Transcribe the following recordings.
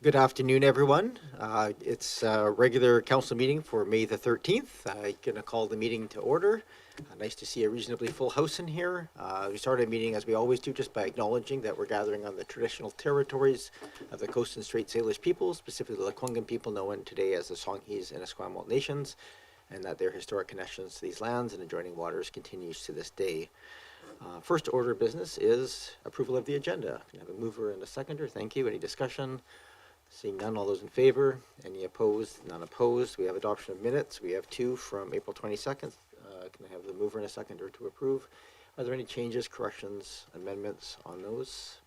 Good afternoon, everyone. It's a regular council meeting for May the 13th. I'm going to call the meeting to order. Nice to see a reasonably full house in here. We started a meeting, as we always do, just by acknowledging that we're gathering on the traditional territories of the Coast and Straits Salish people, specifically the Lekwungen people known today as the Songhees and Esquimalt nations, and that their historic connections to these lands and adjoining waters continues to this day. First order of business is approval of the agenda. Can I have a mover and a seconder? Thank you. Any discussion? Seeing none, all those in favor? Any opposed? None opposed. We have adoption of minutes. We have two from April 22nd. Can I have the mover and a seconder to approve? Are there any changes, corrections, amendments on those?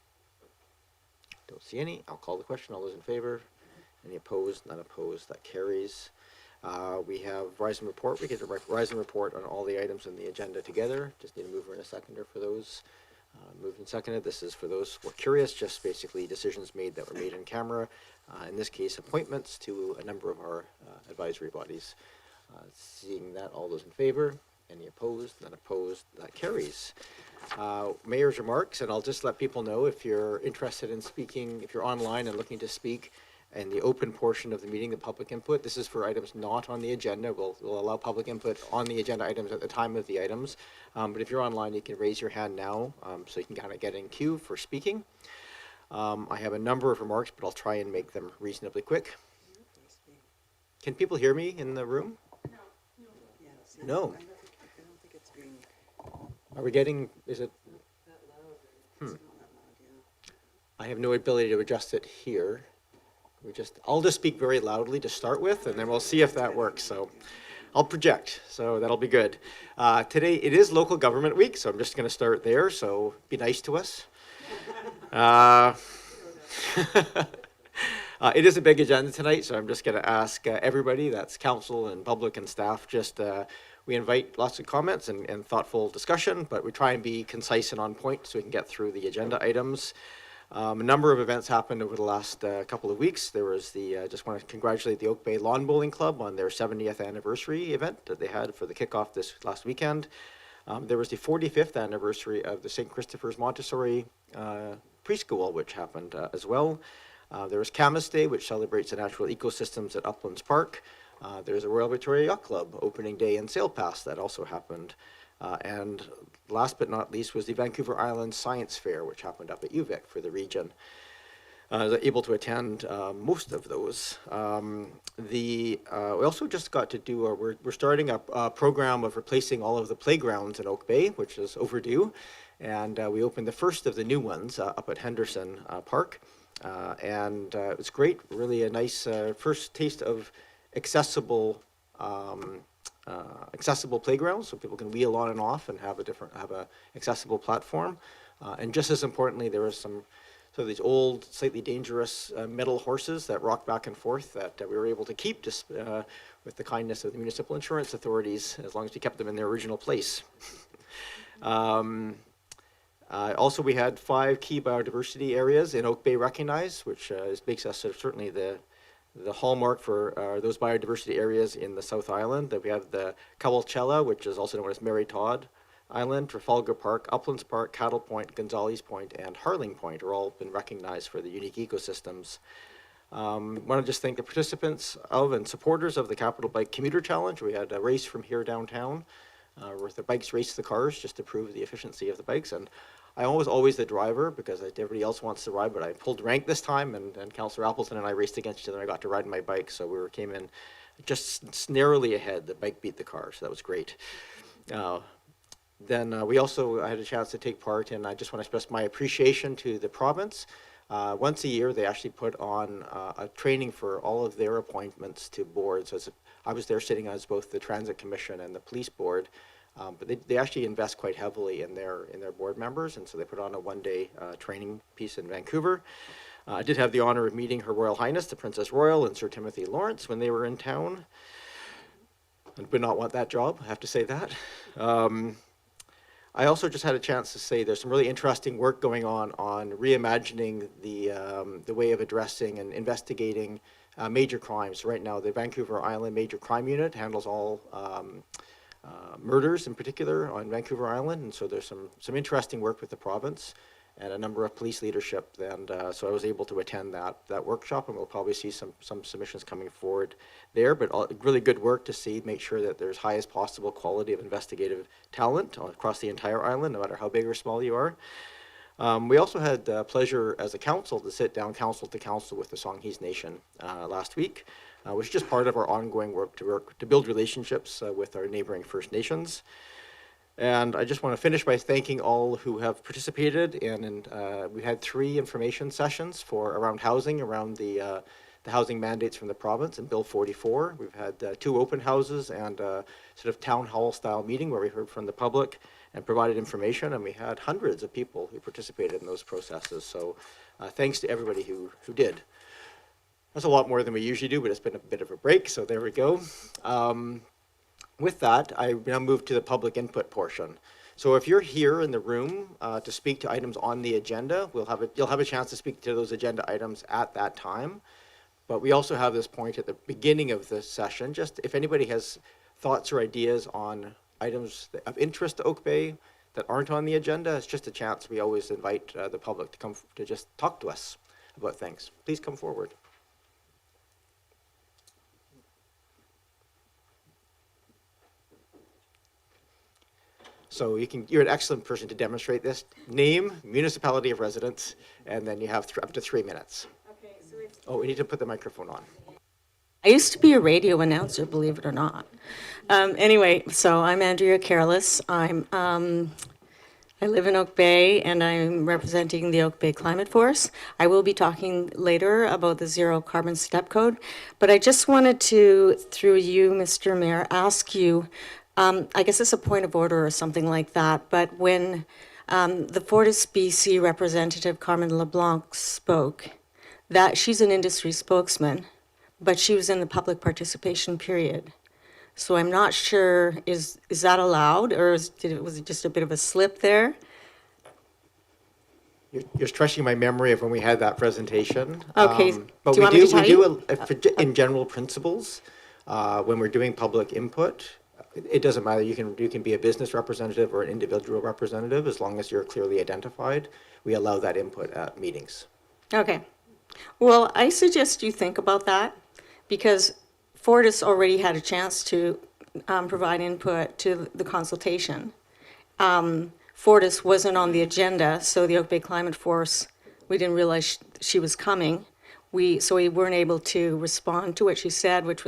Don't see any. I'll call the question. All those in favor? Any opposed? None opposed. That carries. We have Rise and Report. We get a Rise and Report on all the items on the agenda together. Just need a mover and a seconder for those. Moved and seconded. This is for those who are curious, just basically decisions made that were made in camera. In this case, appointments to a number of our advisory bodies. Seeing that, all those in favor? Any opposed? None opposed? That carries. Mayor's remarks, and I'll just let people know if you're interested in speaking, if you're online and looking to speak, and the open portion of the meeting, the public input, this is for items not on the agenda. We'll allow public input on the agenda items at the time of the items. But if you're online, you can raise your hand now so you can kind of get in queue for speaking. I have a number of remarks, but I'll try and make them reasonably quick. Can people hear me in the room? No. I don't think it's being Are we getting, is it? that loud. It's not that loud, I have no ability to adjust it here. I'll just speak very loudly to start with, and then we'll see if that works. So I'll project, so that'll be good. Today, it is local government week, so I'm just going to start there, so be nice to us. It is a big agenda tonight, so I'm just going to ask everybody, that's council and public and staff, we invite lots of comments and thoughtful discussion, but we try and be concise and on point so we can get through the agenda items. A number of events happened over the last couple of weeks. There was just want to congratulate the Oak Bay Lawn Bowling Club on their 70th anniversary event that they had for the kickoff this last weekend. There was the 45th anniversary of the St. Christopher's Montessori preschool, which happened as well. There was Camas Day, which celebrates the natural ecosystems at Uplands Park. There's a Royal Victoria Yacht Club opening day in Sail Pass that also happened. And last but not least was the Vancouver Island Science Fair, which happened up at UVic for the region. I was able to attend most of those. We also just got to do, we're starting a program of replacing all of the playgrounds in Oak Bay, which is overdue. And we opened the first of the new ones up at Henderson Park. And it was great, really a nice first taste of accessible playgrounds, so people can wheel on and off and have a accessible platform. And just as importantly, there was some of these old, slightly dangerous metal horses that rock back and forth that we were able to keep just with the kindness of the municipal insurance authorities, as long as we kept them in their original place. Also, we had 5 key biodiversity areas in Oak Bay recognized, which makes us certainly the hallmark for those biodiversity areas in the South Island. That we have the Kawalchella, which is also known as Mary Todd Island, Trafalgar Park, Uplands Park, Cattle Point, Gonzales Point, and Harling Point are all been recognized for the unique ecosystems. Want to just thank the participants of and supporters of the Capital Bike Commuter Challenge. We had a race from here downtown where the bikes race the cars just to prove the efficiency of the bikes. And I was always the driver because everybody else wants to ride, but I pulled rank this time, and Councillor Appleton and I raced against each other. I got to ride my bike, so we came in just narrowly ahead. The bike beat the car, so that was great. Then we also had a chance to take part, and I just want to express my appreciation to the province. Once a year, they actually put on a training for all of their appointments to boards. I was there sitting as both the Transit Commission and the Police Board. But they actually invest quite heavily in their board members, and so they put on a one-day training piece in Vancouver. I did have the honor of meeting Her Royal Highness, the Princess Royal, and Sir Timothy Lawrence when they were in town. I would not want that job, I have to say that. I also just had a chance to say there's some really interesting work going on reimagining the way of addressing and investigating major crimes. Right now, the Vancouver Island Major Crime Unit handles all murders in particular on Vancouver Island, and so there's some interesting work with the province and a number of police leadership. And so I was able to attend that workshop, and we'll probably see some submissions coming forward there. But really good work to see, make sure that there's highest possible quality of investigative talent across the entire island, no matter how big or small you are. We also had the pleasure as a council to sit down council to council with the Songhees Nation last week, which is just part of our ongoing work to build relationships with our neighboring First Nations. And I just want to finish by thanking all who have participated. And we had 3 information sessions around housing, around the housing mandates from the province and Bill 44. We've had 2 open houses and a sort of town hall style meeting where we heard from the public and provided information, and we had hundreds of people who participated in those processes. So thanks to everybody who did. That's a lot more than we usually do, but it's been a bit of a break, so there we go. With that, I now move to the public input portion. So if you're here in the room to speak to items on the agenda, you'll have a chance to speak to those agenda items at that time. But we also have this point at the beginning of the session, just if anybody has thoughts or ideas on items of interest to Oak Bay that aren't on the agenda, it's just a chance. We always invite the public to come to just talk to us about things. Please come forward. So you're an excellent person to demonstrate this. Name, municipality of residence, and then you have up to 3 minutes. Okay, so it's. Oh, we need to put the microphone on. I used to be a radio announcer, believe it or not. Anyway, so I'm Andrea Careless. I live in Oak Bay, and I'm representing the Oak Bay Climate Force. I will be talking later about the Zero Carbon Step Code, but I just wanted to, through you, Mr. Mayor, ask you, I guess it's a point of order or something like that, but when the Fortis BC representative, Carmen LeBlanc, spoke, that she's an industry spokesman, but she was in the public participation period. So I'm not sure, is that allowed, or was it just a bit of a slip there? You're stretching my memory of when we had that presentation. Okay, But do you want me to tell you? In general principles, when we're doing public input, it doesn't matter. You can be a business representative or an individual representative, as long as you're clearly identified. We allow that input at meetings. Okay. Well, I suggest you think about that, because Fortis already had a chance to provide input to the consultation. Fortis wasn't on the agenda, so the Oak Bay Climate Force, we didn't realize she was coming. So we weren't able to respond to what she said, which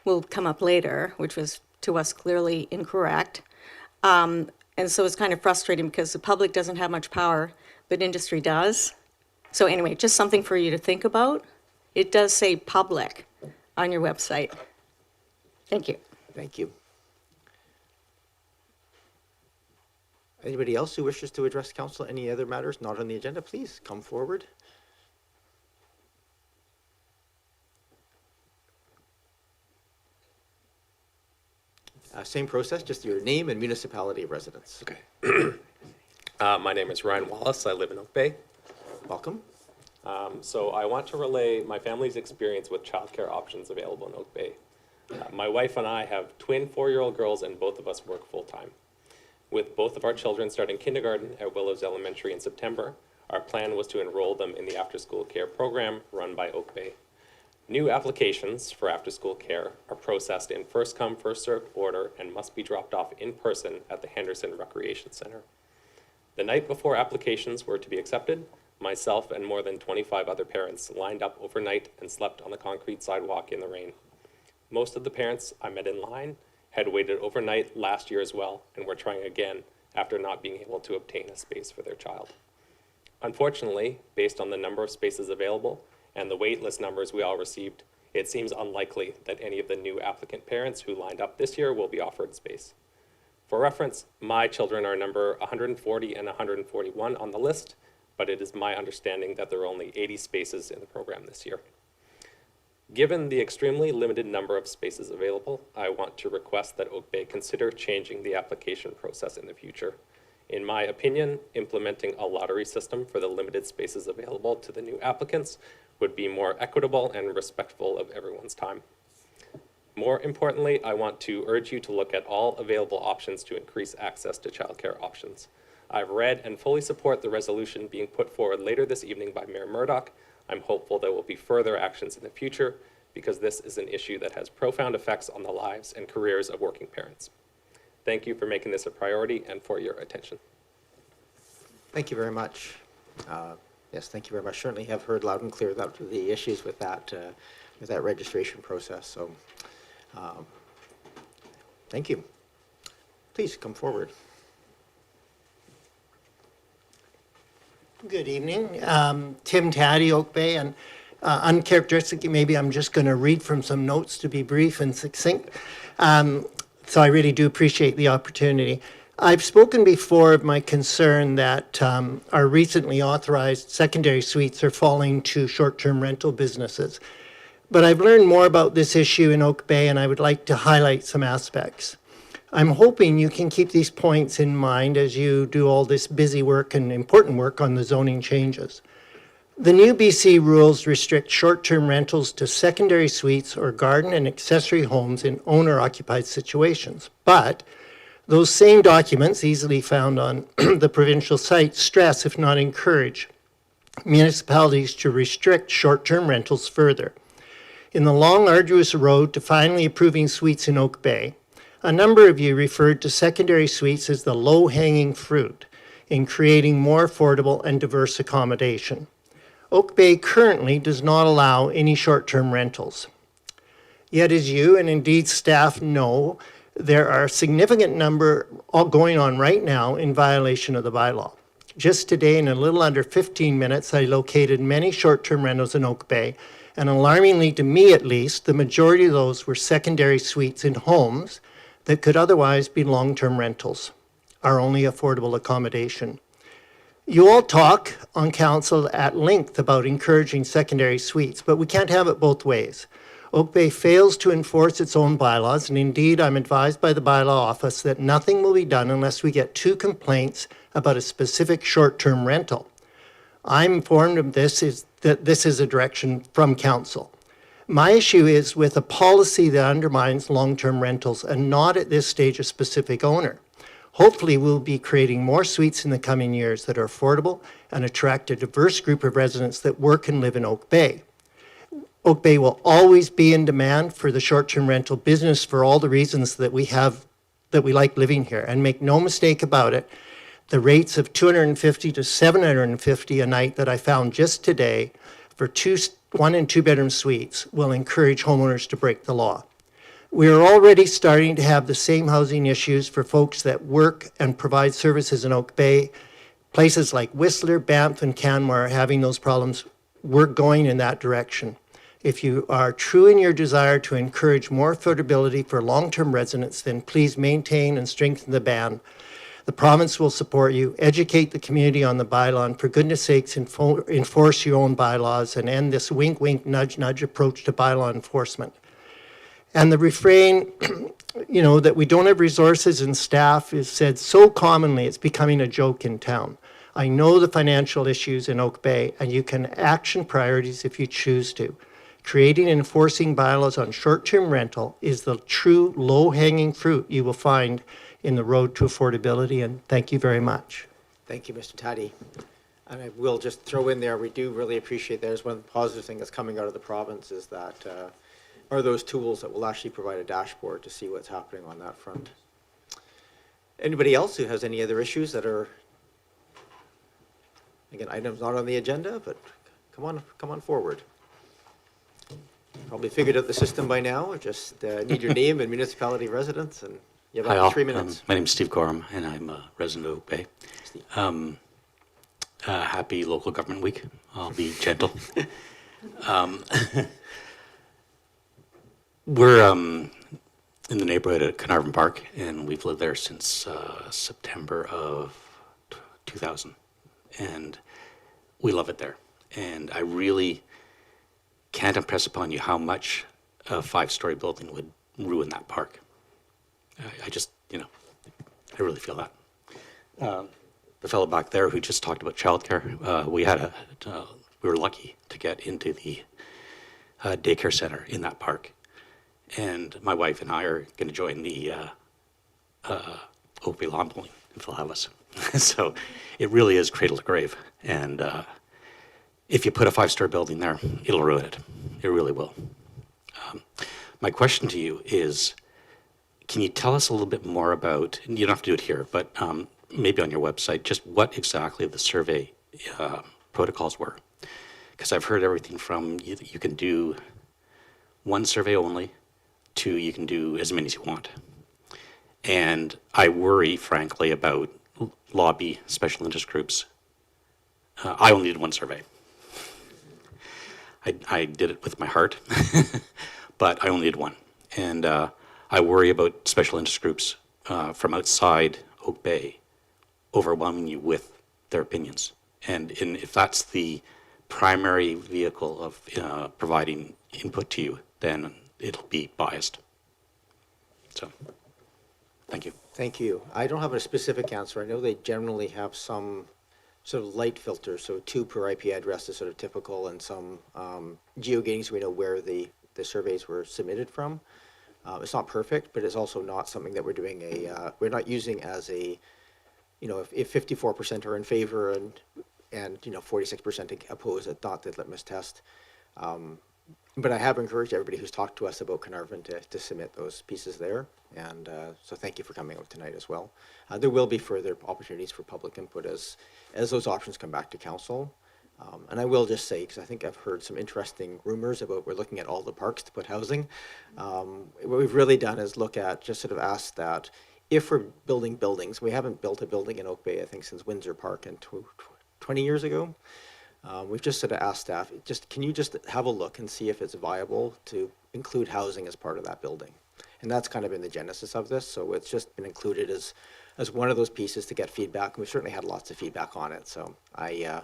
will come up later, which was to us clearly incorrect. And so it's kind of frustrating because the public doesn't have much power, but industry does. So anyway, just something for you to think about. It does say public on your website. Thank you. Thank you. Anybody else who wishes to address council, any other matters not on the agenda, please come forward. Same process, just your name and municipality of residence. Okay. My name is Ryan Wallace. I live in Oak Bay. Welcome. So I want to relay my family's experience with childcare options available in Oak Bay. My wife and I have twin 4-year-old girls, and both of us work full-time. With both of our children starting kindergarten at Willows Elementary in September, our plan was to enroll them in the after-school care program run by Oak Bay. New applications for after-school care are processed in first-come, first-served order and must be dropped off in person at the Henderson Recreation Center. The night before applications were to be accepted, myself and more than 25 other parents lined up overnight and slept on the concrete sidewalk in the rain. Most of the parents I met in line had waited overnight last year as well and were trying again after not being able to obtain a space for their child. Unfortunately, based on the number of spaces available and the wait list numbers we all received, it seems unlikely that any of the new applicant parents who lined up this year will be offered space. For reference, my children are number 140 and 141 on the list, but it is my understanding that there are only 80 spaces in the program this year. Given the extremely limited number of spaces available, I want to request that Oak Bay consider changing the application process in the future. In my opinion, implementing a lottery system for the limited spaces available to the new applicants would be more equitable and respectful of everyone's time. More importantly, I want to urge you to look at all available options to increase access to childcare options. I've read and fully support the resolution being put forward later this evening by Mayor Murdoch. I'm hopeful there will be further actions in the future because this is an issue that has profound effects on the lives and careers of working parents. Thank you for making this a priority and for your attention. Thank you very much. Yes, thank you very much. Certainly have heard loud and clear that the issues with that registration process. So, thank you. Please come forward. Good evening. Tim Taddy, Oak Bay, and uncharacteristically, maybe I'm just going to read from some notes to be brief and succinct. So I really do appreciate the opportunity. I've spoken before of my concern that our recently authorized secondary suites are falling to short-term rental businesses. But I've learned more about this issue in Oak Bay, and I would like to highlight some aspects. I'm hoping you can keep these points in mind as you do all this busy work and important work on the zoning changes. The new BC rules restrict short-term rentals to secondary suites or garden and accessory homes in owner-occupied situations. But those same documents, easily found on the provincial site, stress, if not encourage, municipalities to restrict short-term rentals further. In the long, arduous road to finally approving suites in Oak Bay, a number of you referred to secondary suites as the low-hanging fruit in creating more affordable and diverse accommodation. Oak Bay currently does not allow any short-term rentals. Yet, as you and indeed staff know, there are a significant number going on right now in violation of the bylaw. Just today, in a little under 15 minutes, I located many short-term rentals in Oak Bay, and alarmingly to me at least, the majority of those were secondary suites in homes that could otherwise be long-term rentals, our only affordable accommodation. You all talk on council at length about encouraging secondary suites, but we can't have it both ways. Oak Bay fails to enforce its own bylaws, and indeed I'm advised by the bylaw office that nothing will be done unless we get 2 complaints about a specific short-term rental. I'm informed of that this is a direction from council. My issue is with a policy that undermines long-term rentals and not at this stage a specific owner. Hopefully we'll be creating more suites in the coming years that are affordable and attract a diverse group of residents that work and live in Oak Bay. Oak Bay will always be in demand for the short-term rental business for all the reasons that we like living here. And make no mistake about it, the rates of $250 to $750 a night that I found just today for 1 and 2 bedroom suites will encourage homeowners to break the law. We are already starting to have the same housing issues for folks that work and provide services in Oak Bay. Places like Whistler, Banff, and Canmore are having those problems. We're going in that direction. If you are true in your desire to encourage more affordability for long-term residents, then please maintain and strengthen the ban. The province will support you. Educate the community on the bylaw, and for goodness sakes, enforce your own bylaws and end this wink, wink, nudge, nudge approach to bylaw enforcement. And the refrain, that we don't have resources and staff is said so commonly, it's becoming a joke in town. I know the financial issues in Oak Bay, and you can action priorities if you choose to. Creating and enforcing bylaws on short-term rental is the true low-hanging fruit you will find in the road to affordability, and thank you very much. Thank you, Mr. Taddy. And I will just throw in there, we do really appreciate there's one positive thing that's coming out of the province is that are those tools that will actually provide a dashboard to see what's happening on that front. Anybody else who has any other issues that are, again, items not on the agenda, but come on forward. Probably figured out the system by now. Just need your name and municipality residence, and you have Hi about all. 3 minutes. My name's Steve Gorham, and I'm a resident of Oak Bay. Steve. Happy Local Government Week. I'll be gentle. We're in the neighborhood at Carnarvon Park, and we've lived there since September of 2000. And we love it there. And I really can't impress upon you how much a 5-story building would ruin that park. I just, I really feel that. The fellow back there who just talked about childcare, we were lucky to get into the daycare center in that park. And my wife and I are going to join the Oak Bay lawn bowling if they'll have us. So it really is cradle to grave. And if you put a 5-star building there, it'll ruin it. It really will. My question to you is, can you tell us a little bit more about, and you don't have to do it here, but maybe on your website, just what exactly the survey protocols were? Because I've heard everything from you can do one survey only to you can do as many as you want. And I worry, frankly, about lobby special interest groups. I only did one survey. I did it with my heart, but I only did one. And I worry about special interest groups from outside Oak Bay overwhelming you with their opinions. And if that's the primary vehicle of providing input to you, then it'll be biased. So, thank you. Thank you. I don't have a specific answer. I know they generally have some sort of light filters, so 2 per IP address is sort of typical, and some geogating so we know where the surveys were submitted from. It's not perfect, but it's also not something that we're doing we're not using as a, if 54% are in favor and 46% oppose, it's not the litmus test. But I have encouraged everybody who's talked to us about Carnarvon to submit those pieces there. And so thank you for coming out tonight as well. There will be further opportunities for public input as those options come back to council. And I will just say, because I think I've heard some interesting rumors about we're looking at all the parks to put housing. What we've really done is look at, just sort of ask that if we're building buildings, we haven't built a building in Oak Bay, I think, since Windsor Park in 20 years ago. We've just sort of asked staff, can you just have a look and see if it's viable to include housing as part of that building? And that's kind of been the genesis of this. So it's just been included as one of those pieces to get feedback. And we've certainly had lots of feedback on it. So I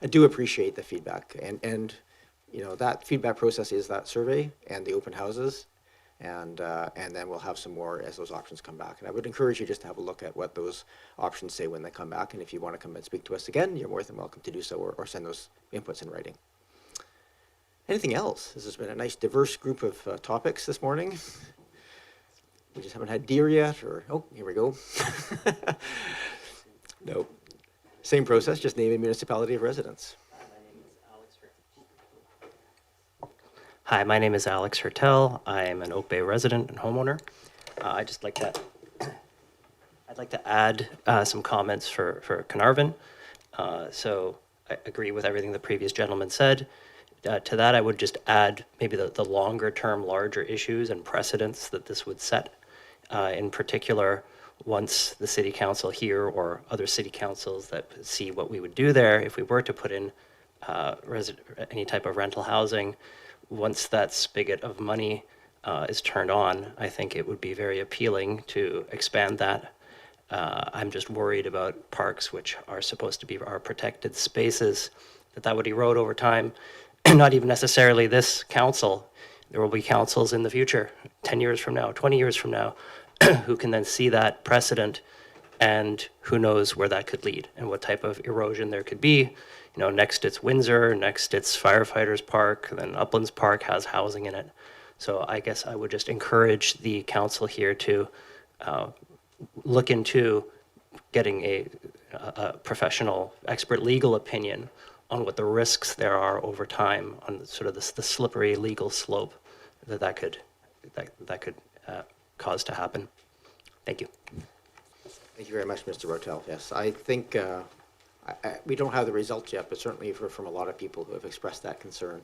do appreciate the feedback. And that feedback process is that survey and the open houses. And then we'll have some more as those options come back. And I would encourage you just to have a look at what those options say when they come back. And if you want to come and speak to us again, you're more than welcome to do so, or send those inputs in writing. Anything else? This has been a nice diverse group of topics this morning. We just haven't had deer yet, or, oh, here we go. No. Same process, just name a municipality of residence. Hi, my name is Alex Hertel. I am an Oak Bay resident and homeowner. I'd like to add some comments for Carnarvon. So I agree with everything the previous gentleman said. To that, I would just add maybe the longer term, larger issues and precedents that this would set. In particular, once the city council here or other city councils that see what we would do there, if we were to put in any type of rental housing, once that spigot of money is turned on, I think it would be very appealing to expand that. I'm just worried about parks, which are supposed to be our protected spaces, that would erode over time. Not even necessarily this council. There will be councils in the future, 10 years from now, 20 years from now, who can then see that precedent, and who knows where that could lead and what type of erosion there could be. Next it's Windsor, next it's Firefighters Park, then Uplands Park has housing in it. So I guess I would just encourage the council here to look into getting a professional, expert legal opinion on what the risks there are over time on sort of the slippery legal slope that could cause to happen. Thank you. Thank you very much, Mr. Rotel. Yes, I think we don't have the results yet, but certainly from a lot of people who have expressed that concern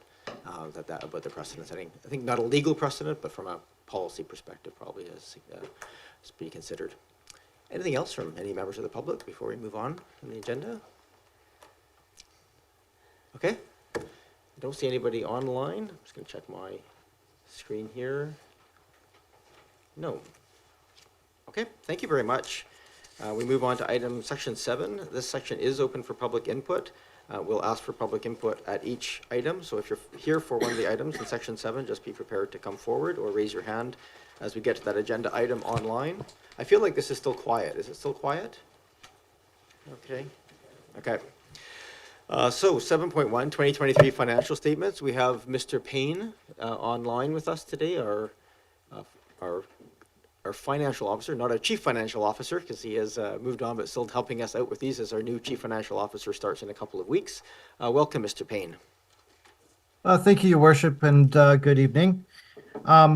that about the precedent setting. I think not a legal precedent, but from a policy perspective, probably is to be considered. Anything else from any members of the public before we move on the agenda? Okay. I don't see anybody online. I'm just going to check my screen here. No. Okay, thank you very much. We move on to section 7. This section is open for public input. We'll ask for public input at each item. So if you're here for one of the items in section 7, just be prepared to come forward or raise your hand as we get to that agenda item online. I feel like this is still quiet. Is it still quiet? Okay. Okay. So 7.1, 2023 financial statements. We have Mr. Paine online with us today, our our financial officer, not our chief financial officer, because he has moved on, but still helping us out with these as our new chief financial officer starts in a couple of weeks. Welcome, Mr. Paine. Thank you, Your Worship, and good evening.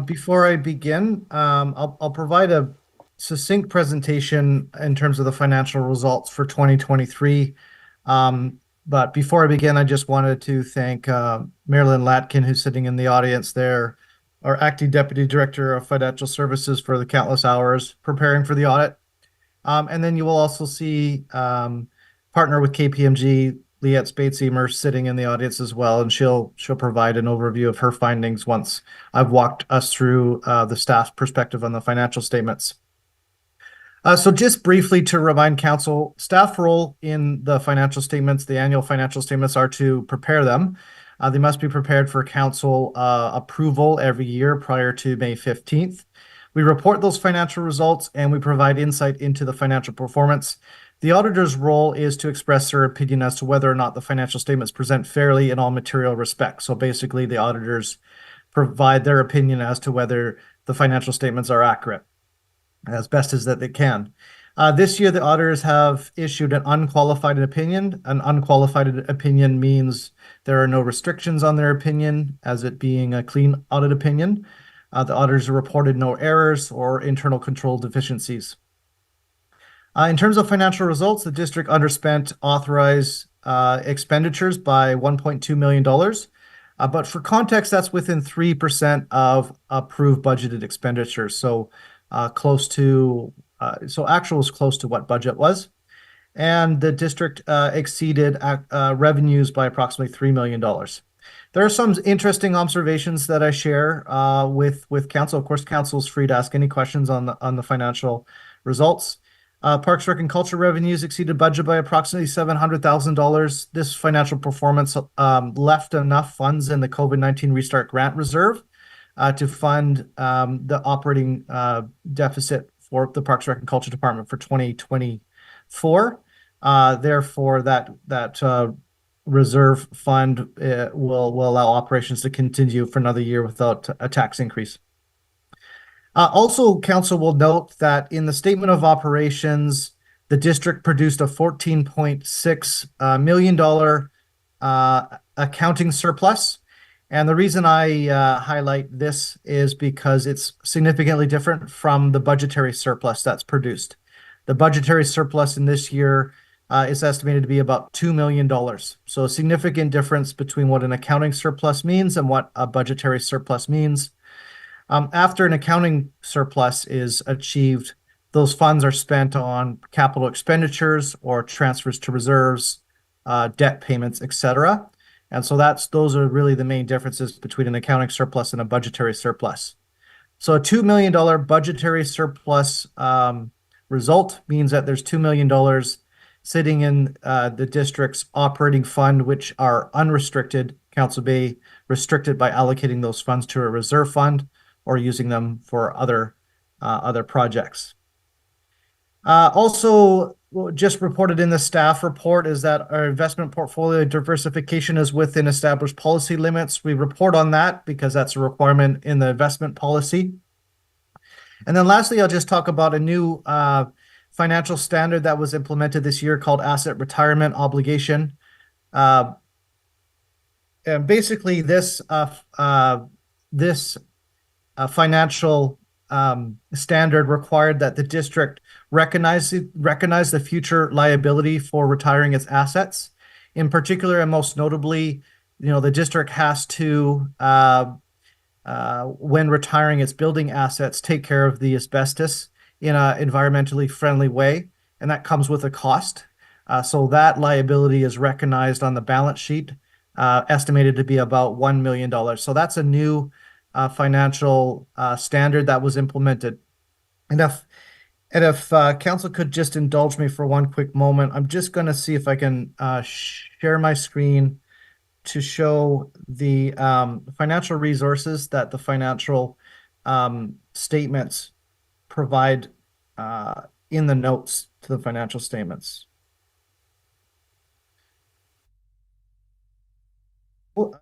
Before I begin, I'll provide a succinct presentation in terms of the financial results for 2023. But before I begin, I just wanted to thank Marilyn Latkin, who's sitting in the audience there, our Acting Deputy Director of Financial Services, for the countless hours preparing for the audit. And then you will also see partner with KPMG, Liette Bates-Eamer, sitting in the audience as well, and she'll provide an overview of her findings once I've walked us through the staff's perspective on the financial statements. So just briefly to remind council, staff role in the financial statements, the annual financial statements, are to prepare them. They must be prepared for council approval every year prior to May 15th. We report those financial results and we provide insight into the financial performance. The auditor's role is to express their opinion as to whether or not the financial statements present fairly in all material respects. So basically, the auditors provide their opinion as to whether the financial statements are accurate as best as that they can. This year, the auditors have issued an unqualified opinion. An unqualified opinion means there are no restrictions on their opinion, as it being a clean audit opinion. The auditors reported no errors or internal control deficiencies. In terms of financial results, the district underspent authorized expenditures by $1.2 million. But for context, that's within 3% of approved budgeted expenditures. So actual was close to what budget was. And the district exceeded revenues by approximately $3 million. There are some interesting observations that I share with council. Of course, council is free to ask any questions on the financial results. Parks, Rec, and Culture revenues exceeded budget by approximately $700,000. This financial performance left enough funds in the COVID-19 Restart Grant Reserve to fund the operating deficit for the Parks, Rec, and Culture Department for 2024. Therefore, that reserve fund will allow operations to continue for another year without a tax increase. Also, council will note that in the statement of operations, the district produced a $14.6 million accounting surplus. And the reason I highlight this is because it's significantly different from the budgetary surplus that's produced. The budgetary surplus in this year is estimated to be about $2 million. So a significant difference between what an accounting surplus means and what a budgetary surplus means. After an accounting surplus is achieved, those funds are spent on capital expenditures or transfers to reserves, debt payments, etc. And so those are really the main differences between an accounting surplus and a budgetary surplus. So a $2 million budgetary surplus result means that there's $2 million sitting in the district's operating fund, which are unrestricted. Council may restrict it by allocating those funds to a reserve fund or using them for other projects. Also, just reported in the staff report is that our investment portfolio diversification is within established policy limits. We report on that because that's a requirement in the investment policy. And then lastly, I'll just talk about a new financial standard that was implemented this year called Asset Retirement Obligation. And basically, this financial standard required that the district recognize the future liability for retiring its assets. In particular, and most notably, the district has to, when retiring its building assets, take care of the asbestos in an environmentally friendly way, and that comes with a cost. So that liability is recognized on the balance sheet, estimated to be about $1 million. So that's a new financial standard that was implemented. And if council could just indulge me for one quick moment, I'm just going to see if I can share my screen to show the financial resources that the financial statements provide in the notes to the financial statements. Well,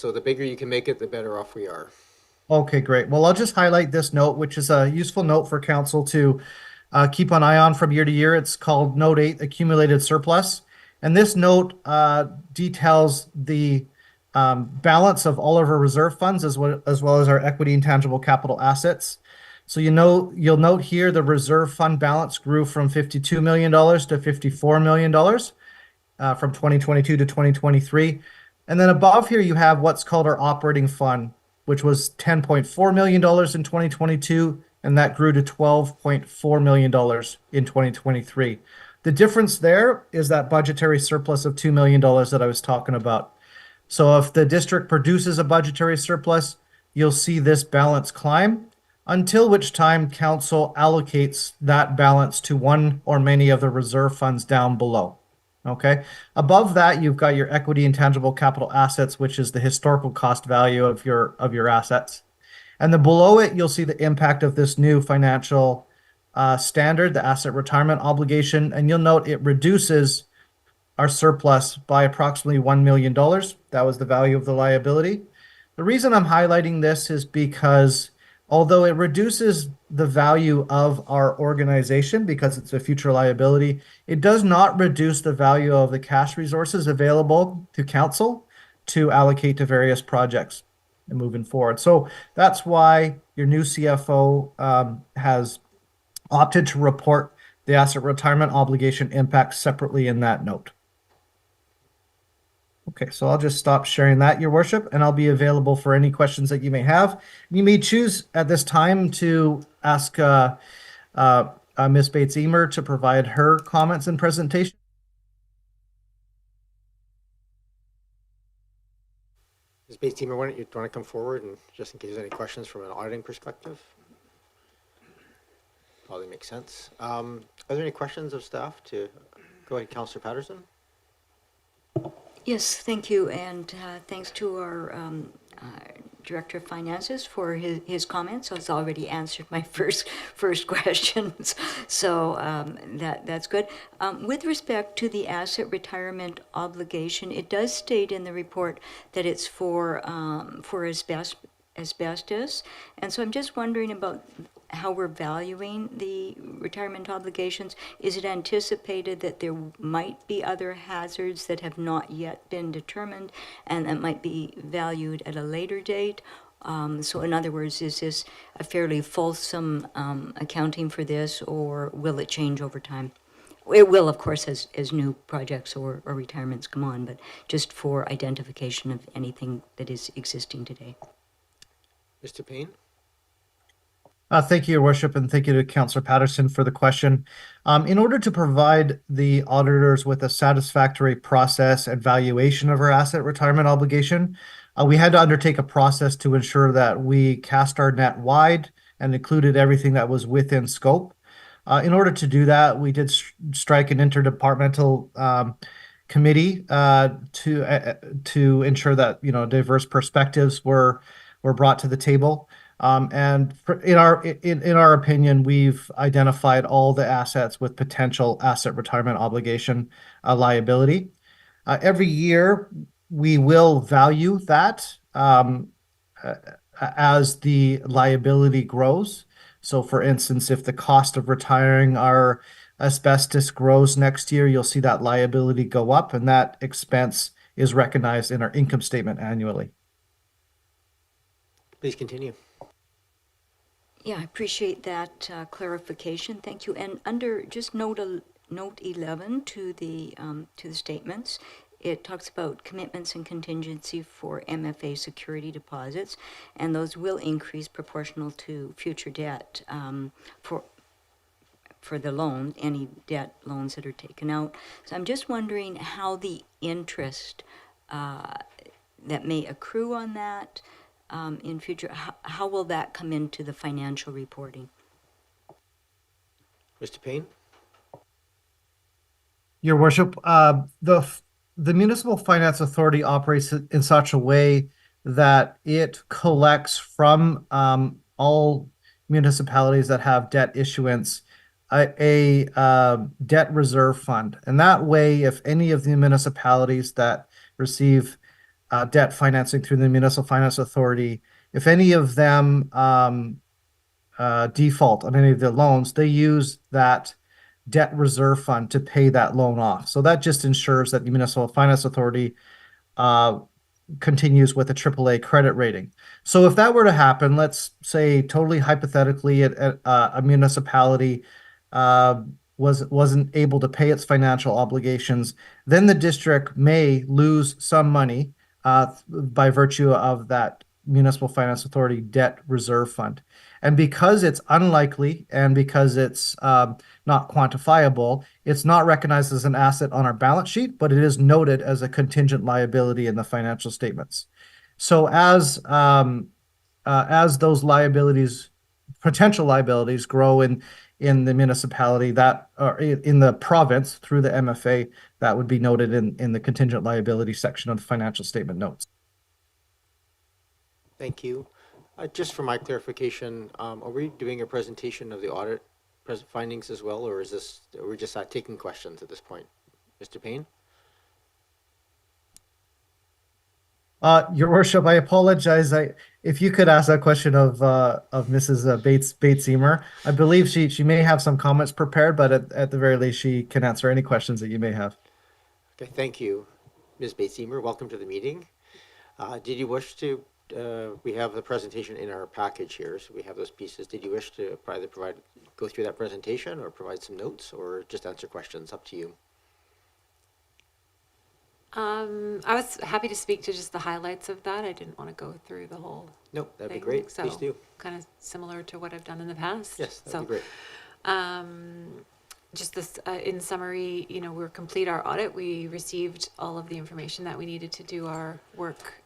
So the bigger you can make it, the better off we are. Okay, great. Well, I'll just highlight this note, which is a useful note for council to keep an eye on from year to year. It's called Note 8, Accumulated Surplus. And this note details the balance of all of our reserve funds as well as our equity and tangible capital assets. So you'll note here the reserve fund balance grew from $52 million to $54 million from 2022 to 2023. And then above here you have what's called our operating fund, which was $10.4 million in 2022, and that grew to $12.4 million in 2023. The difference there is that budgetary surplus of $2 million that I was talking about. So if the district produces a budgetary surplus, you'll see this balance climb, until which time council allocates that balance to one or many of the reserve funds down below. Okay. Above that, you've got your equity and tangible capital assets, which is the historical cost value of your assets. And then below it, you'll see the impact of this new financial standard, the asset retirement obligation. And you'll note it reduces our surplus by approximately $1 million. That was the value of the liability. The reason I'm highlighting this is because although it reduces the value of our organization because it's a future liability, it does not reduce the value of the cash resources available to council to allocate to various projects and moving forward. So that's why your new CFO has opted to report the asset retirement obligation impact separately in that note. Okay, so I'll just stop sharing that, Your Worship, and I'll be available for any questions that you may have. You may choose at this time to ask Ms. Bates-Eamer to provide her comments and presentation. Ms. Bates-Eamer, why don't you want to come forward and just in case there's any questions from an auditing perspective? Probably makes sense. Are there any questions of staff to go ahead, Councillor Patterson? Yes, thank you, and thanks to our Director of Finances for his comments. So it's already answered my first questions, so that's good. With respect to the asset retirement obligation, it does state in the report that it's for asbestos, and so I'm just wondering about how we're valuing the retirement obligations. Is it anticipated that there might be other hazards that have not yet been determined and that might be valued at a later date? So in other words, is this a fairly fulsome accounting for this, or will it change over time? It will, of course, as new projects or retirements come on, but just for identification of anything that is existing today. Mr. Paine? Thank you, Your Worship, and thank you to Councillor Patterson for the question. In order to provide the auditors with a satisfactory process and valuation of our asset retirement obligation, we had to undertake a process to ensure that we cast our net wide and included everything that was within scope. In order to do that, we did strike an interdepartmental committee to ensure that diverse perspectives were brought to the table. And in our opinion, we've identified all the assets with potential asset retirement obligation liability. Every year, we will value that as the liability grows. So, for instance, if the cost of retiring our asbestos grows next year, you'll see that liability go up, and that expense is recognized in our income statement annually. Please continue. Yeah, I appreciate that clarification. Thank you. And under just note 11 to the statements, it talks about commitments and contingency for MFA security deposits, and those will increase proportional to future debt for the loan, any debt loans that are taken out. So I'm just wondering how the interest that may accrue on that in future, how will that come into the financial reporting? Mr. Paine? Your Worship, the Municipal Finance Authority operates in such a way that it collects from all municipalities that have debt issuance a debt reserve fund. And that way, if any of the municipalities that receive debt financing through the Municipal Finance Authority, if any of them default on any of the loans, they use that debt reserve fund to pay that loan off. So that just ensures that the Municipal Finance Authority continues with a AAA credit rating. So if that were to happen, let's say totally hypothetically, a municipality wasn't able to pay its financial obligations, then the district may lose some money by virtue of that Municipal Finance Authority debt reserve fund. And because it's unlikely and because it's not quantifiable, it's not recognized as an asset on our balance sheet, but it is noted as a contingent liability in the financial statements. So as those liabilities, potential liabilities, grow in the municipality or in the province through the MFA, that would be noted in the contingent liability section of the financial statement notes. Thank you. Just for my clarification, are we doing a presentation of the audit findings as well, or are we just taking questions at this point? Mr. Paine? Your Worship, I apologize. If you could ask that question of Mrs. Bates-Eamer, I believe she may have some comments prepared, but at the very least, she can answer any questions that you may have. Okay, thank you. Ms. Bates-Eamer, welcome to the meeting. Did you wish to, we have the presentation in our package here, so we have those pieces. Did you wish to either go through that presentation or provide some notes or just answer questions? Up to you. I was happy to speak to just the highlights of that. I didn't want to go through the whole Nope, that'd be thing, great. so Please do. kind of similar to what I've done in the past. Yes, that'd So, be great. just this, in summary, we're complete our audit. We received all of the information that we needed to do our work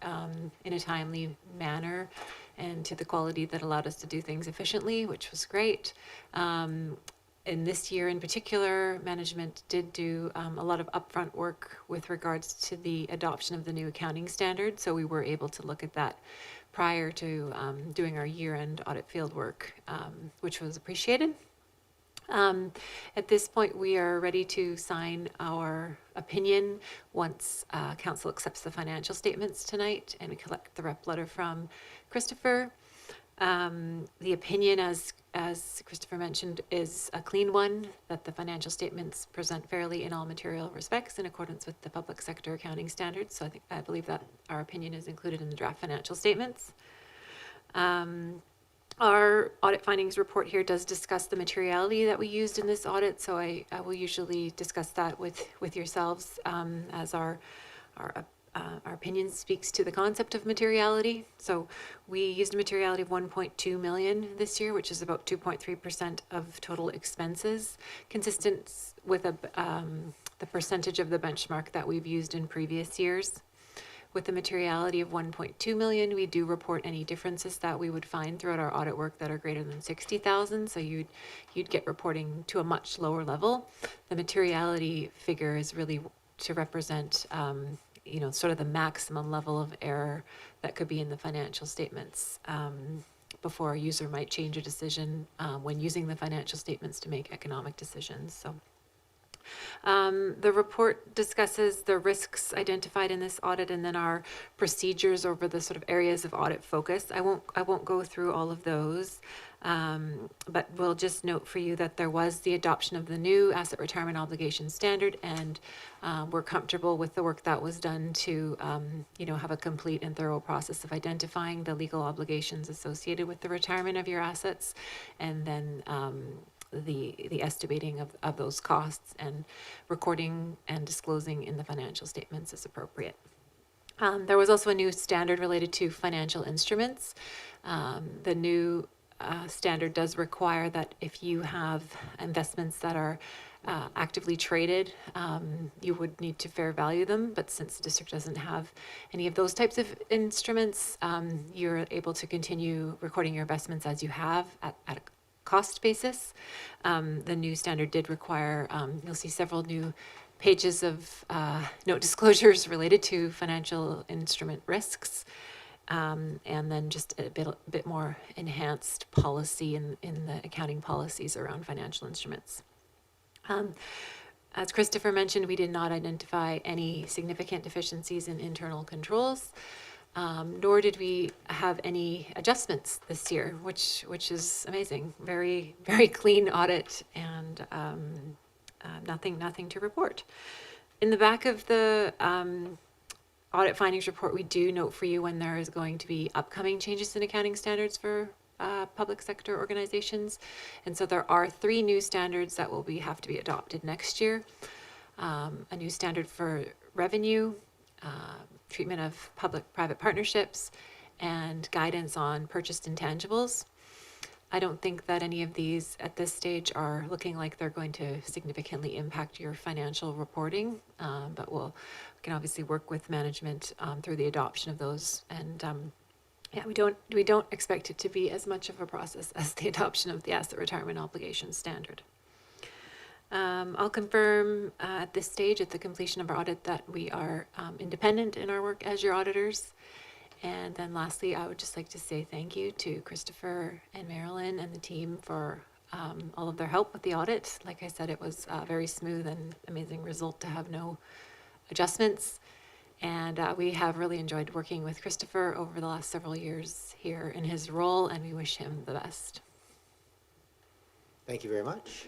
in a timely manner and to the quality that allowed us to do things efficiently, which was great. In this year in particular, management did do a lot of upfront work with regards to the adoption of the new accounting standard. So we were able to look at that prior to doing our year-end audit field work, which was appreciated. At this point, we are ready to sign our opinion once council accepts the financial statements tonight and collect the rep letter from Christopher. The opinion, as Christopher mentioned, is a clean one, that the financial statements present fairly in all material respects in accordance with the public sector accounting standards. So I believe that our opinion is included in the draft financial statements. Our audit findings report here does discuss the materiality that we used in this audit. So I will usually discuss that with yourselves as our opinion speaks to the concept of materiality. So we used a materiality of 1.2 million this year, which is about 2.3% of total expenses, consistent with the percentage of the benchmark that we've used in previous years. With the materiality of 1.2 million, we do report any differences that we would find throughout our audit work that are greater than 60,000. So you'd get reporting to a much lower level. The materiality figure is really to represent sort of the maximum level of error that could be in the financial statements before a user might change a decision when using the financial statements to make economic decisions. So the report discusses the risks identified in this audit and then our procedures over the sort of areas of audit focus. I won't go through all of those, but we'll just note for you that there was the adoption of the new asset retirement obligation standard, and we're comfortable with the work that was done to have a complete and thorough process of identifying the legal obligations associated with the retirement of your assets, and then the estimating of those costs and recording and disclosing in the financial statements as appropriate. There was also a new standard related to financial instruments. The new standard does require that if you have investments that are actively traded, you would need to fair value them. But since the district doesn't have any of those types of instruments, you're able to continue recording your investments as you have at a cost basis. The new standard did require, you'll see several new pages of note disclosures related to financial instrument risks, and then just a bit more enhanced policy in the accounting policies around financial instruments. As Christopher mentioned, we did not identify any significant deficiencies in internal controls, nor did we have any adjustments this year, which is amazing. Very, very clean audit and nothing to report. In the back of the audit findings report, we do note for you when there is going to be upcoming changes in accounting standards for public sector organizations. And so there are 3 new standards that will have to be adopted next year. A new standard for revenue, treatment of public-private partnerships, and guidance on purchased intangibles. I don't think that any of these at this stage are looking like they're going to significantly impact your financial reporting, but we can obviously work with management through the adoption of those. And yeah, we don't expect it to be as much of a process as the adoption of the asset retirement obligation standard. I'll confirm at this stage, at the completion of our audit, that we are independent in our work as your auditors. And then lastly, I would just like to say thank you to Christopher and Marilyn and the team for all of their help with the audit. Like I said, it was a very smooth and amazing result to have no adjustments. And we have really enjoyed working with Christopher over the last several years here in his role, and we wish him the best. Thank you very much.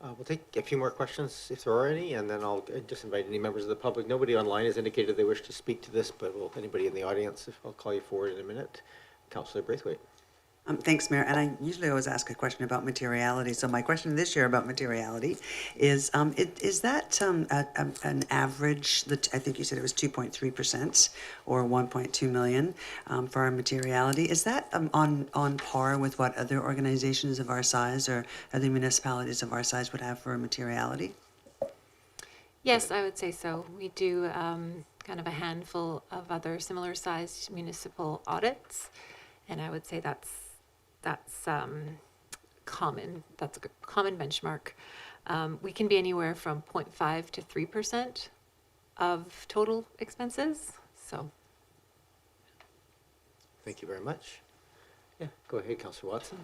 We'll take a few more questions if there are any, and then I'll just invite any members of the public. Nobody online has indicated they wish to speak to this, but anybody in the audience, I'll call you forward in a minute. Councillor Braithwaite. Thanks, Mayor. And I usually always ask a question about materiality. So my question this year about materiality is that an average, I think you said it was 2.3% or 1.2 million for our materiality. Is that on par with what other organizations of our size or other municipalities of our size would have for materiality? Yes, I would say so. We do kind of a handful of other similar sized municipal audits, and I would say that's common. That's a common benchmark. We can be anywhere from 0.5 to 3% of total expenses. So, Thank you very much. Yeah, go ahead, Councillor Watson.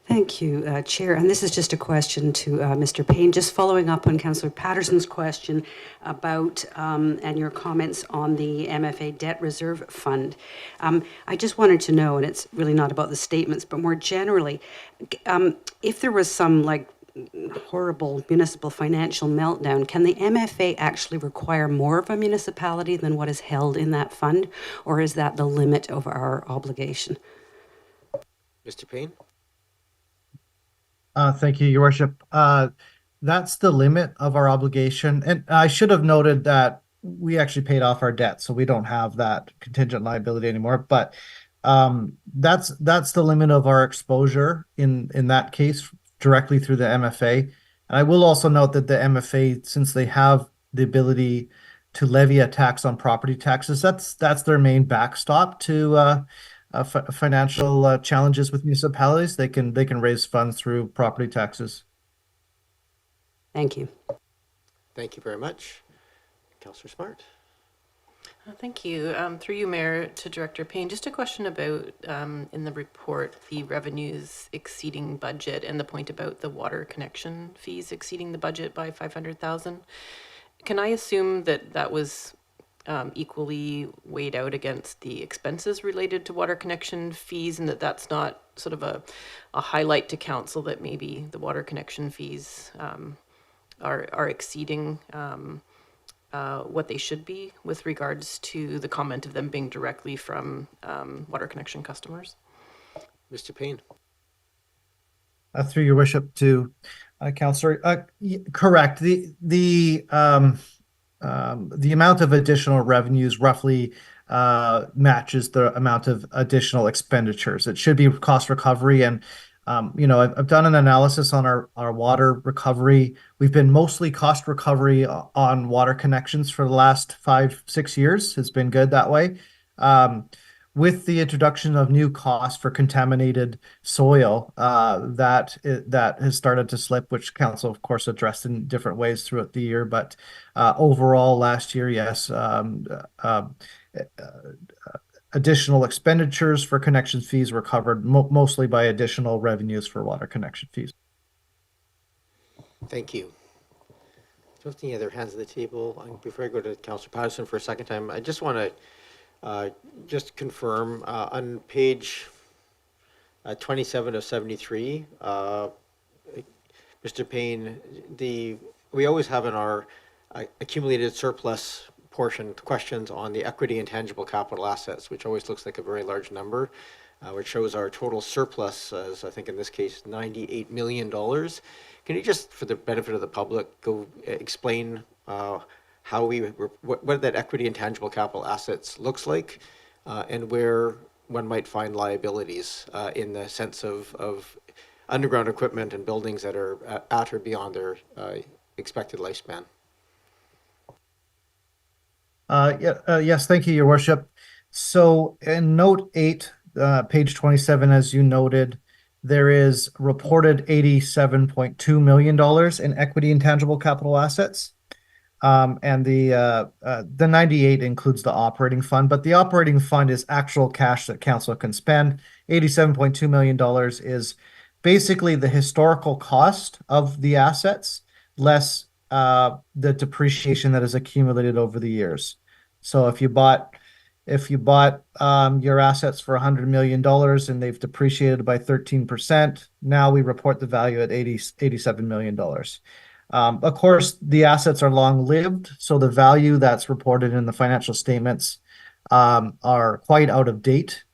Thank you, Chair. And this is just a question to Mr. Paine, just following up on Councillor Patterson's question about and your comments on the MFA Debt Reserve Fund. I just wanted to know, and it's really not about the statements, but more generally, if there was some horrible municipal financial meltdown, can the MFA actually require more of a municipality than what is held in that fund, or is that the limit of our obligation? Mr. Paine? Thank you, Your Worship. That's the limit of our obligation. And I should have noted that we actually paid off our debt, so we don't have that contingent liability anymore. But that's the limit of our exposure in that case, directly through the MFA. And I will also note that the MFA, since they have the ability to levy a tax on property taxes, that's their main backstop to financial challenges with municipalities. They can raise funds through property taxes. Thank you. Thank you very much. Councillor Smart. Thank you. Through you, Mayor, to Director Paine, just a question about, in the report, the revenues exceeding budget and the point about the water connection fees exceeding the budget by 500,000. Can I assume that that was equally weighed out against the expenses related to water connection fees, and that's not sort of a highlight to council that maybe the water connection fees are exceeding what they should be with regards to the comment of them being directly from water connection customers? Mr. Paine. Through Your Worship to Councillor. Correct. The amount of additional revenues roughly matches the amount of additional expenditures. It should be cost recovery. And, I've done an analysis on our water recovery. We've been mostly cost recovery on water connections for the last 5-6 years. It's been good that way. With the introduction of new costs for contaminated soil, that has started to slip, which council, of course, addressed in different ways throughout the year. But overall, last year, yes, additional expenditures for connection fees were covered mostly by additional revenues for water connection fees. Thank you. don't see any other hands at the table. Before I go to Councillor Patterson for a second time, I just want to just confirm on page 27 of 73, Mr. Paine, we always have in our accumulated surplus portion questions on the equity and tangible capital assets, which always looks like a very large number, which shows our total surplus as, I think in this case, $98 million. Can you just, for the benefit of the public, go explain how what that equity and tangible capital assets looks like, and where one might find liabilities in the sense of underground equipment and buildings that are at or beyond their expected lifespan? Yes, thank you, Your Worship. So in note 8, page 27, as you noted, there is reported $87.2 million in equity and tangible capital assets. And the 98 includes the operating fund, but the operating fund is actual cash that council can spend. $87.2 million is basically the historical cost of the assets, less the depreciation that is accumulated over the years. So if you bought your assets for $100 million and they've depreciated by 13%, now we report the value at $87 million. Of course, the assets are long-lived, so the value that's reported in the financial statements are quite out of date.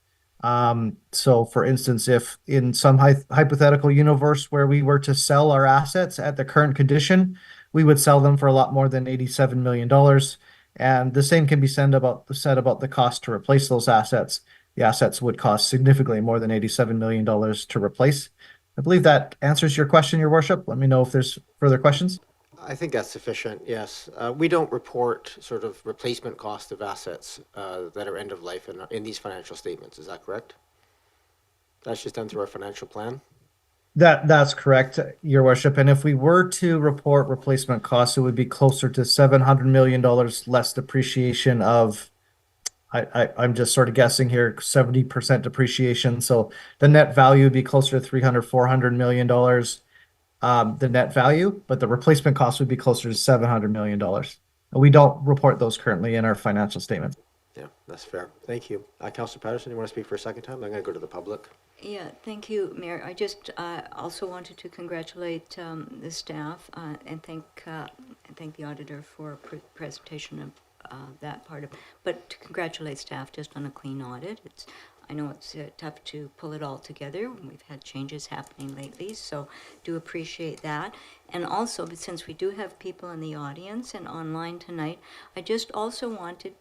So, for instance, if in some hypothetical universe where we were to sell our assets at the current condition, we would sell them for a lot more than $87 million. And the same can be said about the cost to replace those assets. The assets would cost significantly more than $87 million to replace. I believe that answers your question, Your Worship. Let me know if there's further questions. I think that's sufficient, yes. We don't report sort of replacement cost of assets that are end of life in these financial statements. Is that correct? That's just done through our financial plan? That's correct, Your Worship. And if we were to report replacement costs, it would be closer to $700 million less depreciation of, I'm just sort of guessing here, 70% depreciation. So the net value would be closer to $400 million, the net value, but the replacement cost would be closer to $700 million. And we don't report those currently in our financial statements. Yeah, that's fair. Thank you. Councillor Patterson, you want to speak for a second time? I'm going to go to the public. Yeah, thank you, Mayor. I just also wanted to congratulate the staff and thank the auditor for presentation of that part of. But to congratulate staff just on a clean audit. I know it's tough to pull it all together. We've had changes happening lately, so do appreciate that. And also, but since we do have people in the audience and online tonight, I just also wanted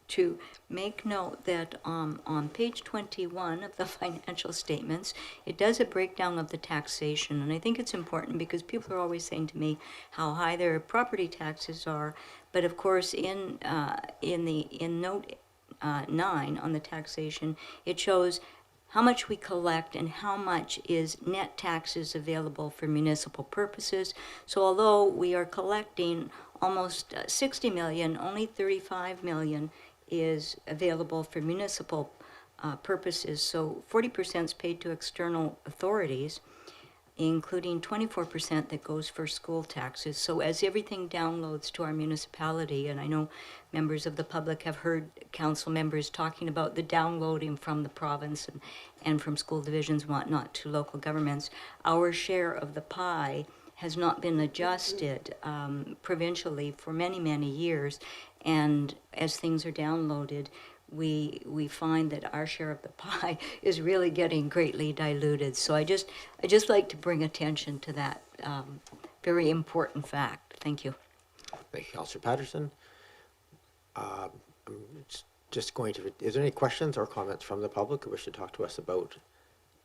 to make note that on page 21 of the financial statements, it does a breakdown of the taxation. And I think it's important because people are always saying to me how high their property taxes are. But of course, in note 9 on the taxation, it shows how much we collect and how much is net taxes available for municipal purposes. So although we are collecting almost 60 million, only 35 million is available for municipal purposes. So 40% is paid to external authorities, including 24% that goes for school taxes. So as everything downloads to our municipality, and I know members of the public have heard council members talking about the downloading from the province and from school divisions and whatnot to local governments, our share of the pie has not been adjusted provincially for many, many years. And as things are downloaded, we find that our share of the pie is really getting greatly diluted. So I just like to bring attention to that very important fact. Thank you. Thank you, Councillor Patterson. I'm just going to, is there any questions or comments from the public who wish to talk to us about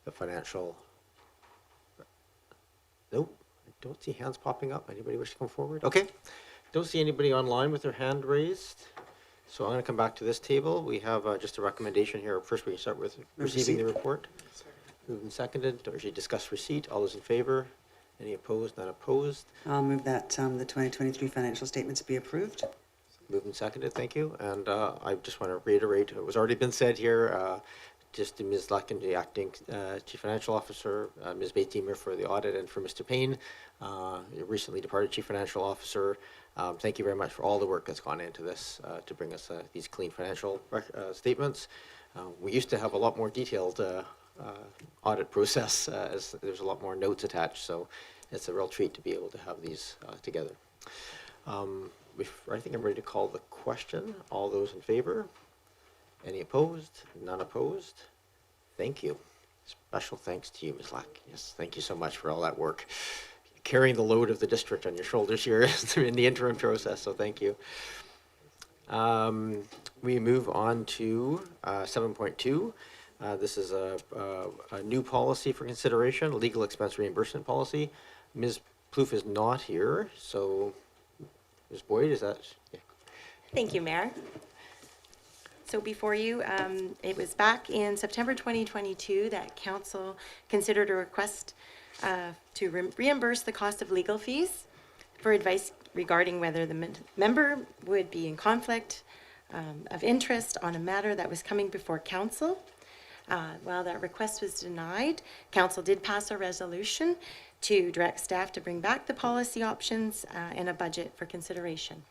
the financial? Nope, I don't see hands popping up. Anybody wish to come forward? Okay, don't see anybody online with their hand raised. So I'm going to come back to this table. We have just a recommendation here. First, we can start with receiving the report. Moved and seconded. Or should you discuss receipt? All those in favor? Any opposed? None opposed? I'll move that the 2023 financial statements be approved. Moved and seconded. Thank you. And I just want to reiterate what was already been said here. just to Ms. Larkin, the acting Chief Financial Officer, Ms. Bates-Eamer for the audit, and for Mr. Paine, recently departed Chief Financial Officer. Thank you very much for all the work that's gone into this to bring us these clean financial statements. We used to have a lot more detailed audit process, as there's a lot more notes attached, so it's a real treat to be able to have these together. I think I'm ready to call the question. All those in favor? Any opposed? None opposed? Thank you. Special thanks to you, Ms. Lack. Yes, thank you so much for all that work. Carrying the load of the district on your shoulders here in the interim process, so thank you. We move on to 7.2. This is a new policy for consideration, legal expense reimbursement policy. Ms. Plouffe is not here, so Ms. Boyd, is that? Yeah. Thank you, Mayor. So before you, it was back in September 2022 that Council considered a request to reimburse the cost of legal fees for advice regarding whether the member would be in conflict of interest on a matter that was coming before Council. While that request was denied, Council did pass a resolution to direct staff to bring back the policy options and a budget for consideration.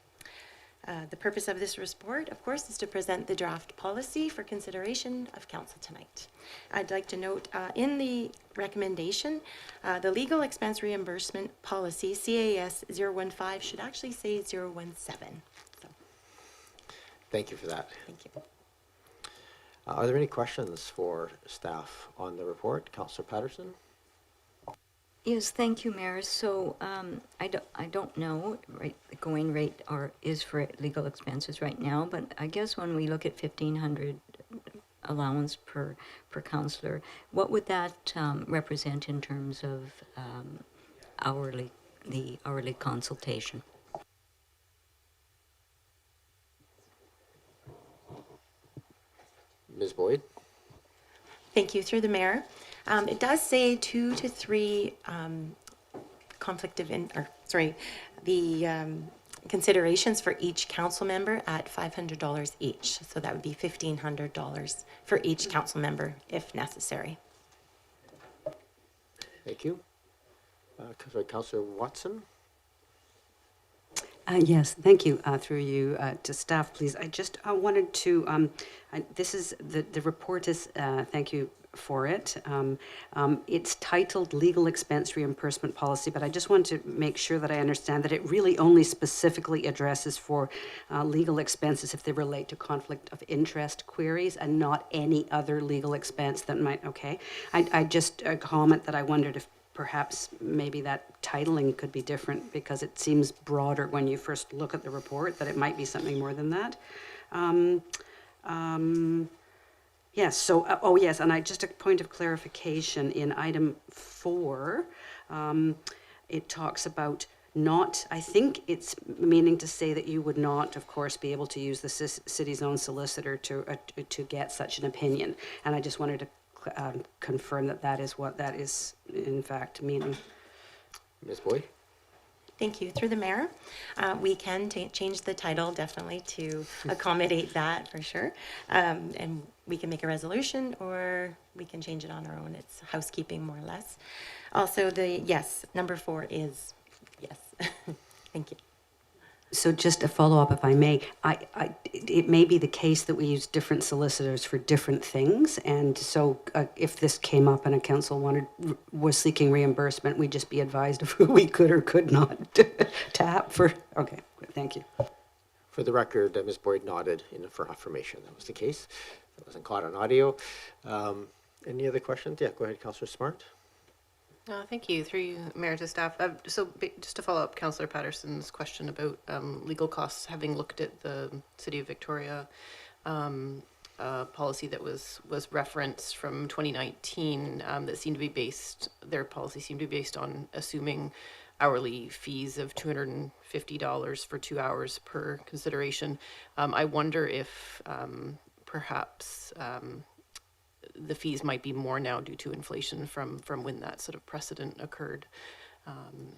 The purpose of this report, of course, is to present the draft policy for consideration of Council tonight. I'd like to note in the recommendation, the legal expense reimbursement policy, CAS 015, should actually say 017. So, Thank you for that. thank you. Are there any questions for staff on the report? Councillor Patterson? Yes, thank you, Mayor. So I don't know, right, the going rate is for legal expenses right now, but I guess when we look at 1,500 allowance per councillor, what would that represent in terms of the hourly consultation? Ms. Boyd? Thank you. Through the Mayor. It does say 2 to 3 considerations for each council member at $500 each. So that would be $1,500 for each council member if necessary. Thank you. Councillor Watson? Yes, thank you. Through you to staff, please. I just wanted to, this is, the report is, thank you for it. It's titled Legal Expense Reimbursement Policy, but I just want to make sure that I understand that it really only specifically addresses for legal expenses if they relate to conflict of interest queries and not any other legal expense that might, okay. I just comment that I wondered if perhaps maybe that titling could be different because it seems broader when you first look at the report, that it might be something more than that. Yes, so, oh yes, and just a point of clarification in item 4, it talks about not, I think it's meaning to say that you would not, of course, be able to use the city's own solicitor to get such an opinion. And I just wanted to confirm that that is what that is in fact meaning. Ms. Boyd? Thank you. Through the Mayor, we can change the title definitely to accommodate that for sure. And we can make a resolution or we can change it on our own. It's housekeeping more or less. Also yes, number 4 is yes. Thank you. So just a follow-up, if I may, it may be the case that we use different solicitors for different things, and so if this came up and a council was seeking reimbursement, we'd just be advised of who we could or could not tap for. Okay, thank you. For the record, Ms. Boyd nodded for affirmation. That was the case. That wasn't caught on audio. Any other questions? Yeah, go ahead, Councillor Smart. Thank you. Through you, Mayor, to staff. So just to follow up Councillor Patterson's question about legal costs, having looked at the City of Victoria policy that was referenced from 2019 that seemed to be based, their policy seemed to be based on assuming hourly fees of $250 for 2 hours per consideration. I wonder if perhaps the fees might be more now due to inflation from when that sort of precedent occurred.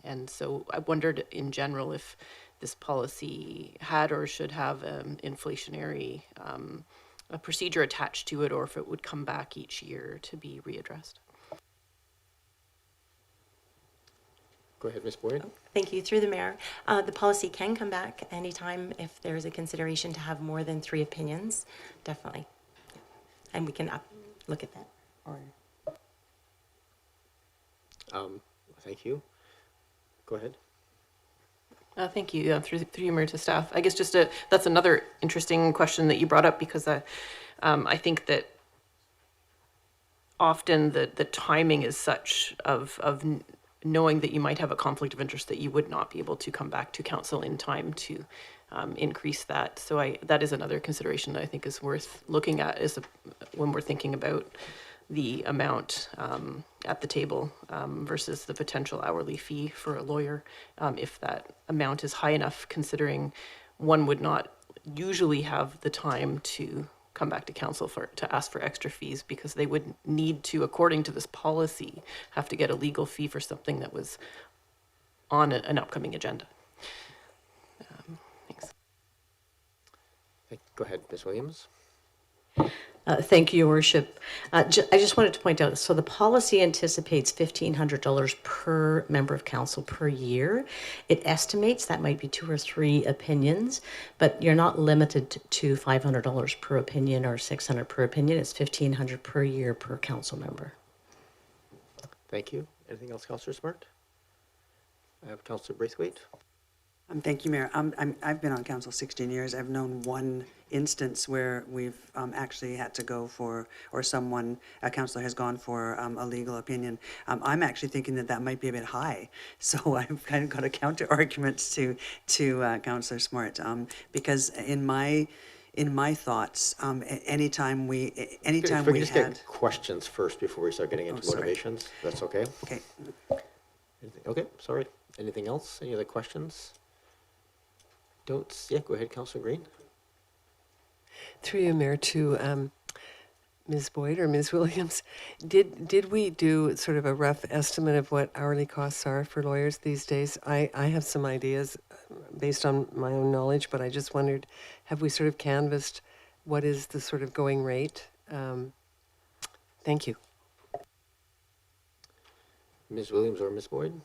And so I wondered in general if this policy had or should have inflationary a procedure attached to it, or if it would come back each year to be readdressed. Go ahead, Ms. Boyd. Thank you. Through the mayor, the policy can come back anytime if there's a consideration to have more than 3 opinions, definitely. And we can look at that. Or Thank you. Go ahead. Thank you. Through you, Mayor, to staff. I guess that's another interesting question that you brought up, because I think that often the timing is such of knowing that you might have a conflict of interest that you would not be able to come back to council in time to increase that. So that is another consideration that I think is worth looking at when we're thinking about the amount at the table versus the potential hourly fee for a lawyer. If that amount is high enough, considering one would not usually have the time to come back to council to ask for extra fees, because they would need to, according to this policy, have to get a legal fee for something that was on an upcoming agenda. Thanks. Go ahead, Ms. Williams. Thank you, Your Worship. I just wanted to point out, so the policy anticipates $1,500 per member of council per year. It estimates that might be 2 or 3 opinions, but you're not limited to $500 per opinion or $600 per opinion. It's $1,500 per year per council member. Thank you. Anything else, Councillor Smart? I have Councillor Braithwaite. Thank you, Mayor. I've been on council 16 years. I've known one instance where we've actually had to go for, or a councillor has gone for a legal opinion. I'm actually thinking that might be a bit high. So I've kind of got a counter argument to Councillor Smart, because in my thoughts, anytime we just get questions first before we start getting into motivations. That's okay? Okay. Okay, sorry. Anything else? Any other questions? Yeah, go ahead, Councillor Green. Through you, Mayor, to Ms. Boyd or Ms. Williams, did we do sort of a rough estimate of what hourly costs are for lawyers these days? I have some ideas based on my own knowledge, but I just wondered, have we sort of canvassed what is the sort of going rate? Thank you. Ms. Williams or Ms. Boyd?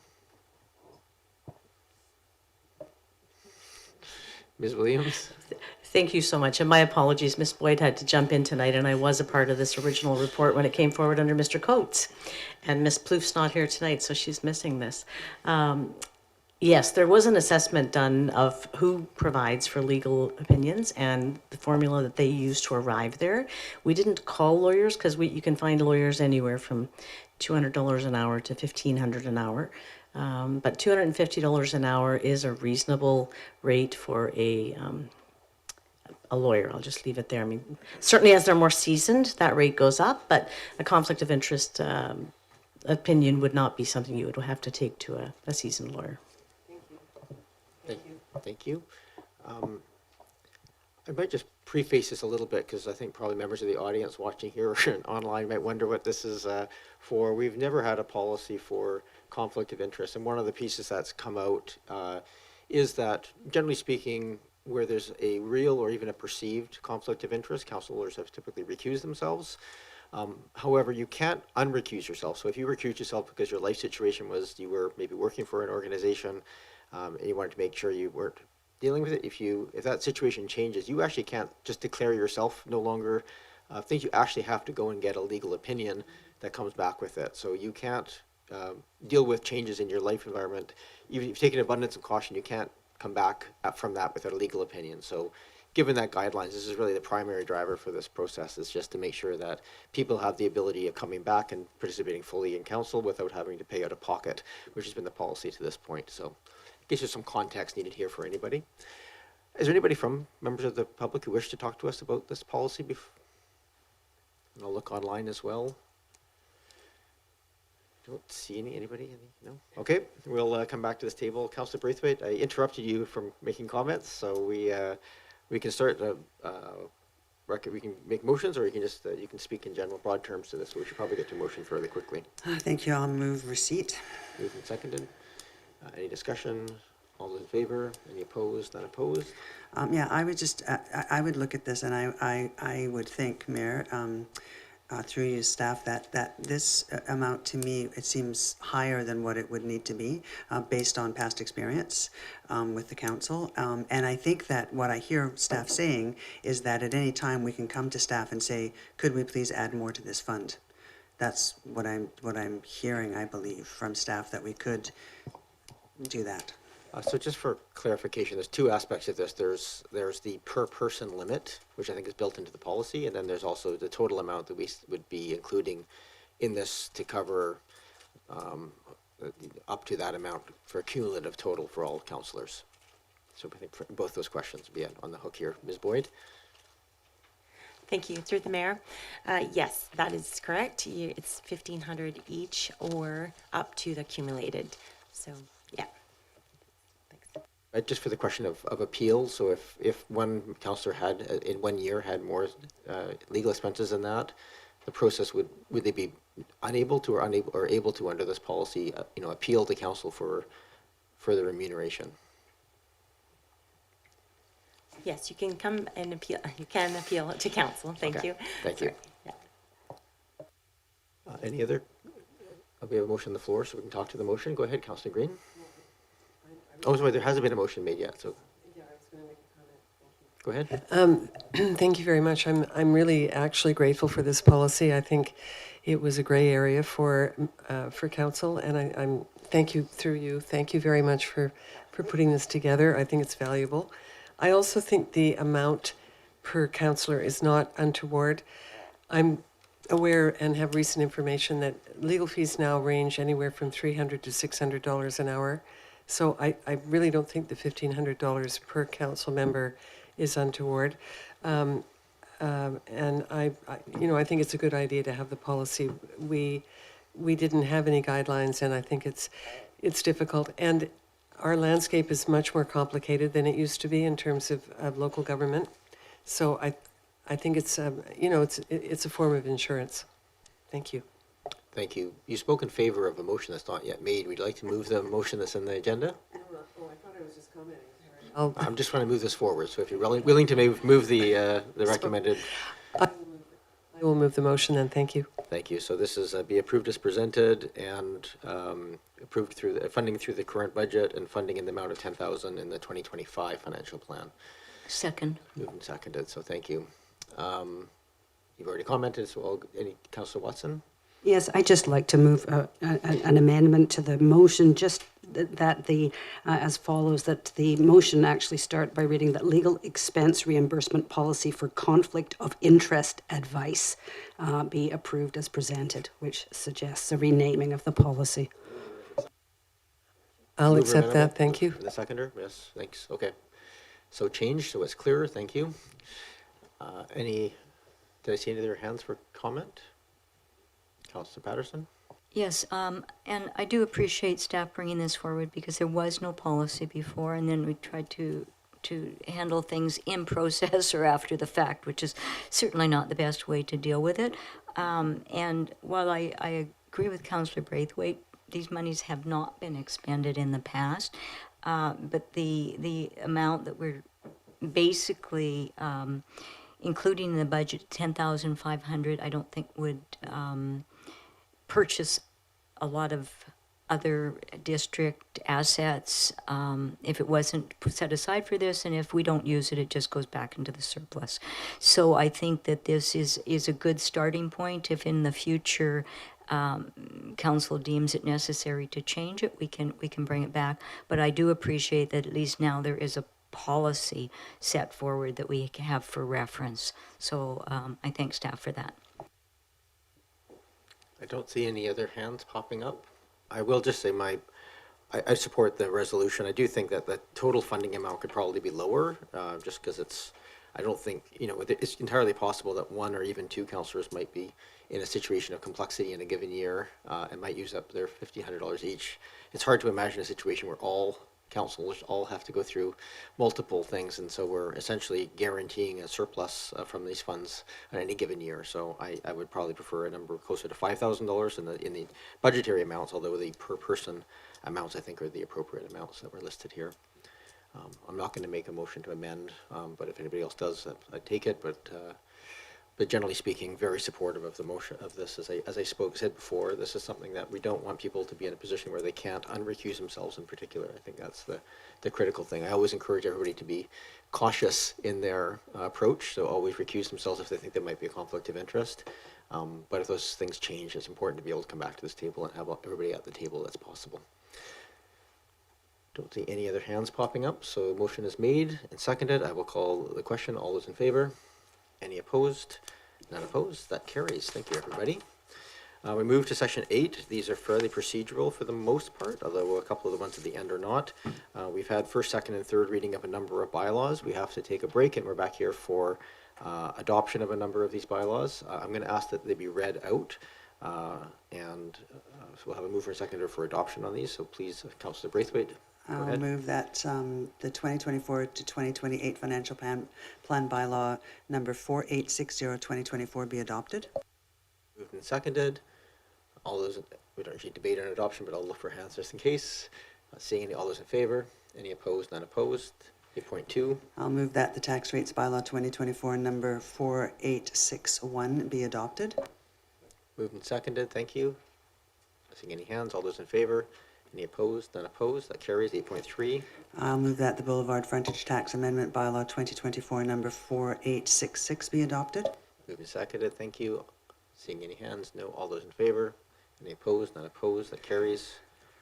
Ms. Williams? Thank you so much, and my apologies. Ms. Boyd had to jump in tonight, and I was a part of this original report when it came forward under Mr. Coates. And Ms. Plouffe's not here tonight, so she's missing this. Yes, there was an assessment done of who provides for legal opinions and the formula that they use to arrive there. We didn't call lawyers because you can find lawyers anywhere from $200 an hour to $1,500 an hour. But $250 an hour is a reasonable rate for a lawyer. I'll just leave it there. I mean, certainly as they're more seasoned, that rate goes up, but a conflict of interest opinion would not be something you would have to take to a seasoned lawyer. Thank you. I might just preface this a little bit because I think probably members of the audience watching here and online might wonder what this is for. We've never had a policy for conflict of interest, and one of the pieces that's come out is that, generally speaking, where there's a real or even a perceived conflict of interest, councillors have typically recused themselves. However, you can't unrecuse yourself. So if you recuse yourself because your life situation was you were maybe working for an organization and you wanted to make sure you weren't dealing with it, if that situation changes, you actually can't just declare yourself no longer. I think you actually have to go and get a legal opinion that comes back with it. So you can't deal with changes in your life environment. Even if you've taken abundance of caution, you can't come back from that without a legal opinion. So given that guidelines, this is really the primary driver for this process, is just to make sure that people have the ability of coming back and participating fully in council without having to pay out of pocket, which has been the policy to this point. So I guess there's some context needed here for anybody. Is there anybody from members of the public who wish to talk to us about this policy? And I'll look online as well. Don't see anybody? No? Okay, we'll come back to this table. Councillor Braithwaite, I interrupted you from making comments, so we can start. We can make motions, or you can just you can speak in general broad terms to this. So we should probably get to motion fairly quickly. Thank you. I'll move receipt. Moved and seconded. Any discussion? All those in favor? Any opposed? None opposed? Yeah, I would just, I would look at this and I would think, Mayor, through you staff, that this amount to me, it seems higher than what it would need to be based on past experience with the council. And I think that what I hear staff saying is that at any time we can come to staff and say, could we please add more to this fund? That's what I'm hearing, I believe, from staff, that we could do that. So just for clarification, there's two aspects of this. There's the per person limit, which I think is built into the policy, and then there's also the total amount that we would be including in this to cover up to that amount for a cumulative total for all councillors. So I think for both those questions would be on the hook here. Ms. Boyd? Thank you. Through the mayor. Yes, that is correct. It's $1,500 each or up to the accumulated. So, yeah. Just for the question of appeal, so if one councillor had, in 1 year, had more legal expenses than that, the process would they be unable to or able to, under this policy, appeal to council for further remuneration? Yes, you can come and appeal. You can appeal to council. Thank Okay. you. Thank you. Yeah. Any other? We have a motion on the floor, so we can talk to the motion. Go ahead, Councillor Green. Oh, sorry, there hasn't been a motion made yet, so. Yeah, I was going to make a comment. Go ahead. Thank you very much. I'm really actually grateful for this policy. I think it was a gray area for council, and I'm thank you through you. Thank you very much for putting this together. I think it's valuable. I also think the amount per councillor is not untoward. I'm aware and have recent information that legal fees now range anywhere from $300 to $600 an hour. So I really don't think the $1,500 per council member is untoward. And I think it's a good idea to have the policy. We didn't have any guidelines, and I think it's difficult. And our landscape is much more complicated than it used to be in terms of local government. So I think it's it's a form of insurance. Thank you. Thank you. You spoke in favor of a motion that's not yet made. Would you like to move the motion that's in the agenda? Oh, I thought I was just commenting. I'm just trying to move this forward, so if you're willing to move the recommended. I will move the motion then. Thank you. Thank you. So this is be approved as presented and approved through the funding through the current budget and funding in the amount of $10,000 in the 2025 financial plan. Second. Moved and seconded, so thank you. You've already commented, so any, Councillor Watson? Yes, I'd just like to move an amendment to the motion, just that as follows, that the motion actually start by reading that legal expense reimbursement policy for conflict of interest advice be approved as presented, which suggests a renaming of the policy. I'll Mover accept amendment? that. Thank you. The seconder? Yes, thanks. Okay. So changed, so it's clearer. Thank you. Did I see any other hands for comment? Councillor Patterson? Yes, and I do appreciate staff bringing this forward because there was no policy before, and then we tried to handle things in process or after the fact, which is certainly not the best way to deal with it. And while I agree with Councillor Braithwaite, these monies have not been expended in the past, but the amount that we're basically including in the budget, $10,500, I don't think would purchase a lot of other district assets if it wasn't set aside for this, and if we don't use it, it just goes back into the surplus. So I think that this is a good starting point. If in the future council deems it necessary to change it, we can bring it back. But I do appreciate that at least now there is a policy set forward that we have for reference. So I thank staff for that. I don't see any other hands popping up. I will just say I support the resolution. I do think that the total funding amount could probably be lower, just because I don't think, it's entirely possible that one or even two councillors might be in a situation of complexity in a given year and might use up their $1,500 each. It's hard to imagine a situation where all councillors all have to go through multiple things, and so we're essentially guaranteeing a surplus from these funds on any given year. So I would probably prefer a number closer to $5,000 in the budgetary amounts, although the per person amounts, I think, are the appropriate amounts that were listed here. I'm not going to make a motion to amend, but if anybody else does, I'd take it. But generally speaking, very supportive of the motion of this. As I said before, this is something that we don't want people to be in a position where they can't unrecuse themselves in particular. I think that's the critical thing. I always encourage everybody to be cautious in their approach, so always recuse themselves if they think there might be a conflict of interest. But if those things change, it's important to be able to come back to this table and have everybody at the table that's possible. Don't see any other hands popping up, so motion is made and seconded. I will call the question. All those in favor? Any opposed? None opposed. That carries. Thank you, everybody. We move to section 8. These are fairly procedural for the most part, although a couple of the ones at the end are not. We've had first, second, and third reading of a number of bylaws. We have to take a break, and we're back here for adoption of a number of these bylaws. I'm going to ask that they be read out, and so we'll have a mover and seconder for adoption on these. So please, Councillor Braithwaite. I'll move that the 2024 to 2028 financial plan bylaw number 4860/2024 be adopted. Moved and seconded. All those, we don't usually debate on adoption, but I'll look for hands just in case. Seeing any, all those in favor? Any opposed? None opposed. 8.2. I'll move that the tax rates bylaw 2024 number 4861 be adopted. Moved and seconded. Thank you. Not seeing any hands. All those in favor? Any opposed? None opposed. That carries. 8.3. I'll move that the Boulevard Frontage Tax Amendment bylaw 2024 number 4866 be adopted. Moved and seconded. Thank you. Seeing any hands? No. All those in favor? Any opposed? None opposed. That carries.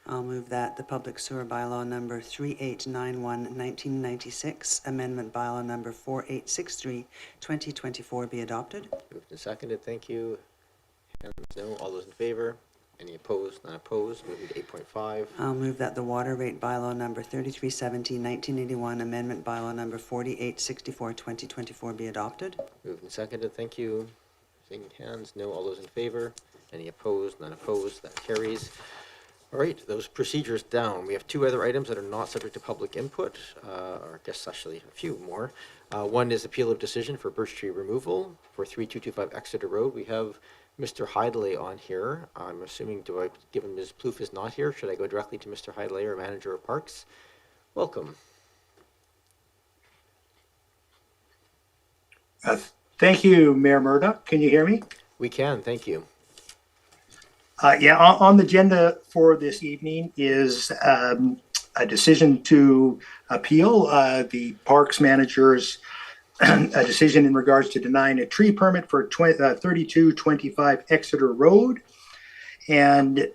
I'll move that the Public Sewer Bylaw number 3891/1996, Amendment Bylaw number 4863/2024 be adopted. Moved and seconded. Thank you. Hands? No. All those in favor? Any opposed? None opposed. Moving to 8.5. I'll move that the Water Rate Bylaw number 3370/1981, Amendment Bylaw number 4864/2024 be adopted. Moved and seconded. Thank you. Seeing hands? No. All those in favor? Any opposed? None opposed. That carries. All right, those procedures down. We have two other items that are not subject to public input, or I guess actually a few more. One is appeal of decision for birch tree removal for 3225 Exeter Road. We have Mr. Heideley on here. I'm assuming, given Ms. Plouffe is not here, should I go directly to Mr. Heideley, our Manager of Parks? Welcome. Thank you, Mayor Murdoch. Can you hear me? We can, thank you. Yeah, on the agenda for this evening is a decision to appeal the parks manager's a decision in regards to denying a tree permit for 3225 Exeter Road. And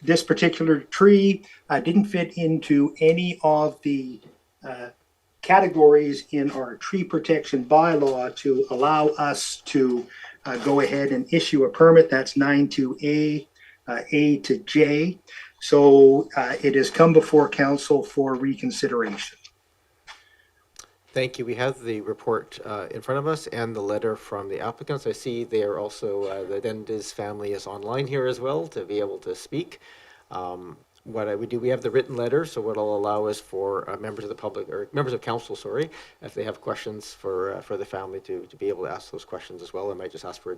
this particular tree didn't fit into any of the categories in our tree protection bylaw to allow us to go ahead and issue a permit. That's 9-2A. A to J. So it has come before council for reconsideration. Thank you. We have the report in front of us and the letter from the applicants. I see they are also, the Dendes family is online here as well to be able to speak. What I would do, we have the written letter, so what I'll allow is for members of the public, or members of council, sorry, if they have questions for the family to be able to ask those questions as well. I might just ask for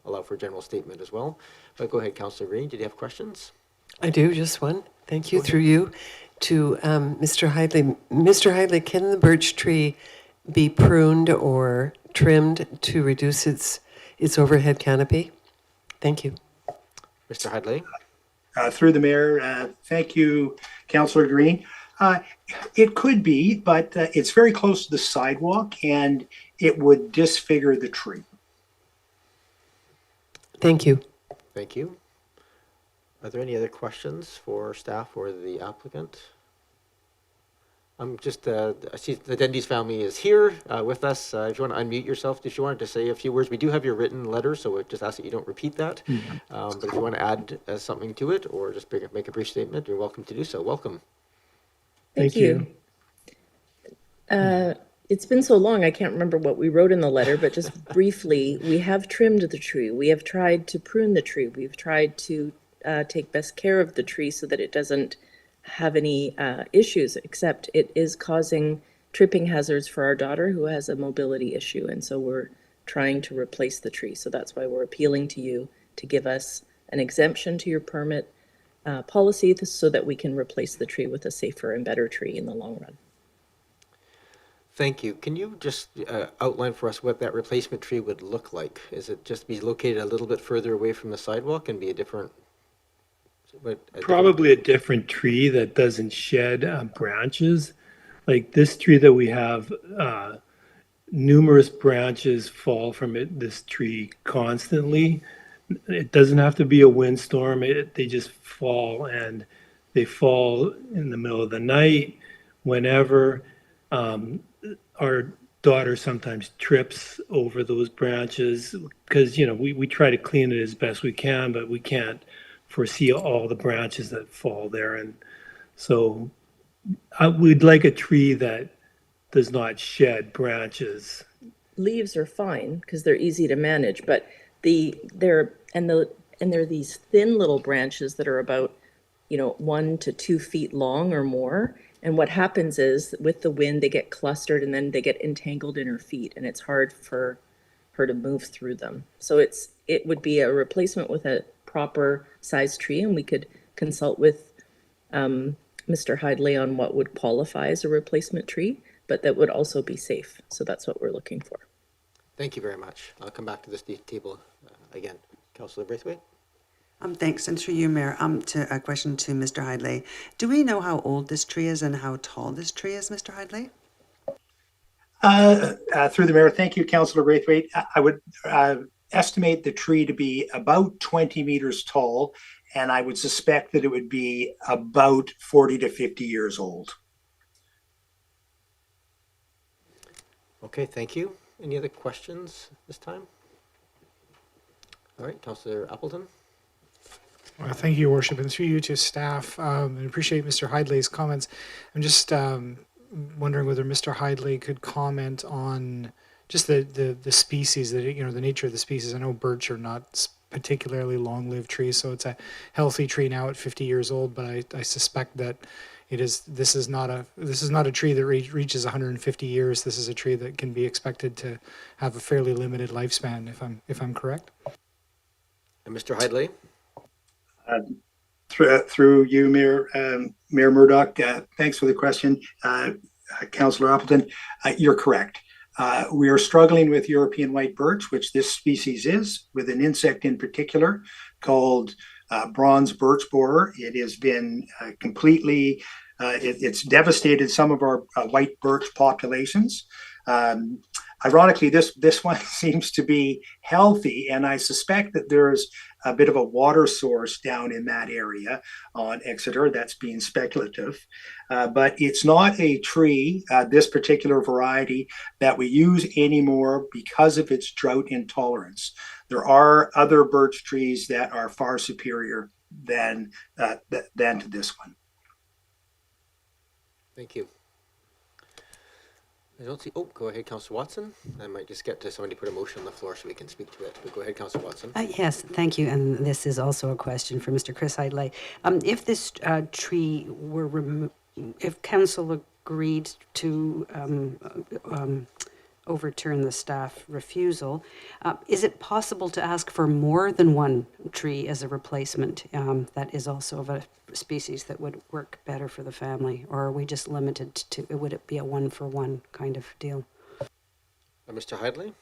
allow for a general statement as well. But go ahead, Councillor Green, did you have questions? I do, just one. Thank you, through you, to Mr. Hidley. Mr. Hidley, can the birch tree be pruned or trimmed to reduce its overhead canopy? Thank you. Mr. Hidley? Through the mayor, thank you, Councillor Green. It could be, but it's very close to the sidewalk and it would disfigure the tree. Thank you. Thank you. Are there any other questions for staff or the applicant? I'm just, I see the Dendes family is here with us. If you want to unmute yourself, if you wanted to say a few words, we do have your written letter, so we just ask that you don't repeat that. But if you want to add something to it or just make a brief statement, you're welcome to do so. Welcome. Thank you. It's been so long, I can't remember what we wrote in the letter, but just briefly, we have trimmed the tree. We have tried to prune the tree. We've tried to take best care of the tree so that it doesn't have any issues, except it is causing tripping hazards for our daughter who has a mobility issue, and so we're trying to replace the tree. So that's why we're appealing to you to give us an exemption to your permit policy so that we can replace the tree with a safer and better tree in the long run. Thank you. Can you just outline for us what that replacement tree would look like? Is it just be located a little bit further away from the sidewalk and be a different? Probably a different tree that doesn't shed branches. Like this tree that we have, numerous branches fall from this tree constantly. It doesn't have to be a windstorm. They just fall, and they fall in the middle of the night, whenever. Our daughter sometimes trips over those branches because, we try to clean it as best we can, but we can't foresee all the branches that fall there. And so we'd like a tree that does not shed branches. Leaves are fine because they're easy to manage, but there are these thin little branches that are about 1 to 2 feet long or more. And what happens is with the wind, they get clustered and then they get entangled in her feet, and it's hard for her to move through them. So it would be a replacement with a proper size tree, and we could consult with Mr. Hidley on what would qualify as a replacement tree, but that would also be safe. So that's what we're looking for. Thank you very much. I'll come back to this table again. Councillor Braithwaite? Thanks, and through you, Mayor, to a question to Mr. Hidley. Do we know how old this tree is and how tall this tree is, Mr. Hidley? Through the Mayor, thank you, Councillor Braithwaite. I would estimate the tree to be about 20 meters tall, and I would suspect that it would be about 40 to 50 years old. Okay, thank you. Any other questions this time? All right, Councillor Appleton? Thank you, Your Worship, and through you to staff. I appreciate Mr. Hidley's comments. I'm just wondering whether Mr. Hidley could comment on just the species, the nature of the species. I know birch are not particularly long-lived trees, so it's a healthy tree now at 50 years old. But I suspect that this is not a tree that reaches 150 years. This is a tree that can be expected to have a fairly limited lifespan, if I'm correct. And Mr. Hidley? Through you, Mayor Murdoch, thanks for the question. Councillor Appleton, you're correct. We are struggling with European white birch, which this species is, with an insect in particular called bronze birch borer. It has been completely, it's devastated some of our white birch populations. Ironically, this one seems to be healthy, and I suspect that there's a bit of a water source down in that area on Exeter. That's being speculative. But it's not a tree, this particular variety, that we use anymore because of its drought intolerance. There are other birch trees that are far superior than to this one. Thank you. I don't see, go ahead, Councillor Watson. I might just get to somebody put a motion on the floor so we can speak to it. But go ahead, Councillor Watson. Yes, thank you. And this is also a question for Mr. Chris Hidley. If this tree were removed, if council agreed to overturn the staff refusal, is it possible to ask for more than one tree as a replacement that is also of a species that would work better for the family? Or are we just limited to, would it be a one-for-one kind of deal? Mr. Hidley?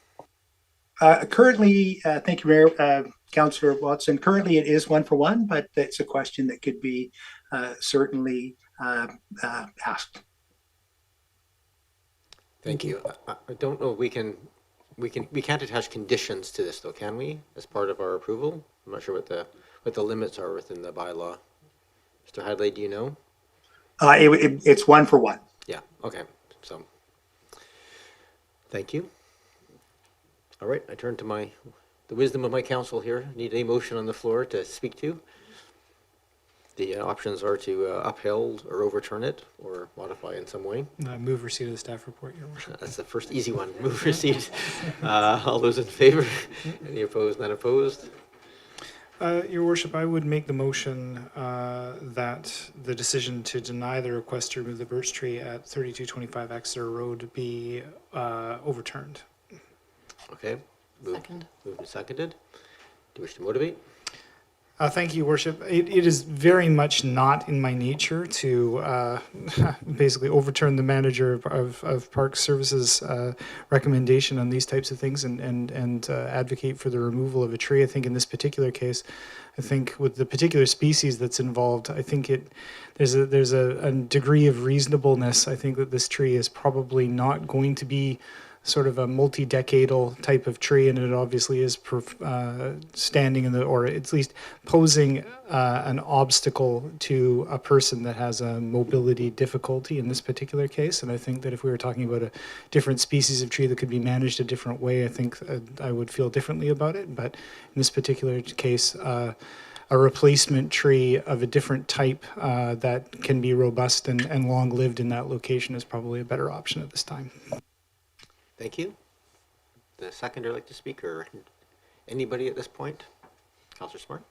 Currently, thank you, Mayor, Councillor Watson. Currently, it is 1-for-1, but that's a question that could be certainly asked. Thank you. I don't know if we can't attach conditions to this though, can we? As part of our approval? I'm not sure what the limits are within the bylaw. Mr. Hidley, do you know? It's 1-for-1. Yeah. Okay. So, thank you. All right. I turn to the wisdom of my counsel here. Need a motion on the floor to speak to. The options are to uphold or overturn it or modify in some way. Move receipt of the staff report, Your Worship. That's the first easy one. Move receipt. All those in favor? Any opposed? None opposed? Your Worship, I would make the motion that the decision to deny the request to remove the birch tree at 3225 Exeter Road be overturned. Okay. Second. Moved and seconded. Do you wish to motivate? Thank you, Worship. It is very much not in my nature to basically overturn the manager of Park Services recommendation on these types of things and advocate for the removal of a tree. I think in this particular case, I think with the particular species that's involved, I think there's a degree of reasonableness. I think that this tree is probably not going to be sort of a multi-decadal type of tree, and it obviously is standing in the, or at least posing an obstacle to a person that has a mobility difficulty in this particular case. And I think that if we were talking about a different species of tree that could be managed a different way, I think I would feel differently about it. But in this particular case, a replacement tree of a different type that can be robust and long-lived in that location is probably a better option at this time. Thank you. The seconder like to speak, or anybody at this point? Councillor Smart?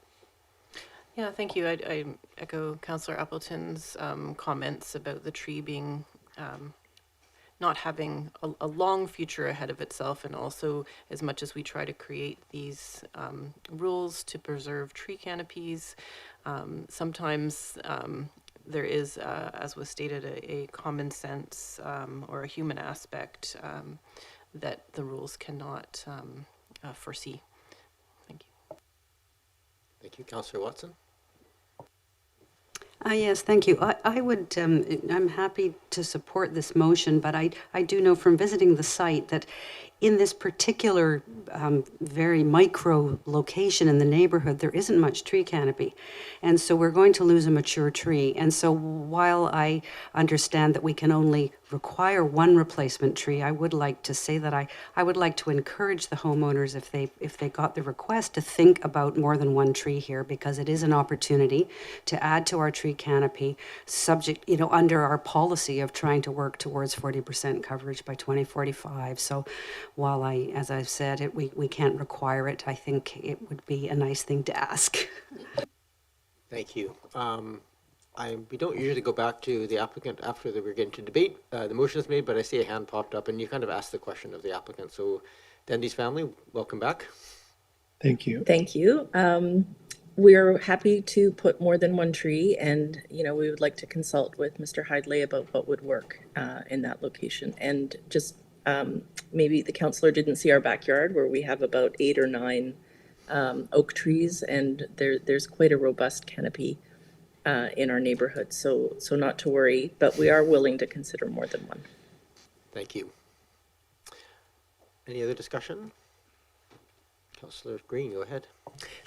Yeah, thank you. I echo Councillor Appleton's comments about the tree being not having a long future ahead of itself, and also as much as we try to create these rules to preserve tree canopies, sometimes there is, as was stated, a common sense or a human aspect that the rules cannot foresee. Thank you. Thank you. Councillor Watson? Yes, thank you. I would, I'm happy to support this motion, but I do know from visiting the site that in this particular very micro location in the neighborhood, there isn't much tree canopy. And so we're going to lose a mature tree. And so while I understand that we can only require one replacement tree, I would like to say that I would like to encourage the homeowners, if they got the request, to think about more than one tree here, because it is an opportunity to add to our tree canopy, subject, under our policy of trying to work towards 40% coverage by 2045. So while as I've said, we can't require it, I think it would be a nice thing to ask. Thank you. We don't usually go back to the applicant after we're getting to debate. The motion is made, but I see a hand popped up, and you kind of asked the question of the applicant. So, Dendy's family, welcome back. Thank you. Thank you. We're happy to put more than one tree, and we would like to consult with Mr. Hidley about what would work in that location. And just maybe the councillor didn't see our backyard, where we have about 8 or 9 oak trees, and there's quite a robust canopy in our neighborhood. So not to worry, but we are willing to consider more than one. Thank you. Any other discussion? Councillor Green, go ahead.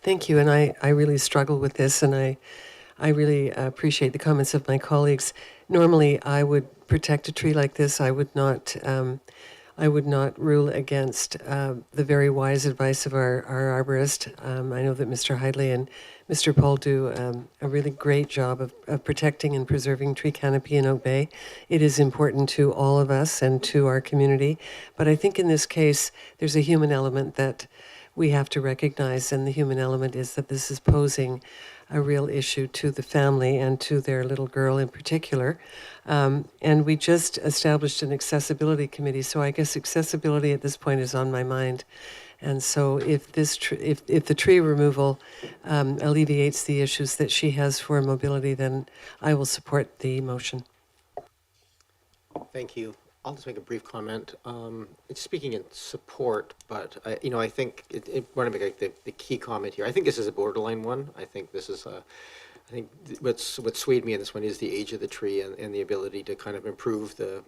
Thank you. And I really struggle with this, and I really appreciate the comments of my colleagues. Normally, I would protect a tree like this. I would not rule against the very wise advice of our arborist. I know that Mr. Hidley and Mr. Paul do a really great job of protecting and preserving tree canopy in Oak Bay. It is important to all of us and to our community. But I think in this case, there's a human element that we have to recognize, and the human element is that this is posing a real issue to the family and to their little girl in particular. And we just established an accessibility committee, so I guess accessibility at this point is on my mind. And so if the tree removal alleviates the issues that she has for mobility, then I will support the motion. Thank you. I'll just make a brief comment. It's speaking in support, but I think I want to make the key comment here. I think this is a borderline one. I think this is I think what swayed me in this one is the age of the tree and the ability to kind of improve the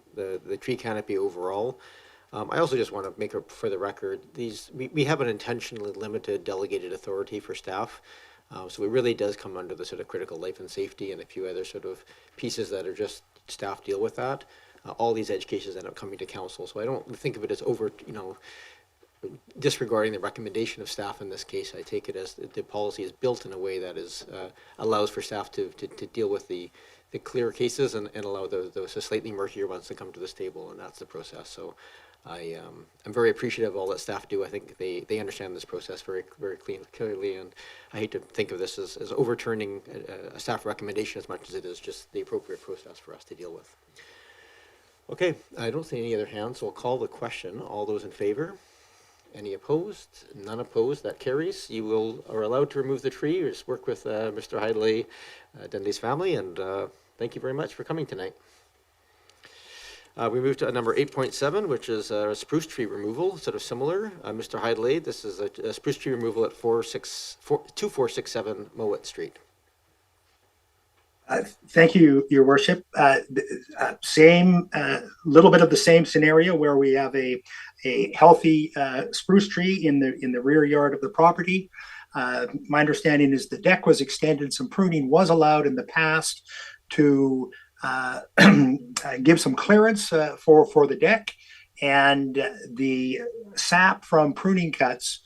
tree canopy overall. I also just want to make for the record, we have an intentionally limited delegated authority for staff. So it really does come under the sort of critical life and safety and a few other sort of pieces that are just staff deal with that. All these edge cases end up coming to council. So I don't think of it as disregarding the recommendation of staff in this case. I take it as the policy is built in a way that is allows for staff to deal with the clear cases and allow those slightly murkier ones to come to this table, and that's the process. So I'm very appreciative of all that staff do. I think they understand this process very, very clearly, and I hate to think of this as overturning a staff recommendation as much as it is just the appropriate process for us to deal with. Okay, I don't see any other hands, so I'll call the question. All those in favor? Any opposed? None opposed. That carries. Are allowed to remove the tree. Or just work with Mr. Hidley, Dundee's family, and thank you very much for coming tonight. We move to number 8.7, which is spruce tree removal, sort of similar. Mr. Hidley, this is a spruce tree removal at 2467 Mowat Street. Thank you, Your Worship. Same, little bit of the same scenario where we have a healthy spruce tree in the rear yard of the property. My understanding is the deck was extended. Some pruning was allowed in the past to give some clearance for the deck, and the sap from pruning cuts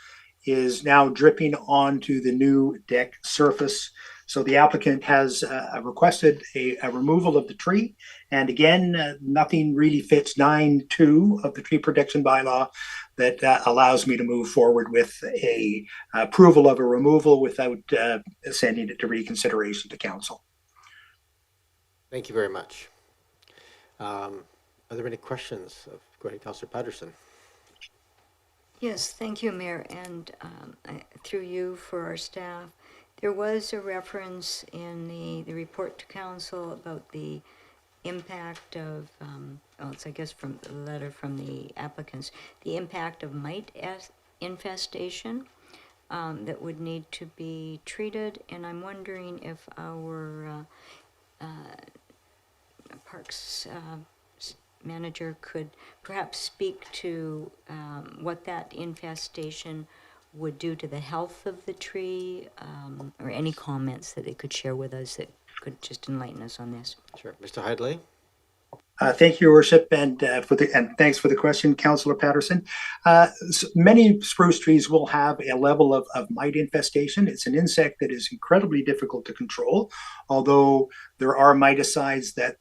is now dripping onto the new deck surface. So the applicant has requested a removal of the tree. And again, nothing really fits 9.2 of the tree protection bylaw that allows me to move forward with a approval of a removal without sending it to reconsideration to council. Thank you very much. Are there any questions? Go ahead, Councillor Patterson. Yes, thank you, Mayor, and through you for our staff. There was a reference in the report to council about the impact of, well, it's I guess from the letter from the applicants, the impact of mite infestation that would need to be treated, and I'm wondering if our parks manager could perhaps speak to what that infestation would do to the health of the tree, or any comments that they could share with us that could just enlighten us on this. Sure. Mr. Hidley? Thank you, Your Worship, and thanks for the question, Councillor Patterson. Many spruce trees will have a level of mite infestation. It's an insect that is incredibly difficult to control, although there are miticides that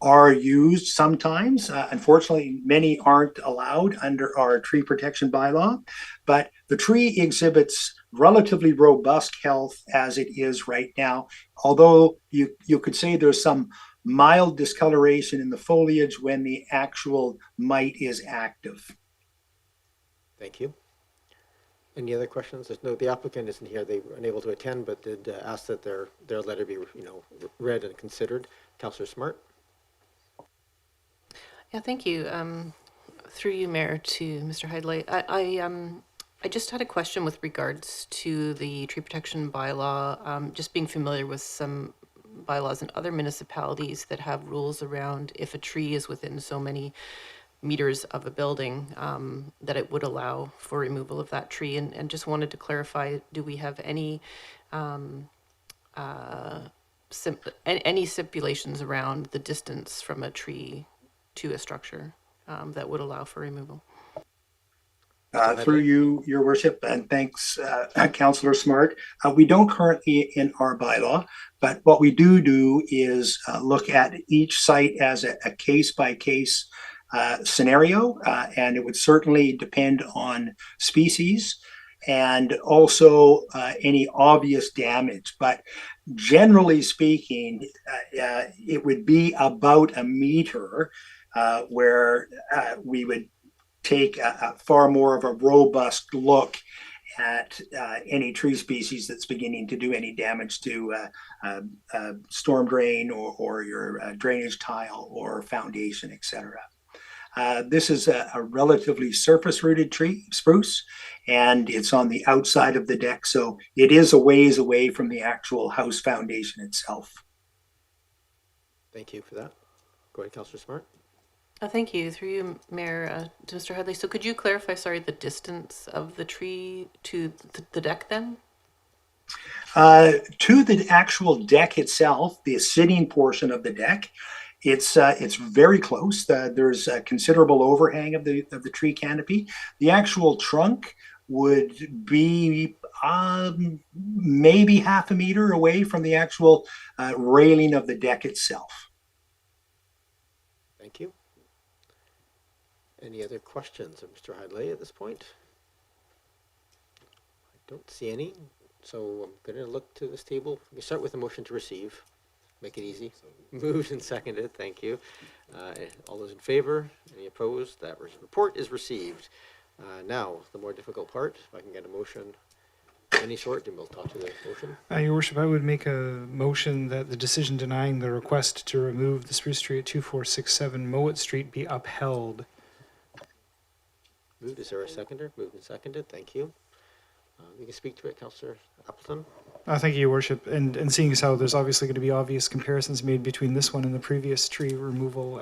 are used sometimes. Unfortunately, many aren't allowed under our tree protection bylaw, but the tree exhibits relatively robust health as it is right now, although you could say there's some mild discoloration in the foliage when the actual mite is active. Thank you. Any other questions? The applicant isn't here. They were unable to attend, but did ask that their letter be read and considered. Councillor Smart? Yeah, thank you. Through you, Mayor, to Mr. Hidley. I just had a question with regards to the tree protection bylaw. Just being familiar with some bylaws in other municipalities that have rules around if a tree is within so many meters of a building, that it would allow for removal of that tree. And just wanted to clarify, do we have any stipulations around the distance from a tree to a structure that would allow for removal? Through you, Your Worship, and thanks, Councillor Smart. We don't currently in our bylaw, but what we do is look at each site as a case-by-case scenario, and it would certainly depend on species and also any obvious damage. But generally speaking, it would be about a meter where we would take a far more of a robust look at any tree species that's beginning to do any damage to storm drain or your drainage tile or foundation, etc. This is a relatively surface-rooted tree, spruce, and it's on the outside of the deck, so it is a ways away from the actual house foundation itself. Thank you for that. Go ahead, Councillor Smart. Thank you. Through you, Mayor, to Mr. Hidley. So could you clarify, sorry, the distance of the tree to the deck then? To the actual deck itself, the sitting portion of the deck, it's very close. There's a considerable overhang of the tree canopy. The actual trunk would be maybe half a meter away from the actual railing of the deck itself. Thank you. Any other questions of Mr. Hidley at this point? I don't see any, so I'm going to look to this table. We start with a motion to receive. Make it easy. Moved and seconded. Thank you. All those in favor? Any opposed? That report is received. Now, the more difficult part, if I can get a motion of any sort, then we'll talk to the motion. Your worship, I would make a motion that the decision denying the request to remove the spruce tree at 2467 Mowat Street be upheld. Moved. Is there a seconder? Moved and seconded. Thank you. You can speak to it, Councillor Appleton. Thank you, Your Worship. And seeing as how there's obviously going to be obvious comparisons made between this one and the previous tree removal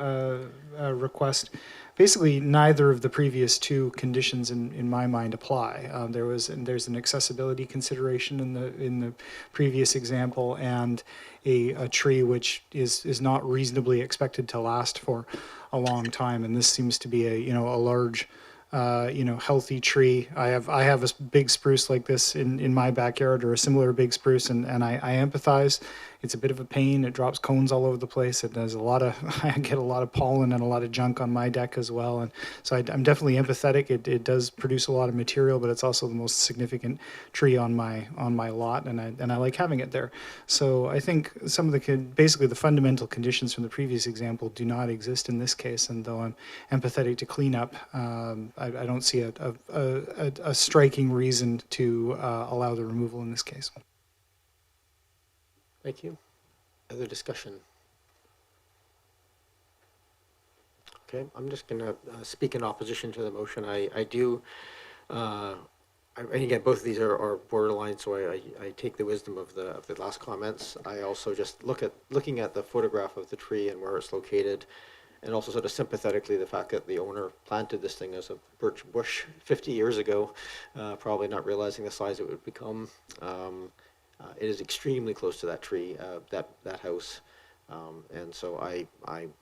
request, basically neither of the previous two conditions in my mind apply. There's an accessibility consideration in the previous example, and a tree which is not reasonably expected to last for a long time. And this seems to be a large, healthy tree. I have a big spruce like this in my backyard, or a similar big spruce, and I empathize. It's a bit of a pain. It drops cones all over the place. It does I get a lot of pollen and a lot of junk on my deck as well. And so I'm definitely empathetic. It does produce a lot of material, but it's also the most significant tree on my lot, and I like having it there. So I think some of basically the fundamental conditions from the previous example do not exist in this case. And though I'm empathetic to cleanup, I don't see a striking reason to allow the removal in this case. Thank you. Other discussion? Okay, I'm just going to speak in opposition to the motion. And again, both of these are borderline, so I take the wisdom of the last comments. I also just looking at the photograph of the tree and where it's located, and also sort of sympathetically the fact that the owner planted this thing as a birch bush 50 years ago, probably not realizing the size it would become. It is extremely close to that tree, that house, and so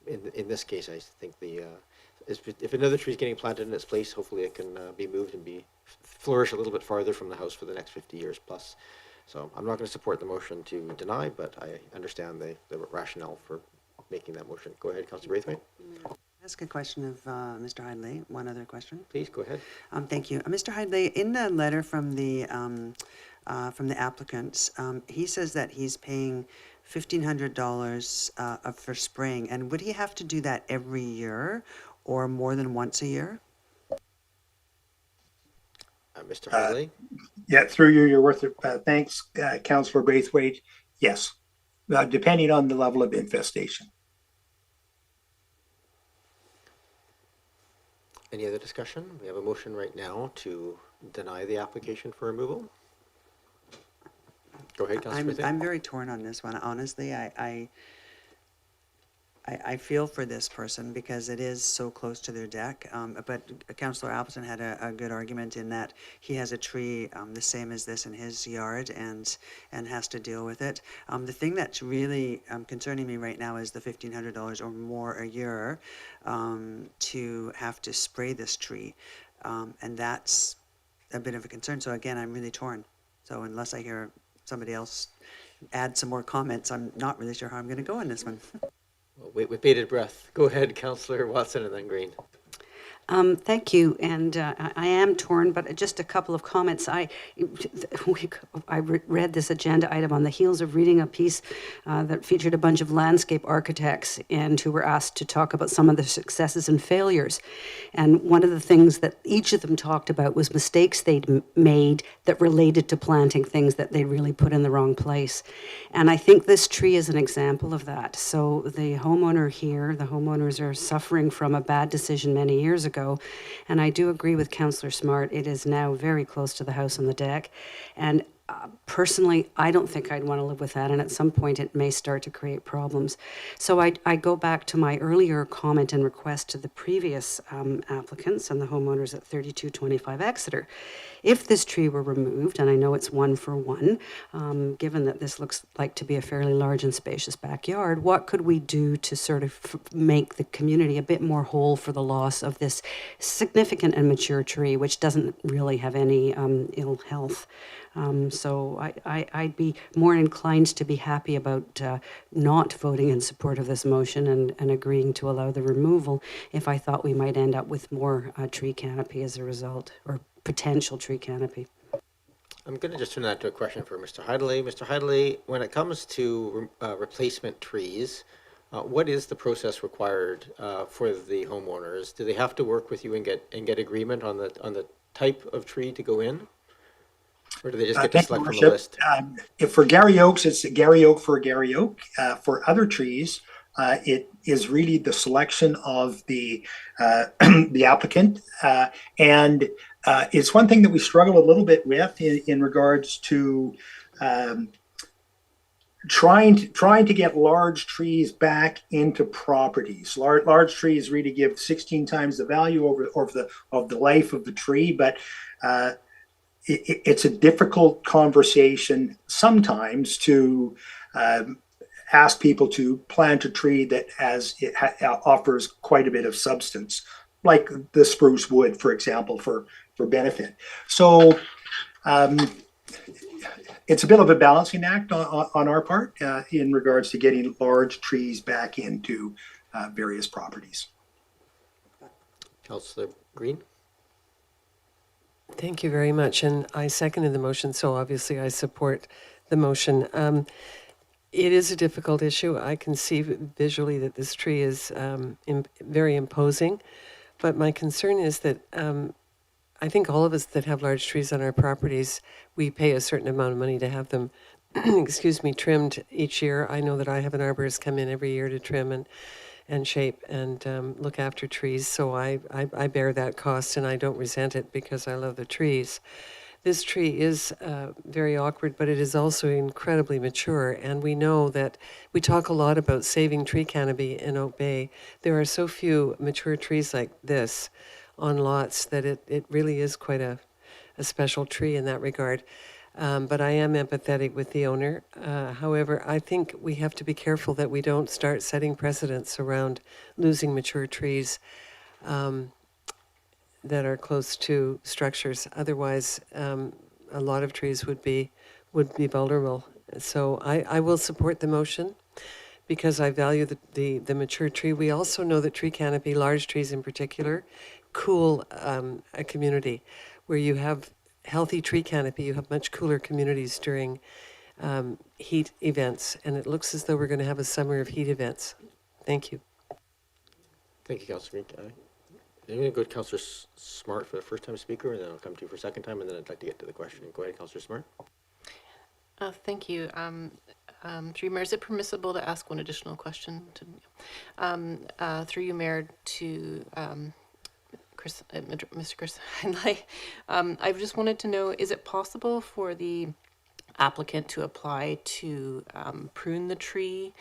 in this case, I think if another tree is getting planted in its place, hopefully it can be moved and flourish a little bit farther from the house for the next 50 years plus. So I'm not going to support the motion to deny, but I understand the rationale for making that motion. Go ahead, Councillor Braithwaite. Ask a question of Mr. Hidley. One other question. Please go ahead. Thank you, Mr. Hidley. In the letter from the applicant, he says that he's paying $1,500 for spraying, and would he have to do that every year or more than once a year? Mr. Hidley. Yeah, through you, Your Worship. Thanks, Councillor Braithwaite. Yes, depending on the level of infestation. Any other discussion? We have a motion right now to deny the application for removal. Go ahead, Councillor. I'm very torn on this one. Honestly, I feel for this person because it is so close to their deck. But Councillor Appleton had a good argument in that he has a tree the same as this in his yard and has to deal with it. The thing that's really concerning me right now is the $1,500 or more a year to have to spray this tree, and that's a bit of a concern. So again, I'm really torn. So unless I hear somebody else add some more comments, I'm not really sure how I'm going to go on this one. Well, wait with bated breath. Go ahead, Councillor Watson, and then Green. Thank you, and I am torn, but just a couple of comments. I read this agenda item on the heels of reading a piece that featured a bunch of landscape architects and who were asked to talk about some of their successes and failures. And one of the things that each of them talked about was mistakes they'd made that related to planting things that they really put in the wrong place. And I think this tree is an example of that. So the homeowner here, the homeowners are suffering from a bad decision many years ago. And I do agree with Councillor Smart. It is now very close to the house on the deck. And personally, I don't think I'd want to live with that. And at some point, it may start to create problems. So I go back to my earlier comment and request to the previous applicants and the homeowners at 3225 Exeter. If this tree were removed, and I know it's 1 for 1, given that this looks like to be a fairly large and spacious backyard, what could we do to sort of make the community a bit more whole for the loss of this significant and mature tree, which doesn't really have any ill health? So I'd be more inclined to be happy about not voting in support of this motion and agreeing to allow the removal if I thought we might end up with more tree canopy as a result, or potential tree canopy. I'm going to just turn that to a question for Mr. Hidley. Mr. Hidley, when it comes to replacement trees, What is the process required for the homeowners? Do they have to work with you and get agreement on the type of tree to go in? Or do they just get to Thank you, select from the Worship. list? If for Gary Oaks, it's Gary Oak for Gary Oak. For other trees, it is really the selection of the the applicant, and it's one thing that we struggle a little bit with in regards to trying to get large trees back into properties. Large trees really give 16 times the value of the life of the tree, but it's a difficult conversation sometimes to ask people to plant a tree that offers quite a bit of substance, like the spruce wood, for example, for benefit. So it's a bit of a balancing act on our part in regards to getting large trees back into various properties. Councillor Green? Thank you very much. And I seconded the motion, so obviously I support the motion. It is a difficult issue. I can see visually that this tree is very imposing, but my concern is that I think all of us that have large trees on our properties, we pay a certain amount of money to have them, excuse me, trimmed each year. I know that I have an arborist come in every year to trim and shape and look after trees. So I bear that cost, and I don't resent it because I love the trees. This tree is very awkward, but it is also incredibly mature. And we know that we talk a lot about saving tree canopy in Oak Bay. There are so few mature trees like this on lots that it really is quite a special tree in that regard. But I am empathetic with the owner. However, I think we have to be careful that we don't start setting precedents around losing mature trees that are close to structures. Otherwise, a lot of trees would be vulnerable. So I will support the motion because I value the mature tree. We also know that tree canopy, large trees in particular, cool a community. Where you have healthy tree canopy, you have much cooler communities during heat events, and it looks as though we're going to have a summer of heat events. Thank you. Thank you, Councillor Green. I'm going to go to Councillor Smart for the first time speaker, and then I'll come to you for a second time, and then I'd like to get to the question. Go ahead, Councillor Smart. Thank you. Through you, Mayor, is it permissible to ask one additional question? Through you, Mayor, to Mr. Chris Hindley. I just wanted to know, is it possible for the applicant to apply to prune the tree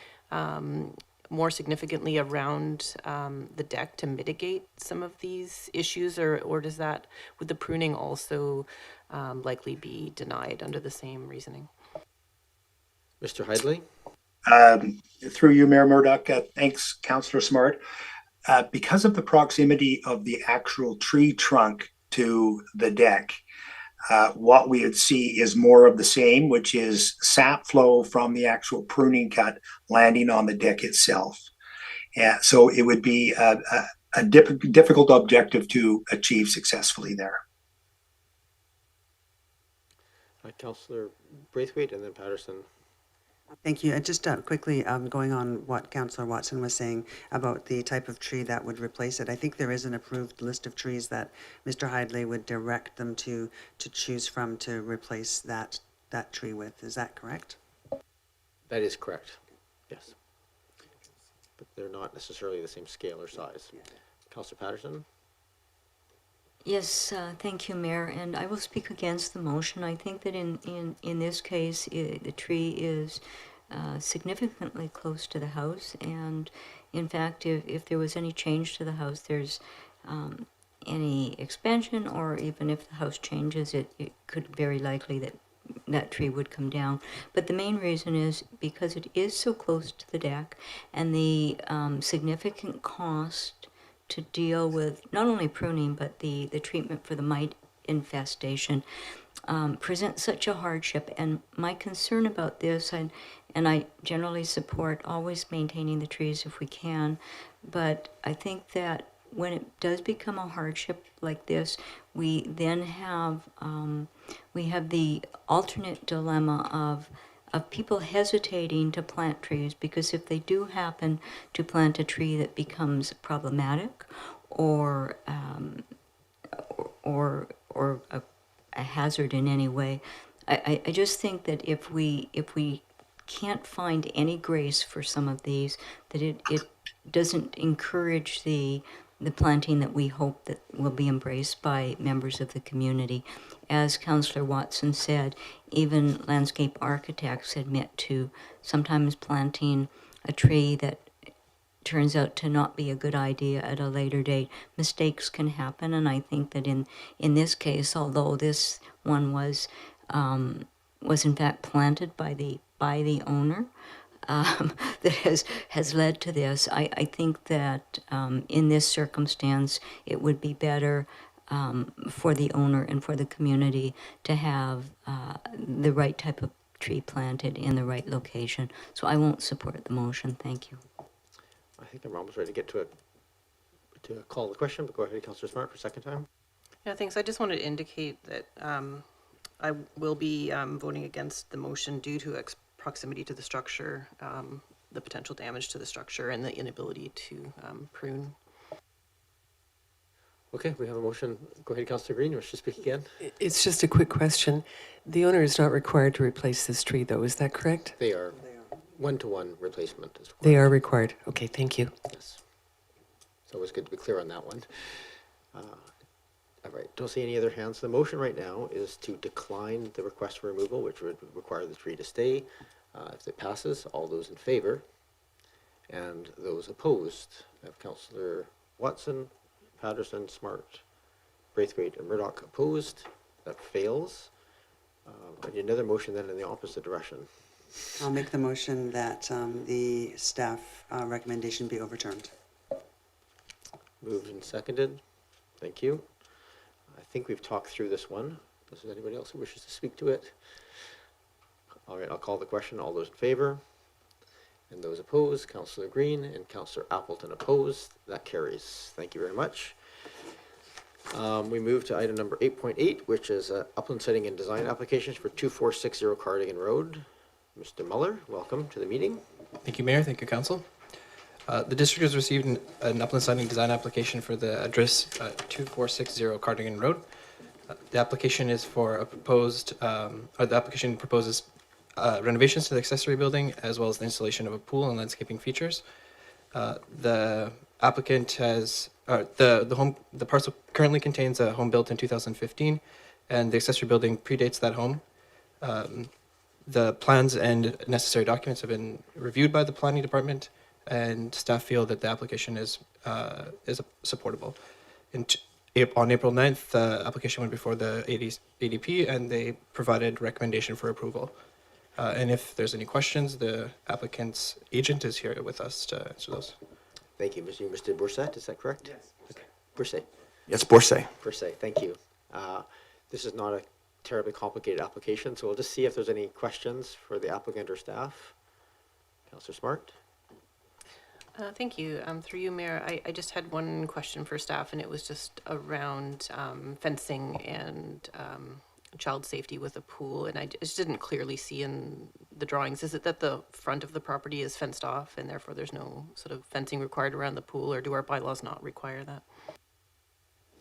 more significantly around the deck to mitigate some of these issues, or would the pruning also likely be denied under the same reasoning? Mr. Hidley? Through you, Mayor Murdoch, thanks, Councillor Smart. Because of the proximity of the actual tree trunk to the deck, what we would see is more of the same, which is sap flow from the actual pruning cut landing on the deck itself. So it would be a difficult objective to achieve successfully there. Councillor Braithwaite and then Patterson. Thank you. Just quickly going on what Councillor Watson was saying about the type of tree that would replace it. I think there is an approved list of trees that Mr. Hidley would direct them to choose from to replace that tree with. Is that correct? That is correct, yes. But they're not necessarily the same scale or size. Yeah. Councillor Patterson? Yes, thank you, Mayor, and I will speak against the motion. I think that in this case, the tree is significantly close to the house, and in fact, if there was any change to the house, there's any expansion, or even if the house changes, it could very likely that tree would come down. But the main reason is because it is so close to the deck, and the significant cost to deal with not only pruning but the treatment for the mite infestation presents such a hardship. And my concern about this, and I generally support always maintaining the trees if we can, but I think that when it does become a hardship like this, we then have the alternate dilemma of of people hesitating to plant trees, because if they do happen to plant a tree that becomes problematic or a hazard in any way, I just think that if we can't find any grace for some of these, that it doesn't encourage the planting that we hope that will be embraced by members of the community. As Councillor Watson said, even landscape architects admit to sometimes planting a tree that turns out to not be a good idea at a later date. Mistakes can happen, and I think that in this case, although this one was in fact planted by the owner, that has led to this. I think that in this circumstance, it would be better for the owner and for the community to have the right type of tree planted in the right location. So I won't support the motion. Thank you. I think I'm almost ready to get to call the question, but go ahead, Councillor Smart, for a second time. Yeah, thanks. I just wanted to indicate that I will be voting against the motion due to proximity to the structure, the potential damage to the structure, and the inability to prune. Okay, we have a motion. Go ahead, Councillor Green. You wish to speak again? It's just a quick question. The owner is not required to replace this tree, though. Is that correct? They are. One-to-one replacement is required. They are required. Okay, thank you. Yes. So it's good to be clear on that one. All right, don't see any other hands. The motion right now is to decline the request for removal, which would require the tree to stay. If it passes, all those in favor and those opposed. I have Councillor Watson, Patterson, Smart, Braithwaite, and Murdoch opposed. That fails. I need another motion then in the opposite direction. I'll make the motion that the staff recommendation be overturned. Moved and seconded. Thank you. I think we've talked through this one. Is there anybody else who wishes to speak to it? All right, I'll call the question. All those in favor? And those opposed? Councillor Green and Councillor Appleton opposed. That carries. Thank you very much. We move to item number 8.8, which is upland setting and design applications for 2460 Cardigan Road. Mr. Muller, welcome to the meeting. Thank you, Mayor. Thank you, Council. The district has received an upland siting design application for the address 2460 Cardigan Road. The application is for a proposed, the application proposes renovations to the accessory building as well as the installation of a pool and landscaping features. The applicant has, the parcel currently contains a home built in 2015, and the accessory building predates that home. The plans and necessary documents have been reviewed by the planning department, and staff feel that the application is supportable. On April 9th, the application went before the ADP, and they provided recommendation for approval. And if there's any questions, the applicant's agent is here with us to answer those. Thank you, Mr. Bourset, is that correct? Yes. Okay. Bourset. Yes, Bourset. Bourset, thank you. This is not a terribly complicated application, so we'll just see if there's any questions for the applicant or staff. Councillor Smart. Thank you. Through you, Mayor, I just had one question for staff, and it was just around fencing and child safety with a pool, and I just didn't clearly see in the drawings. Is it that the front of the property is fenced off, and therefore there's no sort of fencing required around the pool, or do our bylaws not require that?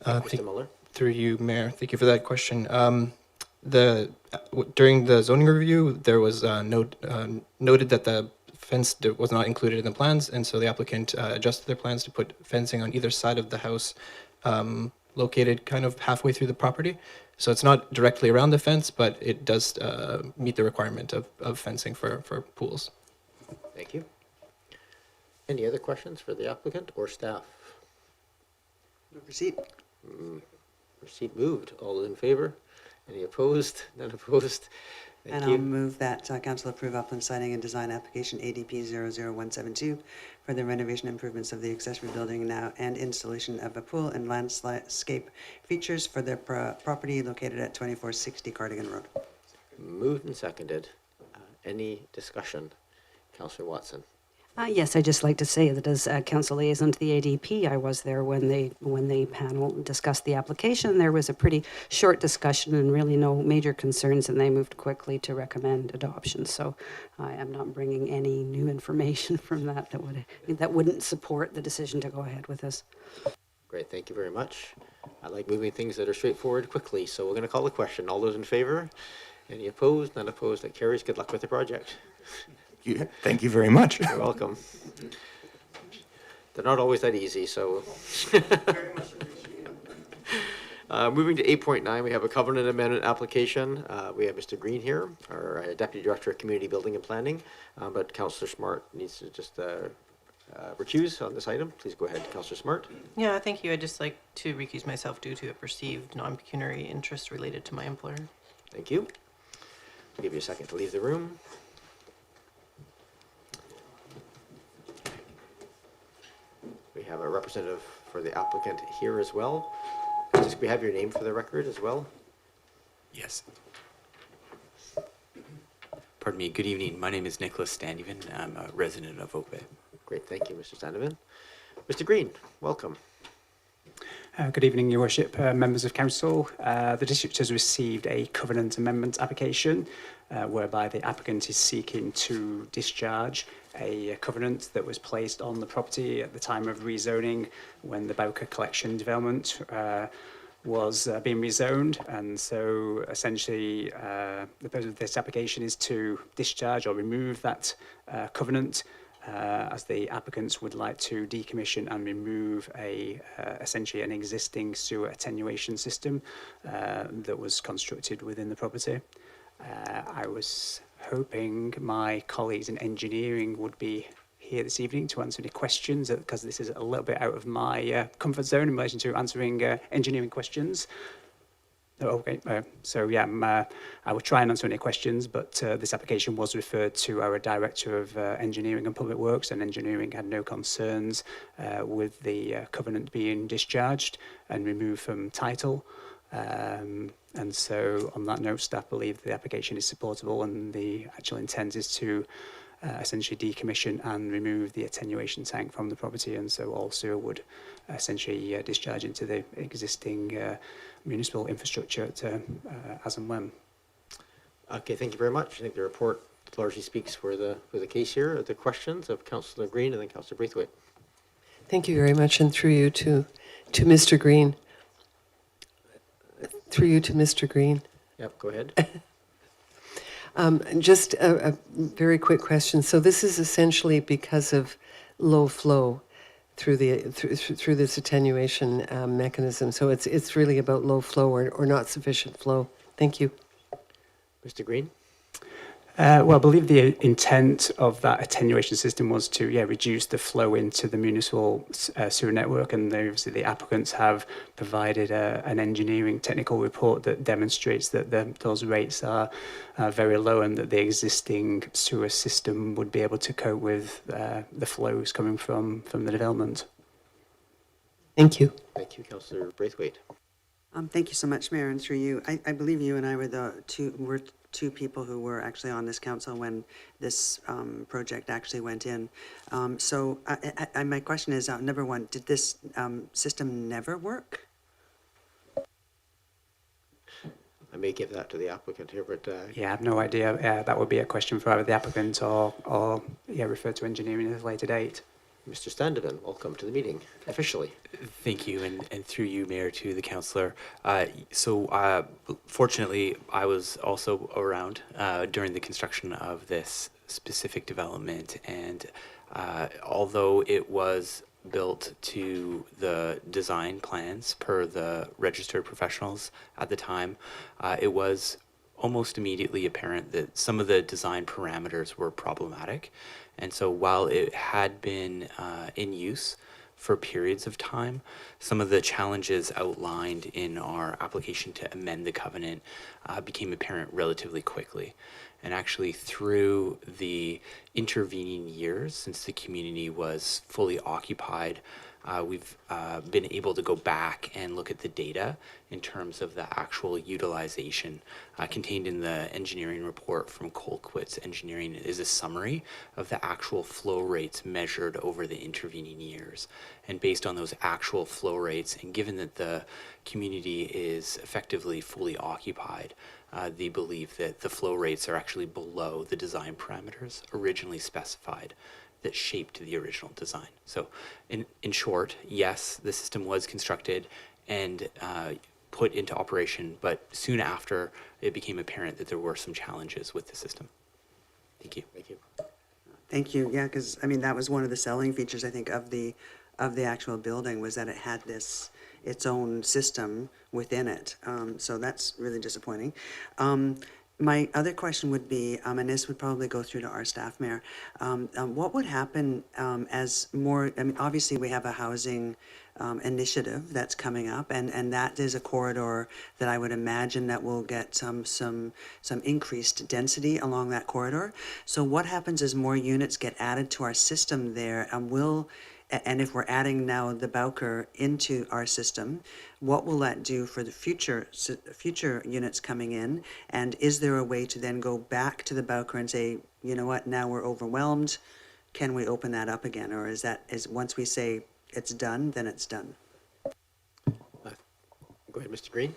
Mr. Muller. Through you, Mayor, thank you for that question. During the zoning review, there was noted that the fence was not included in the plans, and so the applicant adjusted their plans to put fencing on either side of the house, located kind of halfway through the property. So it's not directly around the fence, but it does meet the requirement of fencing for pools. Thank you. Any other questions for the applicant or staff? Proceed. Proceed moved. All those in favor? Any opposed? None opposed? Thank And you. I'll move that council approve upland siting and design application ADP 00172 for the renovation improvements of the accessory building now and installation of a pool and landscape features for their property located at 2460 Cardigan Road. Moved and seconded. Any discussion? Councillor Watson. Yes, I'd just like to say that as council liaison to the ADP, I was there when the panel discussed the application. There was a pretty short discussion and really no major concerns, and they moved quickly to recommend adoption. So I am not bringing any new information from that wouldn't support the decision to go ahead with this. Great, thank you very much. I like moving things that are straightforward quickly, so we're going to call the question. All those in favor? Any opposed? None opposed? That carries. Good luck with the project. Thank you very much. You're welcome. They're not always that easy, so. Moving to 8.9, we have a covenant amendment application. We have Mr. Green here, our Deputy Director of Community Building and Planning, but Councillor Smart needs to just recuse on this item. Please go ahead, Councillor Smart. Yeah, thank you. I'd just like to recuse myself due to a perceived non-pecuniary interest related to my employer. Thank you. I'll give you a second to leave the room. We have a representative for the applicant here as well. Just we have your name for the record as well. Yes. Pardon me, good evening. My name is Nicholas Standeven. I'm a resident of Oak Bay. Great, thank you, Mr. Standeven. Mr. Green, welcome. Good evening, Your Worship, members of Council. The district has received a covenant amendment application whereby the applicant is seeking to discharge a covenant that was placed on the property at the time of rezoning when the Bowker collection development was being rezoned. And so essentially the purpose of this application is to discharge or remove that covenant as the applicants would like to decommission and remove essentially an existing sewer attenuation system that was constructed within the property. I was hoping my colleagues in engineering would be here this evening to answer any questions, because this is a little bit out of my comfort zone in relation to answering engineering questions. Okay, so yeah, I will try and answer any questions, but this application was referred to our Director of Engineering and Public Works, and engineering had no concerns with the covenant being discharged and removed from title. And so on that note, staff believe the application is supportable, and the actual intent is to essentially decommission and remove the attenuation tank from the property, and so all sewer would essentially discharge into the existing municipal infrastructure as and when. Okay, thank you very much. I think the report largely speaks for the case here. Are the questions of Councillor Green and then Councillor Braithwaite? Thank you very much, and through you to Mr. Green. Through you to Mr. Green. Yep, go ahead. Just a very quick question. So this is essentially because of low flow through this attenuation mechanism. So it's really about low flow or not sufficient flow. Thank you. Mr. Green? Well, I believe the intent of that attenuation system was to reduce the flow into the municipal sewer network, and obviously the applicants have provided an engineering technical report that demonstrates that those rates are very low, and that the existing sewer system would be able to cope with the flows coming from the development. Thank you. Thank you, Councillor Braithwaite. Thank you so much, Mayor, and through you. I believe you and I were two people who were actually on this council when this project actually went in. So my question is, number one, did this system never work? I may give that to the applicant here, but... Yeah, I have no idea. That would be a question for either the applicant or refer to engineering at a later date. Mr. Standeven, welcome to the meeting, officially. Thank you, and through you, Mayor, to the councillor. Fortunately, I was also around during the construction of this specific development, and although it was built to the design plans per the registered professionals at the time, it was almost immediately apparent that some of the design parameters were problematic. And so while it had been in use for periods of time, some of the challenges outlined in our application to amend the covenant became apparent relatively quickly. And actually through the intervening years since the community was fully occupied, we've been able to go back and look at the data in terms of the actual utilization. Contained in the engineering report from Colquitt's Engineering is a summary of the actual flow rates measured over the intervening years. And based on those actual flow rates, and given that the community is effectively fully occupied, they believe that the flow rates are actually below the design parameters originally specified that shaped the original design. So in short, yes, the system was constructed and put into operation, but soon after it became apparent that there were some challenges with the system. Thank you. Thank you. Thank you. Yeah, because I mean that was one of the selling features I think of the actual building was that it had its own system within it. So that's really disappointing. My other question would be, and this would probably go through to our staff, Mayor, what would happen as more, I mean, obviously we have a housing initiative that's coming up, and that is a corridor that I would imagine that will get some increased density along that corridor. So what happens as more units get added to our system there, and if we're adding now the Bowker into our system, what will that do for the future units coming in? And is there a way to then go back to the Bowker and say, you know what, now we're overwhelmed, can we open that up again? Or is once we say it's done, then it's done? Go ahead, Mr. Green.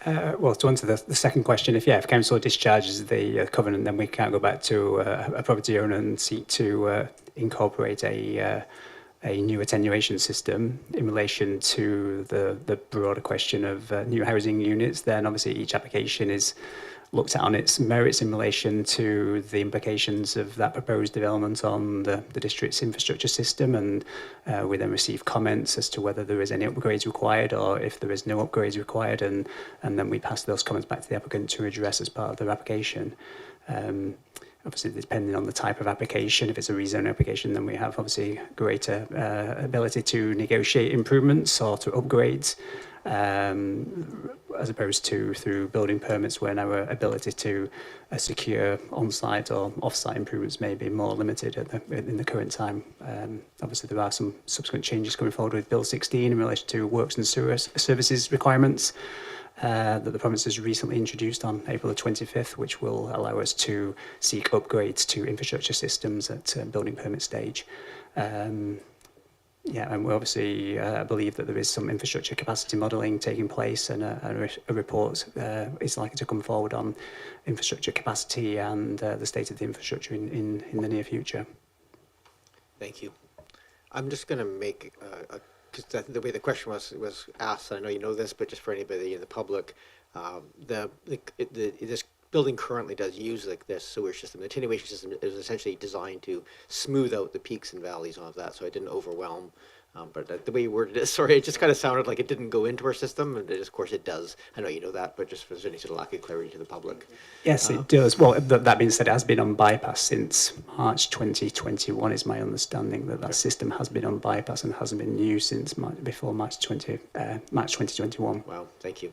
Well, to answer the second question, if council discharges the covenant, then we can't go back to a property owner and seek to incorporate a new attenuation system in relation to the broader question of new housing units. Then obviously each application is looked at on its merits in relation to the implications of that proposed development on the district's infrastructure system, and we then receive comments as to whether there is any upgrades required or if there is no upgrades required, and then we pass those comments back to the applicant to address as part of their application. Obviously, depending on the type of application, if it's a rezone application, then we have obviously greater ability to negotiate improvements or to upgrades, as opposed to through building permits, when our ability to secure on-site or off-site improvements may be more limited in the current time. Obviously, there are some subsequent changes coming forward with Bill 16 in relation to works and services requirements that the province has recently introduced on April the 25th, which will allow us to seek upgrades to infrastructure systems at building permit stage. And we obviously believe that there is some infrastructure capacity modelling taking place, and a report is likely to come forward on infrastructure capacity and the state of the infrastructure in the near future. Thank you. I'm just going to make because the way the question was asked, I know you know this, but just for anybody in the public, this building currently does use like this sewer system. The attenuation system is essentially designed to smooth out the peaks and valleys of that, so it didn't overwhelm. But the way you worded it, sorry, it just kind of sounded like it didn't go into our system, and of course it does. I know you know that, but just for any sort of lack of clarity to the public. Yes, it does. Well, that being said, it has been on bypass since March 2021, is my understanding, that system has been on bypass and hasn't been used since before March 2021. Wow, thank you.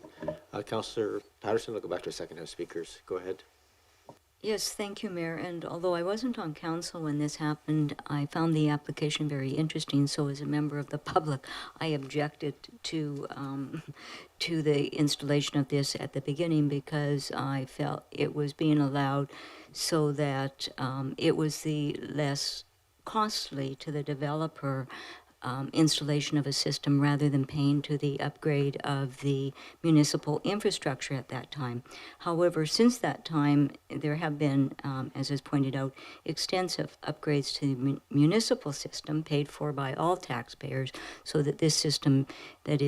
Councillor Patterson, we'll go back to a second house speakers. Go ahead. Yes, thank you, Mayor. And although I wasn't on council when this happened, I found the application very interesting. So as a member of the public, I objected to the installation of this at the beginning because I felt it was being allowed so that it was the less costly to the developer installation of a system rather than paying to the upgrade of the municipal infrastructure at that time. However, since that time, there have been, as is pointed out, extensive upgrades to the municipal system paid for by all taxpayers, so that this system that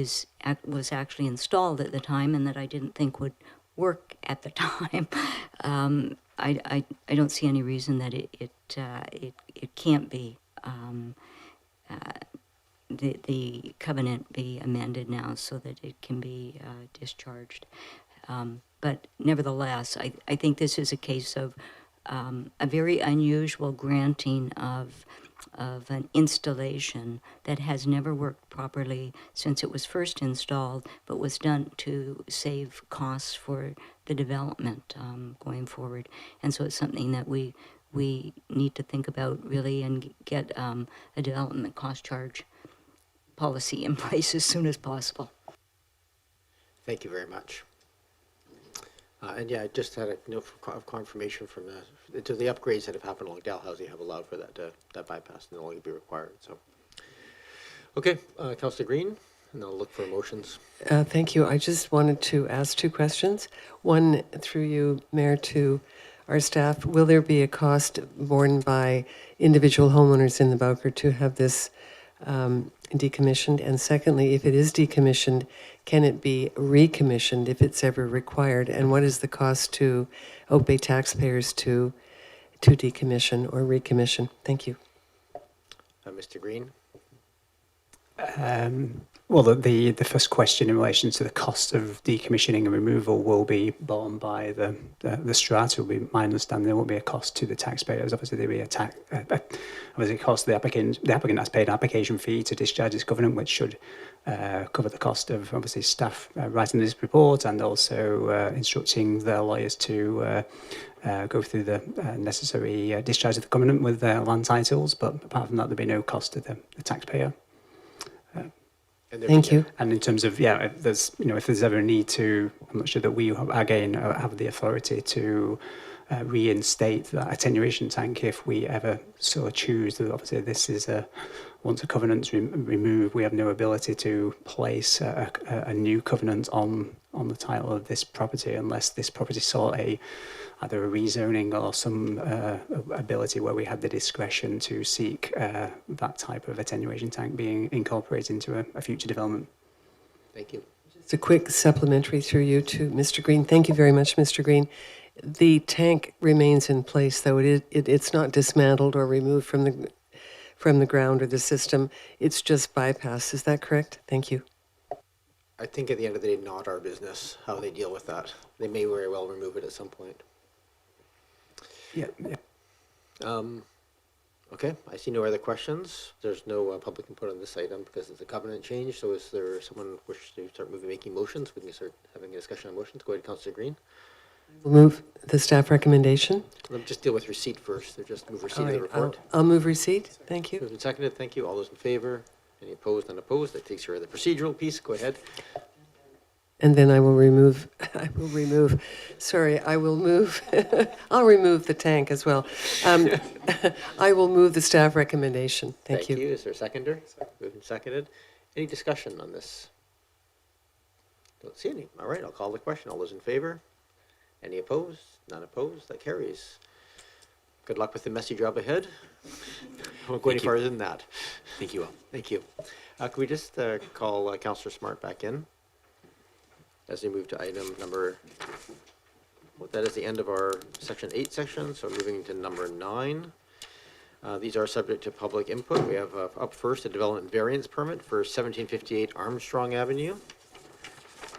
was actually installed at the time and that I didn't think would work at the time, I don't see any reason that it can't be the covenant be amended now so that it can be discharged. But nevertheless, I think this is a case of a very unusual granting of an installation that has never worked properly since it was first installed, but was done to save costs for the development going forward. And so it's something that we need to think about really and get a development cost charge policy in place as soon as possible. Thank you very much. And yeah, I just had a note of confirmation from the upgrades that have happened along Dalhousie have allowed for that bypass to no longer be required. So, okay, Councillor Green, and I'll look for motions. Thank you. I just wanted to ask two questions. One, through you, Mayor, to our staff. Will there be a cost borne by individual homeowners in the Bowker to have this decommissioned? And secondly, if it is decommissioned, can it be recommissioned if it's ever required? And what is the cost to Oak Bay taxpayers to decommission or recommission? Thank you. Mr. Green. Well, the first question in relation to the cost of decommissioning and removal will be borne by the strata. Will be my understanding. There won't be a cost to the taxpayers. Obviously, there will be obviously a cost to the applicant. The applicant has paid an application fee to discharge its covenant, which should cover the cost of obviously staff writing this report and also instructing their lawyers to go through the necessary discharge of the covenant with their land titles. But apart from that, there'll be no cost to the taxpayer. Thank you. And in terms of, if there's ever a need to, I'm not sure that we, again, have the authority to reinstate that attenuation tank if we ever so choose. Obviously, this is once a covenant's removed, we have no ability to place a new covenant on the title of this property unless this property sought either a rezoning or some ability where we had the discretion to seek that type of attenuation tank being incorporated into a future development. Thank you. Just a quick supplementary through you to Mr. Green. Thank you very much, Mr. Green. The tank remains in place, though. It's not dismantled or removed from the ground or the system. It's just bypassed. Is that correct? Thank you. I think at the end of the day, not our business how they deal with that. They may very well remove it at some point. Yeah. Okay, I see no other questions. There's no public input on this item because it's a covenant change. So is there someone wish to start making motions? We can start having a discussion on motions. Go ahead, Councillor Green. We'll move the staff recommendation. Let me just deal with receipt first. Just move receipt All of the right, report. I'll move receipt. Thank you. Moved and seconded. Thank you. All those in favor? Any opposed? Unopposed? That takes care of the procedural piece. Go ahead. And then I will remove, sorry, I will move, I'll remove the tank as well. I will move the staff recommendation. Thank you. Is there a seconder? Moved and seconded. Any discussion on this? Don't see any. All right, I'll call the question. All those in favor? Any opposed? None opposed? That carries. Good luck with the messy job ahead. I won't go any farther than that. Thank you all. Thank you. Can we just call Councillor Smart back in as we move to item number, that is the end of our section 8 section, so moving to number 9. These are subject to public input. We have up first a development variance permit for 1758 Armstrong Avenue.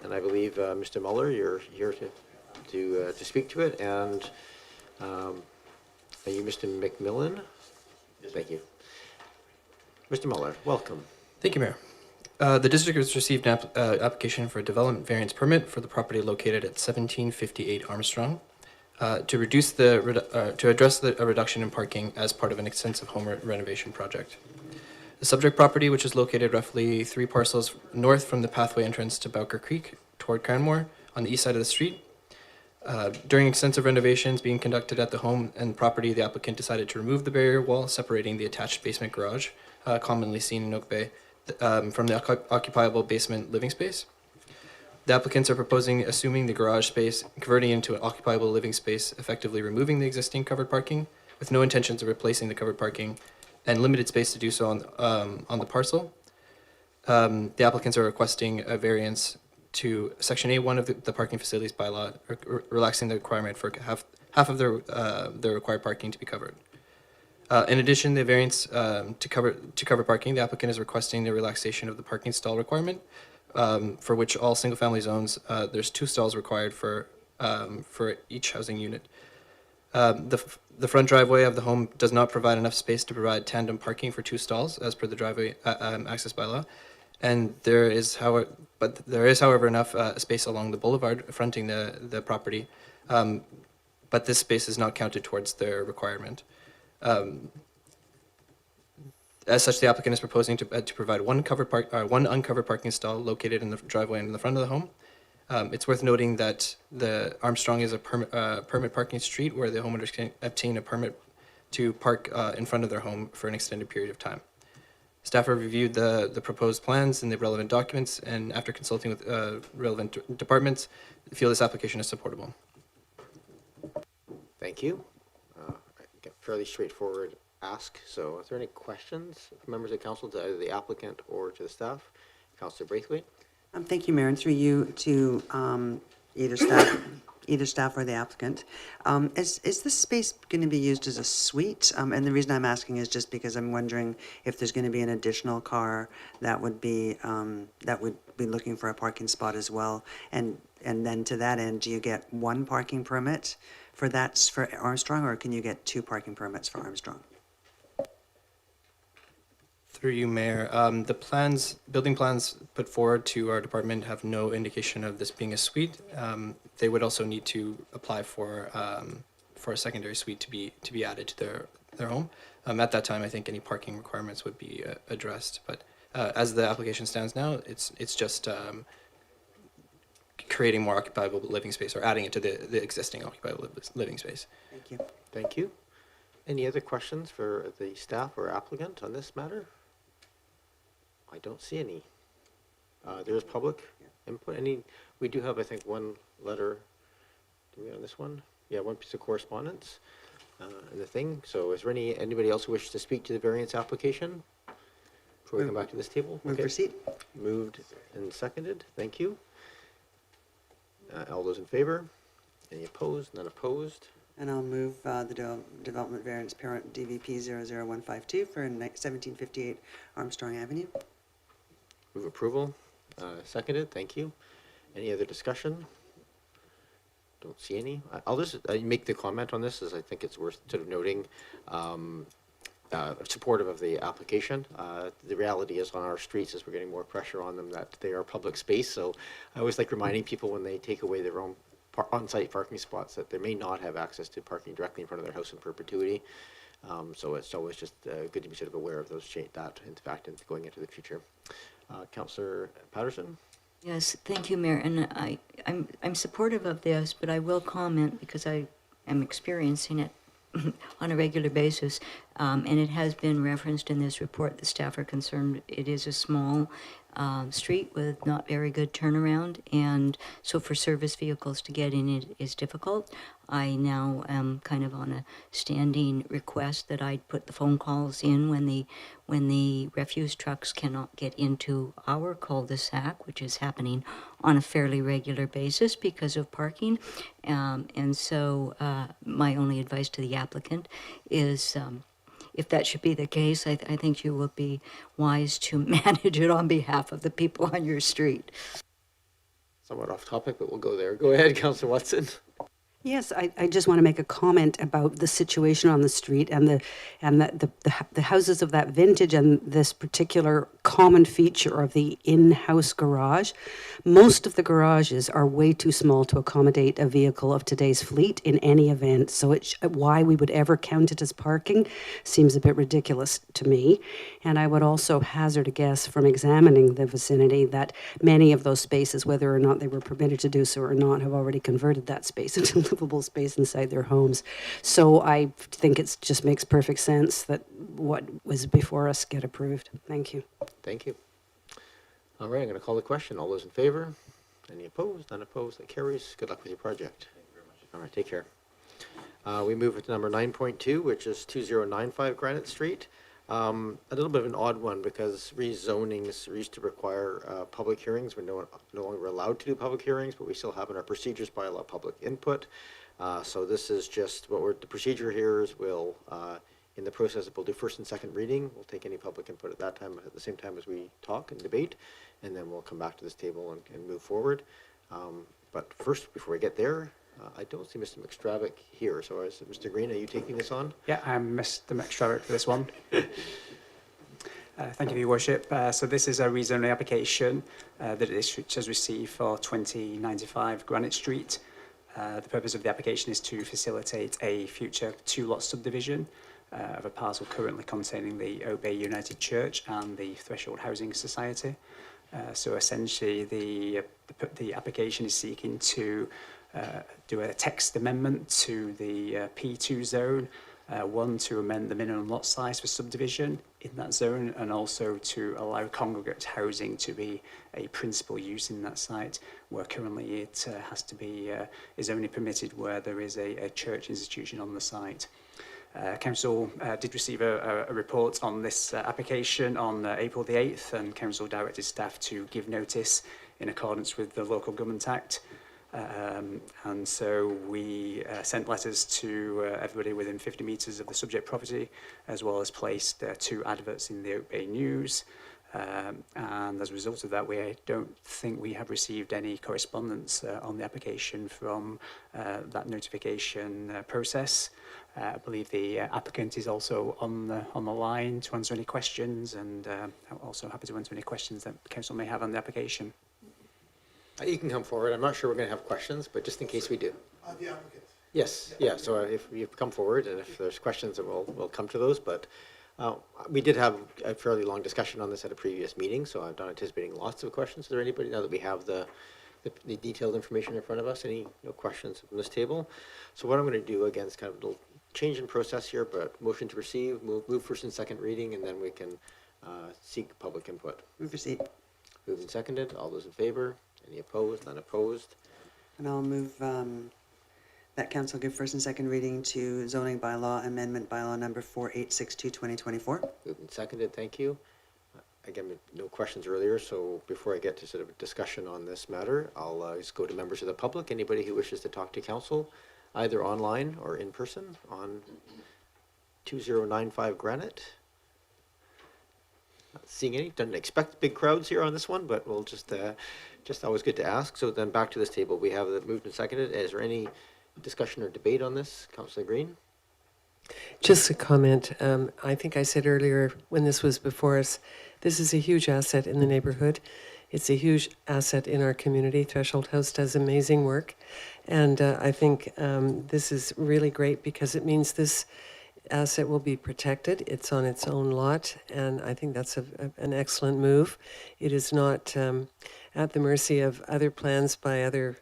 And I believe, Mr. Muller, you're here to speak to it. And are you Mr. McMillan? Yes, thank you. Mr. Muller, welcome. Thank you, Mayor. The district has received an application for a development variance permit for the property located at 1758 Armstrong to address a reduction in parking as part of an extensive home renovation project. The subject property, which is located roughly 3 parcels north from the pathway entrance to Bowker Creek toward Cranmore on the east side of the street. During extensive renovations being conducted at the home and property, the applicant decided to remove the barrier wall separating the attached basement garage, commonly seen in Oak Bay, from the occupiable basement living space. The applicants are proposing assuming the garage space, converting it into an occupiable living space, effectively removing the existing covered parking, with no intentions of replacing the covered parking, and limited space to do so on the parcel. The applicants are requesting a variance to Section A1 of the Parking Facilities Bylaw, relaxing the requirement for half of the required parking to be covered. In addition, the variance to cover parking, the applicant is requesting the relaxation of the parking stall requirement, for which all single-family zones, there's 2 stalls required for each housing unit. The The front driveway of the home does not provide enough space to provide tandem parking for 2 stalls as per the driveway access bylaw. And there is, however, enough space along the boulevard fronting the property. But this space is not counted towards their requirement. As such, the applicant is proposing to provide one uncovered parking stall located in the driveway and in the front of the home. It's worth noting that the Armstrong is a permit parking street where the homeowners can obtain a permit to park in front of their home for an extended period of time. Staff have reviewed the proposed plans and the relevant documents, and after consulting with relevant departments, feel this application is supportable. Thank you. Fairly straightforward ask. So is there any questions from members of council to either the applicant or to the staff? Councillor Braithwaite. Thank you, Mayor, and through you to either staff or the applicant. Is this space going to be used as a suite? And the reason I'm asking is just because I'm wondering if there's going to be an additional car that would be looking for a parking spot as well. And then to that end, do you get one parking permit for Armstrong, or can you get 2 parking permits for Armstrong? Through you, Mayor. The building plans put forward to our department have no indication of this being a suite. They would also need to apply for a secondary suite to be added to their home. At that time, I think any parking requirements would be addressed. But as the application stands now, it's just creating more occupiable living space or adding it to the existing occupiable living space. Thank you. Thank you. Any other questions for the staff or applicant on this matter? I don't see any. There is public input. We do have, I think, one letter. Do we on this one? Yeah, one piece of correspondence in the thing. So is there anybody else who wishes to speak to the variance application before we come back to this table? Move proceed. Moved and seconded. Thank you. All those in favor? Any opposed? None opposed? And I'll move the development variance parent DVP 00152 for 1758 Armstrong Avenue. Move approval. Seconded. Thank you. Any other discussion? Don't see any. I'll just make the comment on this, as I think it's worth sort of noting. Supportive of the application. The reality is on our streets is we're getting more pressure on them that they are public space. So I always like reminding people when they take away their own on-site parking spots that they may not have access to parking directly in front of their house in perpetuity. So it's always just good to be sort of aware of those that in fact going into the future. Councillor Patterson. Yes, thank you, Mayor. And I'm supportive of this, but I will comment because I am experiencing it on a regular basis, and it has been referenced in this report. The staff are concerned it is a small street with not very good turnaround, and so for service vehicles to get in it is difficult. I now am kind of on a standing request that I put the phone calls in when the refuse trucks cannot get into our cul-de-sac, which is happening on a fairly regular basis because of parking. And so my only advice to the applicant is if that should be the case, I think you will be wise to manage it on behalf of the people on your street. Somewhat off topic, but we'll go there. Go ahead, Councillor Watson. Yes, I just want to make a comment about the situation on the street and the houses of that vintage and this particular common feature of the in-house garage. Most of the garages are way too small to accommodate a vehicle of today's fleet in any event. So why we would ever count it as parking seems a bit ridiculous to me. And I would also hazard a guess from examining the vicinity that many of those spaces, whether or not they were permitted to do so or not, have already converted that space into livable space inside their homes. So I think it just makes perfect sense that what was before us get approved. Thank you. Thank you. All right, I'm going to call the question. All those in favor? Any opposed? None opposed? That carries. Good luck with your project. Thank you very much. All right, take care. We move to number 9.2, which is 2095 Granite Street. A little bit of an odd one because rezonings used to require public hearings. We're no longer allowed to do public hearings, but we still have in our procedures bylaw public input. So this is just the procedure here is we'll, in the process, we'll do first and second reading. We'll take any public input at that time, at the same time as we talk and debate, and then we'll come back to this table and move forward. But first, before we get there, I don't see Mr. McStravick here, so is Mr. Green, are you taking this on? Yeah, I'm Mr. McStravick for this one. Thank you, Your Worship. So this is a rezoning application that the district has received for 2095 Granite Street. The purpose of the application is to facilitate a future two-lot subdivision of a parcel currently containing the Oak Bay United Church and the Threshold Housing Society. So essentially, the application is seeking to do a text amendment to the P2 zone, one to amend the minimum lot size for subdivision in that zone, and also to allow congregate housing to be a principal use in that site, where currently it has to be is only permitted where there is a church institution on the site. Council did receive a report on this application on April the 8th, and Council directed staff to give notice in accordance with the Local Government Act. And so we sent letters to everybody within 50 metres of the subject property, as well as placed 2 adverts in the Oak Bay News. And as a result of that, we don't think we have received any correspondence on the application from that notification process. I believe the applicant is also on the line to answer any questions, and I'm also happy to answer any questions that the council may have on the application. You can come forward. I'm not sure we're going to have questions, but just in case we do. The applicant. Yes, yeah, so if you come forward, and if there's questions, then we'll come to those, but we did have a fairly long discussion on this at a previous meeting, so I'm not anticipating lots of questions. Is there anybody, now that we have the detailed information in front of us, any questions from this table? So what I'm going to do, again, is kind of a little change in process here, but motion to receive, move first and second reading, and then we can seek public input. Move receipt. Moved and seconded. All those in favor? Any opposed? None opposed? And I'll move that council give first and second reading to zoning bylaw amendment bylaw number 4862/2024. Moved and seconded. Thank you. Again, no questions earlier, so before I get to sort of a discussion on this matter, I'll just go to members of the public. Anybody who wishes to talk to council, either online or in person on 2095 Granite. Not seeing any. Don't expect big crowds here on this one, but we'll just always good to ask. So then back to this table, we have the moved and seconded. Is there any discussion or debate on this? Councillor Green? Just a comment. I think I said earlier when this was before us, this is a huge asset in the neighborhood. It's a huge asset in our community. Threshold House does amazing work. And I think this is really great because it means this asset will be protected. It's on its own lot, and I think that's an excellent move. It is not at the mercy of other plans by other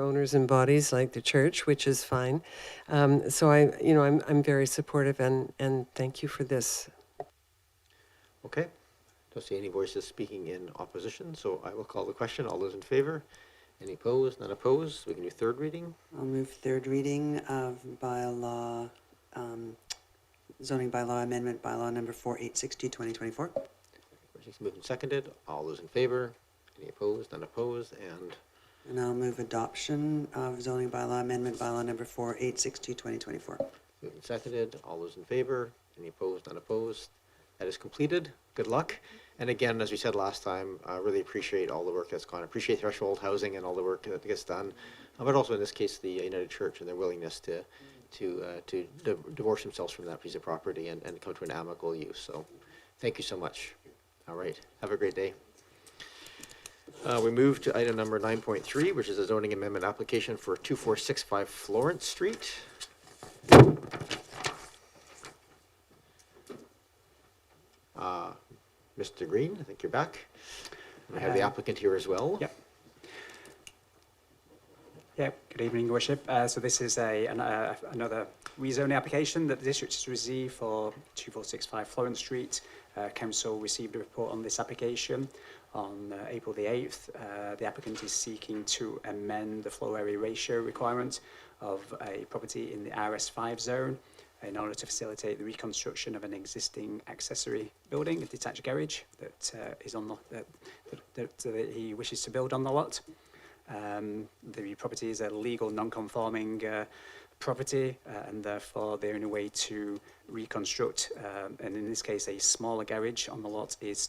owners and bodies like the church, which is fine. So I'm very supportive, and thank you for this. Okay. Don't see any voices speaking in opposition, so I will call the question. All those in favor? Any opposed? None opposed? We can do third reading. I'll move third reading of bylaw, zoning bylaw amendment bylaw number 4862/2024. Moved and seconded. All those in favor? Any opposed? None opposed? And I'll move adoption of zoning bylaw amendment bylaw number 4862/2024. Moved and seconded. All those in favor? Any opposed? None opposed? That is completed. Good luck. And again, as we said last time, I really appreciate all the work that's gone. Appreciate Threshold Housing and all the work that gets done, but also in this case, the United Church and their willingness to divorce themselves from that piece of property and come to an amicable use. So thank you so much. All right. Have a great day. We move to item number 9.3, which is a zoning amendment application for 2465 Florence Street. Mr. Green, I think you're back. We have the applicant here as well. Yep. Yeah, good evening, Your Worship. So this is another rezoning application that the district has received for 2465 Florence Street. Council received a report on this application on April the 8th. The applicant is seeking to amend the flow area ratio requirement of a property in the RS5 zone in order to facilitate the reconstruction of an existing accessory building, a detached garage that is on that he wishes to build on the lot. The property is a legal non-conforming property, and therefore the only way to reconstruct, and in this case a smaller garage on the lot, was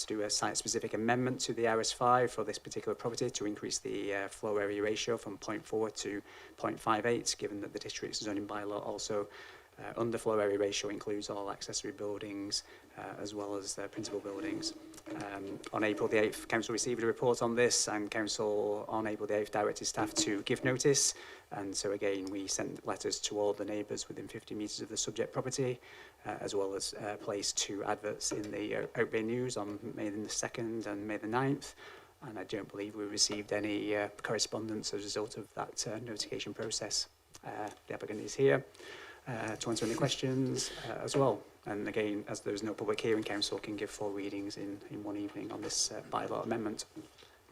to do a site-specific amendment to the RS5 for this particular property to increase the flow area ratio from 0.4 to 0.58, given that the district zoning bylaw also underflow area ratio includes all accessory buildings as well as principal buildings. On April the 8th, Council received a report on this, and Council on April the 8th directed staff to give notice. And so again, we sent letters to all the neighbours within 50 metres of the subject property, as well as placed 2 adverts in the Oak Bay News on May the 2nd and May the 9th. And I don't believe we received any correspondence as a result of that notification process. The applicant is here to answer any questions as well. And again, as there is no public hearing, Council can give 4 readings in one evening on this bylaw amendment.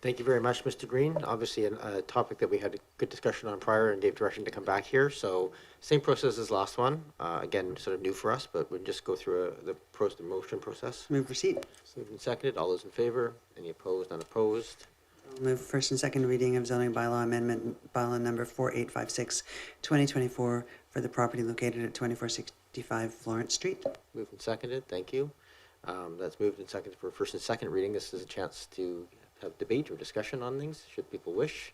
Thank you very much, Mr. Green. Obviously, a topic that we had a good discussion on prior and gave direction to come back here. So same process as last one. Again, sort of new for us, but we'll just go through the motion process. Move receipt. Moved and seconded. All those in favor? Any opposed? Unopposed? I'll move first and second reading of zoning bylaw amendment, bylaw number 4856, 2024, for the property located at 2465 Florence Street. Moved and seconded. Thank you. That's moved and seconded for first and second reading. This is a chance to have debate or discussion on things, should people wish.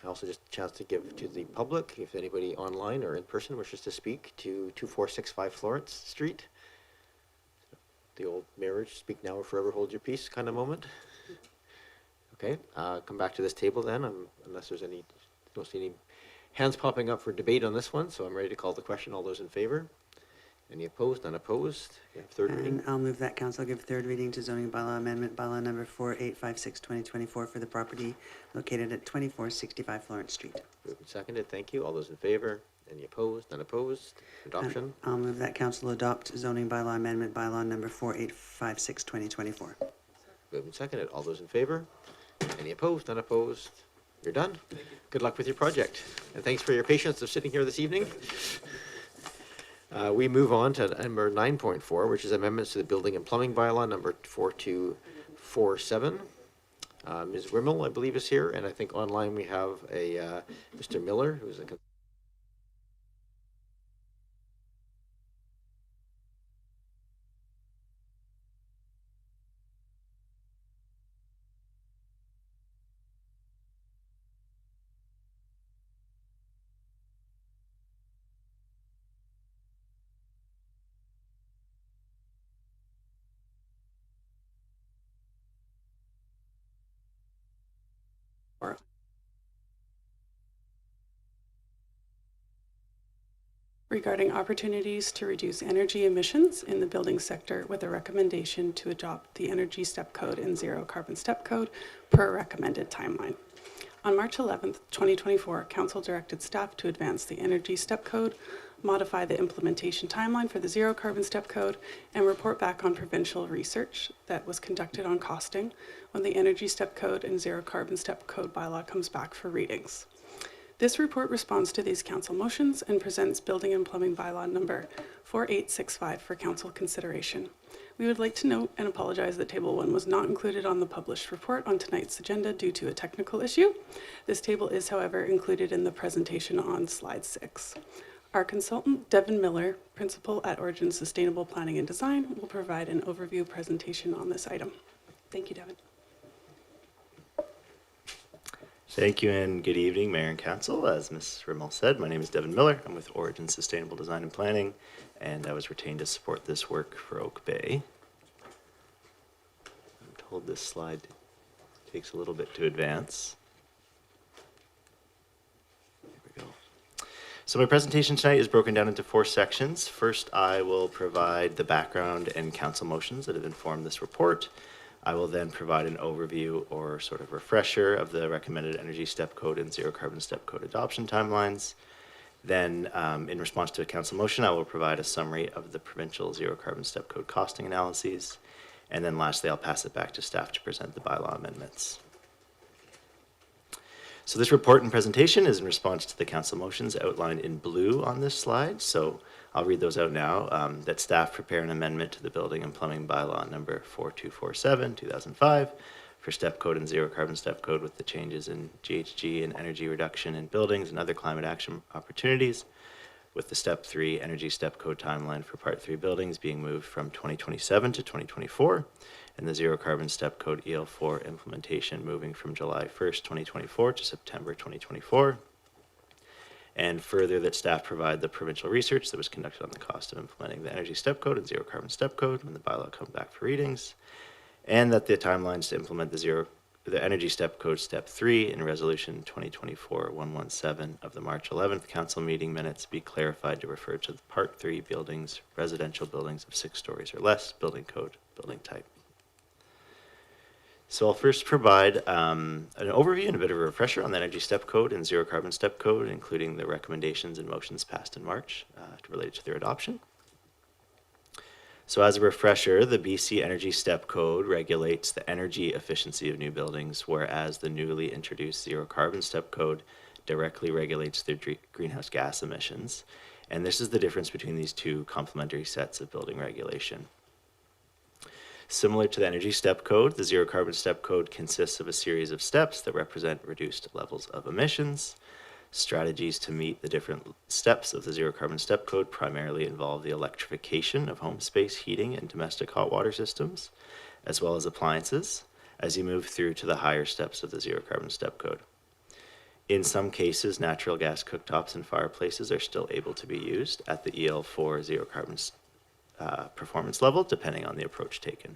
Also just a chance to give to the public, if anybody online or in person wishes to speak, to 2465 Florence Street. The old marriage, speak now or forever hold your peace kind of moment. Okay, come back to this table then, unless there's any, don't see any hands popping up for debate on this one, so I'm ready to call the question. All those in favor? Any opposed? Unopposed? We have third reading. And I'll move that council give third reading to zoning bylaw amendment, bylaw number 4856, 2024, for the property located at 2465 Florence Street. Moved and seconded. Thank you. All those in favor? Any opposed? Unopposed? Adoption. And I'll move that council adopt zoning bylaw amendment, bylaw number 4856, 2024. Moved and seconded. All those in favor? Any opposed? Unopposed? You're done. Good luck with your project. And thanks for your patience of sitting here this evening. We move on to number 9.4, which is amendments to the building and plumbing bylaw number 4247. Ms. Rimmel, I believe, is here, and I think online we have a Mr. Miller, who's a regarding opportunities to reduce energy emissions in the building sector with a recommendation to adopt the Energy Step Code and Zero Carbon Step Code per recommended timeline. On March 11th, 2024, Council directed staff to advance the Energy Step Code, modify the implementation timeline for the Zero Carbon Step Code, and report back on provincial research that was conducted on costing when the Energy Step Code and Zero Carbon Step Code bylaw comes back for readings. This report responds to these council motions and presents building and plumbing bylaw number 4865 for council consideration. We would like to note and apologize that Table 1 was not included on the published report on tonight's agenda due to a technical issue. This table is, however, included in the presentation on slide 6. Our consultant, Devin Miller, principal at Origin Sustainable Planning and Design, will provide an overview presentation on this item. Thank you, Devin. Thank you and good evening, Mayor and Council. As Ms. Rimmel said, my name is Devin Miller. I'm with Origin Sustainable Design and Planning, and I was retained to support this work for Oak Bay. I'm told this slide takes a little bit to advance. There we go. So my presentation tonight is broken down into 4 sections. First, I will provide the background and council motions that have informed this report. I will then provide an overview or sort of refresher of the recommended Energy Step Code and Zero Carbon Step Code adoption timelines. Then, in response to a council motion, I will provide a summary of the provincial Zero Carbon Step Code costing analyses. And then lastly, I'll pass it back to staff to present the bylaw amendments. So this report and presentation is in response to the council motions outlined in blue on this slide. So I'll read those out now. That staff prepare an amendment to the building and plumbing bylaw number 4247, 2005, for step code and zero carbon step code with the changes in GHG and energy reduction in buildings and other climate action opportunities, with the step 3 energy step code timeline for part 3 buildings being moved from 2027 to 2024, and the zero carbon step code EL4 implementation moving from July 1st, 2024 to September 2024. And further, that staff provide the provincial research that was conducted on the cost of implementing the energy step code and zero carbon step code when the bylaw comes back for readings, and that the timelines to implement the energy step code step 3 in resolution 2024-117 of the March 11th council meeting minutes be clarified to refer to the part 3 buildings, residential buildings of 6 stories or less, building code, building type. So I'll first provide an overview and a bit of a refresher on the energy step code and zero carbon step code, including the recommendations and motions passed in March related to their adoption. So as a refresher, the BC Energy Step Code regulates the energy efficiency of new buildings, whereas the newly introduced Zero Carbon Step Code directly regulates their greenhouse gas emissions. And this is the difference between these two complementary sets of building regulation. Similar to the Energy Step Code, the Zero Carbon Step Code consists of a series of steps that represent reduced levels of emissions. Strategies to meet the different steps of the Zero Carbon Step Code primarily involve the electrification of home space heating and domestic hot water systems, as well as appliances, as you move through to the higher steps of the Zero Carbon Step Code. In some cases, natural gas cooktops and fireplaces are still able to be used at the EL4 Zero Carbon performance level, depending on the approach taken.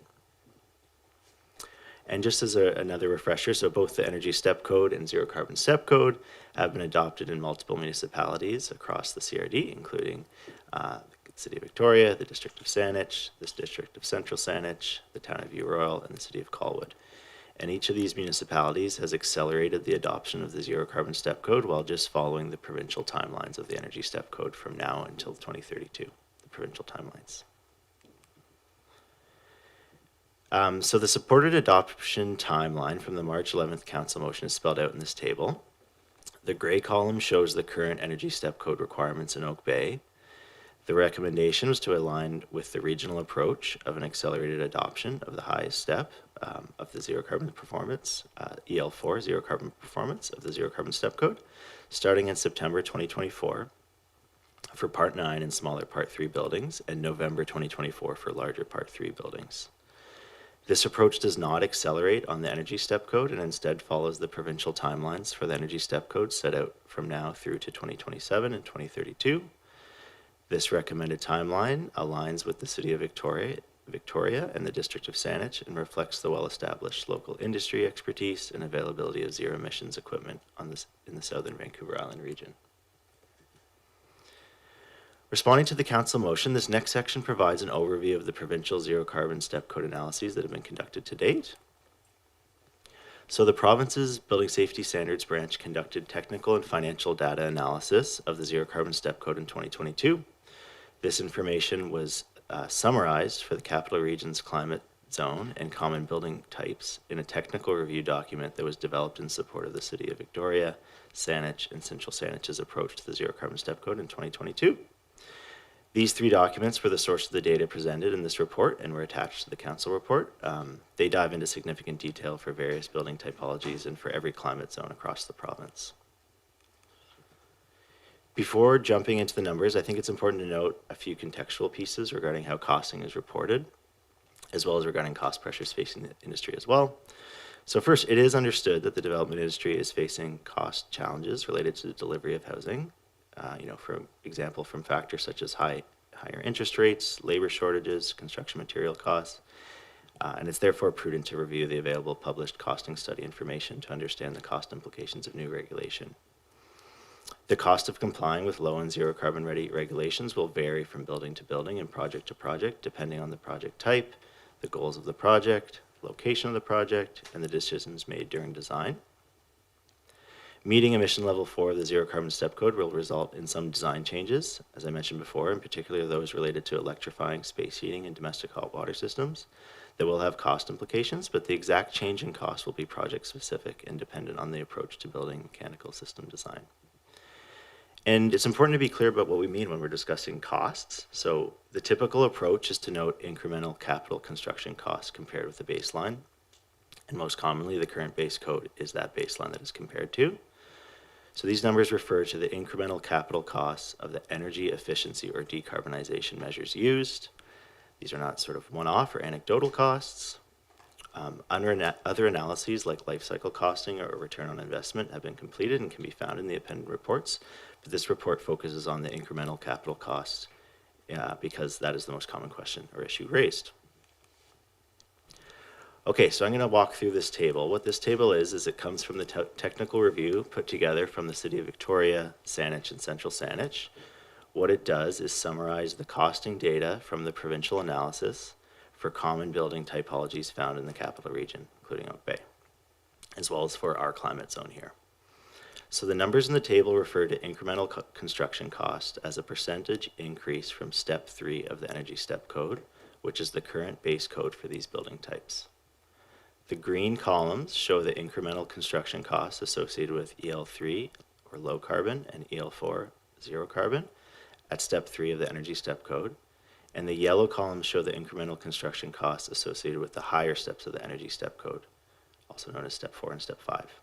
And just as another refresher, so both the Energy Step Code and Zero Carbon Step Code have been adopted in multiple municipalities across the CRD, including the City of Victoria, the District of Sandwich, the District of Central Sandwich, the Town of View Royal, and the City of Colwood. And each of these municipalities has accelerated the adoption of the Zero Carbon Step Code while just following the provincial timelines of the Energy Step Code from now until 2032, the provincial timelines. So the supported adoption timeline from the March 11th council motion is spelled out in this table. The gray column shows the current Energy Step Code requirements in Oak Bay. The recommendation was to align with the regional approach of an accelerated adoption of the highest step of the Zero Carbon Performance, EL4, Zero Carbon Performance of the Zero Carbon Step Code, starting in September 2024 for Part 9 and smaller Part 3 buildings, and November 2024 for larger Part 3 buildings. This approach does not accelerate on the Energy Step Code and instead follows the provincial timelines for the Energy Step Code set out from now through to 2027 and 2032. This recommended timeline aligns with the City of Victoria and the District of Sandwich and reflects the well-established local industry expertise and availability of zero emissions equipment in the Southern Vancouver Island region. Responding to the council motion, this next section provides an overview of the provincial zero carbon step code analyses that have been conducted to date. So the province's Building Safety Standards branch conducted technical and financial data analysis of the zero carbon step code in 2022. This information was summarized for the Capital Region's climate zone and common building types in a technical review document that was developed in support of the City of Victoria, Sandwich, and Central Sandwich's approach to the zero carbon step code in 2022. These 3 documents were the source of the data presented in this report and were attached to the council report. They dive into significant detail for various building typologies and for every climate zone across the province. Before jumping into the numbers, I think it's important to note a few contextual pieces regarding how costing is reported, as well as regarding cost pressures facing the industry as well. So first, it is understood that the development industry is facing cost challenges related to the delivery of housing. For example, from factors such as higher interest rates, labor shortages, construction material costs, and it's therefore prudent to review the available published costing study information to understand the cost implications of new regulation. The cost of complying with low and zero carbon ready regulations will vary from building to building and project to project, depending on the project type, the goals of the project, location of the project, and the decisions made during design. Meeting emission level 4 of the Zero Carbon Step Code will result in some design changes, as I mentioned before, in particular those related to electrifying space heating and domestic hot water systems that will have cost implications, but the exact change in cost will be project specific and dependent on the approach to building mechanical system design. And it's important to be clear about what we mean when we're discussing costs. So the typical approach is to note incremental capital construction costs compared with the baseline. And most commonly, the current base code is that baseline that is compared to. So these numbers refer to the incremental capital costs of the energy efficiency or decarbonization measures used. These are not sort of one-off or anecdotal costs. Other analyses like life cycle costing or return on investment have been completed and can be found in the appended reports, but this report focuses on the incremental capital costs because that is the most common question or issue raised. Okay, so I'm going to walk through this table. What this table is it comes from the technical review put together from the City of Victoria, Saanich, and Central Saanich. What it does is summarize the costing data from the provincial analysis for common building typologies found in the capital region, including Oak Bay, as well as for our climate zone here. So the numbers in the table refer to incremental construction cost as a percentage increase from step 3 of the Energy Step Code, which is the current base code for these building types. The green columns show the incremental construction costs associated with EL3, or low carbon, and EL4, zero carbon, at step 3 of the Energy Step Code. And the yellow columns show the incremental construction costs associated with the higher steps of the Energy Step Code, also known as step 4 and step 5.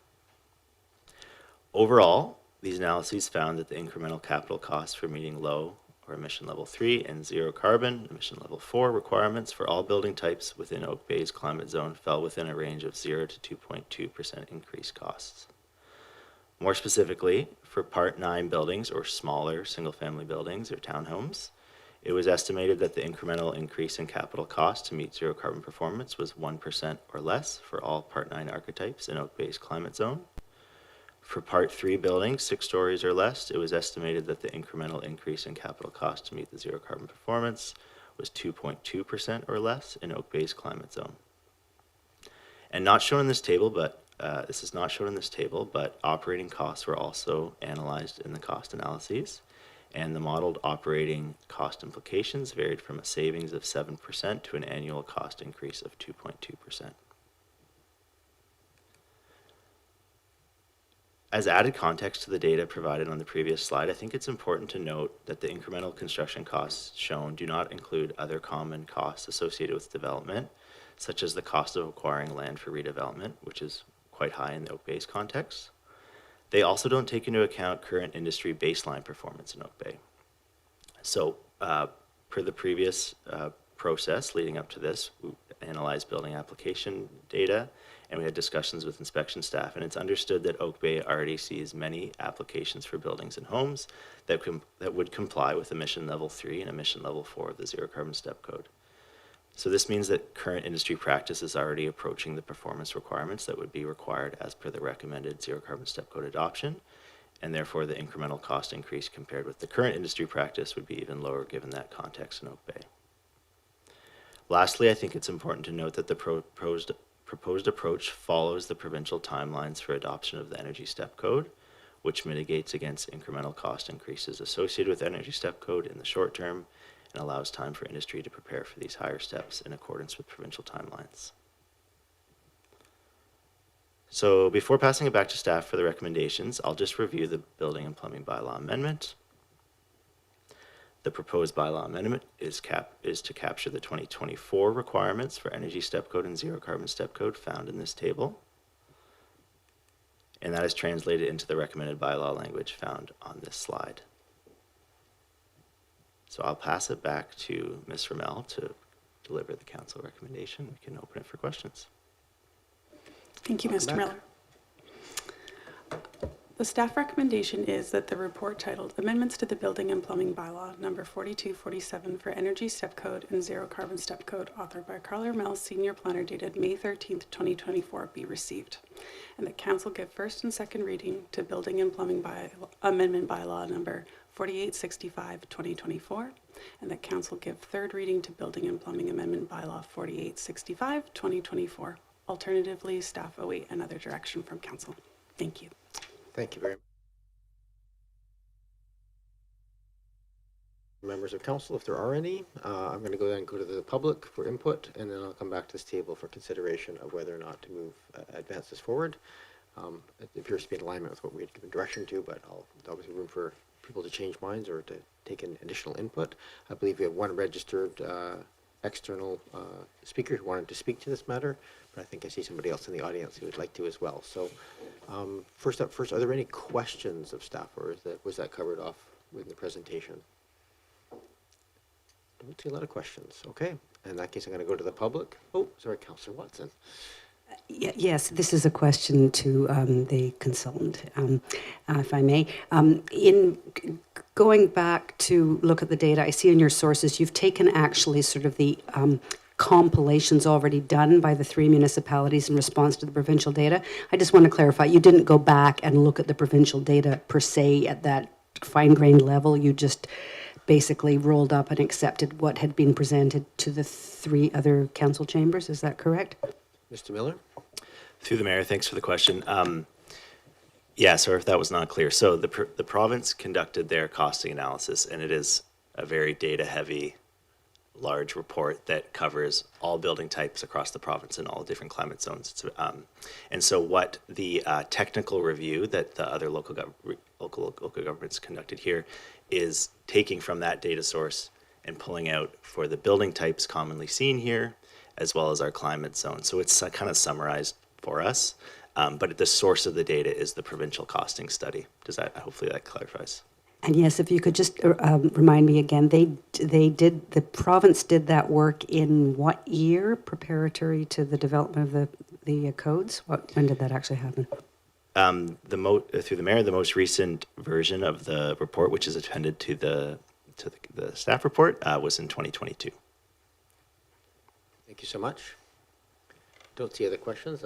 Overall, these analyses found that the incremental capital costs for meeting low or emission level 3 and zero carbon emission level 4 requirements for all building types within Oak Bay's climate zone fell within a range of 0 to 2.2% increased costs. More specifically, for Part 9 buildings or smaller single-family buildings or townhomes, it was estimated that the incremental increase in capital cost to meet zero carbon performance was 1% or less for all Part 9 archetypes in Oak Bay's climate zone. For Part 3 buildings, 6 stories or less, it was estimated that the incremental increase in capital cost to meet the zero carbon performance was 2.2% or less in Oak Bay's climate zone. And not shown in this table, but this is not shown in this table, but operating costs were also analyzed in the cost analyses, and the modeled operating cost implications varied from a savings of 7% to an annual cost increase of 2.2%. As added context to the data provided on the previous slide, I think it's important to note that the incremental construction costs shown do not include other common costs associated with development, such as the cost of acquiring land for redevelopment, which is quite high in the Oak Bay's context. They also don't take into account current industry baseline performance in Oak Bay. So, per the previous process leading up to this, we analyzed building application data, and we had discussions with inspection staff, and it's understood that Oak Bay already sees many applications for buildings and homes that would comply with emission level 3 and emission level 4 of the Zero Carbon Step Code. So this means that current industry practice is already approaching the performance requirements that would be required as per the recommended Zero Carbon Step Code adoption, and therefore the incremental cost increase compared with the current industry practice would be even lower given that context in Oak Bay. Lastly, I think it's important to note that the proposed approach follows the provincial timelines for adoption of the Energy Step Code, which mitigates against incremental cost increases associated with Energy Step Code in the short term and allows time for industry to prepare for these higher steps in accordance with provincial timelines. So before passing it back to staff for the recommendations, I'll just review the Building and Plumbing Bylaw Amendment. The proposed bylaw amendment is to capture the 2024 requirements for Energy Step Code and Zero Carbon Step Code found in this table. And that is translated into the recommended bylaw language found on this slide. So I'll pass it back to Ms. Ramel to deliver the council recommendation. We can open it for questions. Thank you, Mr. Miller. The staff recommendation is that the report titled Amendments to the Building and Plumbing Bylaw number 4247 for Energy Step Code and Zero Carbon Step Code, authored by Carla Ramel, Senior Planner, dated May 13th, 2024, be received, and that council give first and second reading to Building and Plumbing Amendment Bylaw number 4865, 2024, and that council give third reading to Building and Plumbing Amendment Bylaw 4865, 2024. Alternatively, staff await another direction from council. Thank you. Thank you very much. Members of council, if there are any, I'm going to go to the public for input, and then I'll come back to this table for consideration of whether or not to advance this forward. It appears to be in alignment with what we had given direction to, but there'll be room for people to change minds or to take in additional input. I believe we have one registered external speaker who wanted to speak to this matter, but I think I see somebody else in the audience who would like to as well. So first, are there any questions of staff, or was that covered off with the presentation? Don't see a lot of questions. Okay. In that case, I'm going to go to the public. Oh, sorry, Councillor Watson. Yes, this is a question to the consultant, if I may. In going back to look at the data, I see in your sources, you've taken actually sort of the compilations already done by the 3 municipalities in response to the provincial data. I just want to clarify, you didn't go back and look at the provincial data per se at that fine-grained level. You just basically rolled up and accepted what had been presented to the 3 other council chambers. Is that correct? Mr. Miller? Through the mayor, thanks for the question. Yeah, sorry if that was not clear. So the province conducted their costing analysis, and it is a very data-heavy, large report that covers all building types across the province in all different climate zones. And so what the technical review that the other local governments conducted here is taking from that data source and pulling out for the building types commonly seen here, as well as our climate zone. So it's kind of summarized for us, but the source of the data is the provincial costing study. Hopefully that clarifies. And yes, if you could just remind me again, the province did that work in what year, preparatory to the development of the codes? When did that actually happen? Through the mayor, the most recent version of the report, which is appended to the staff report, was in 2022. Thank you so much. Don't see other questions.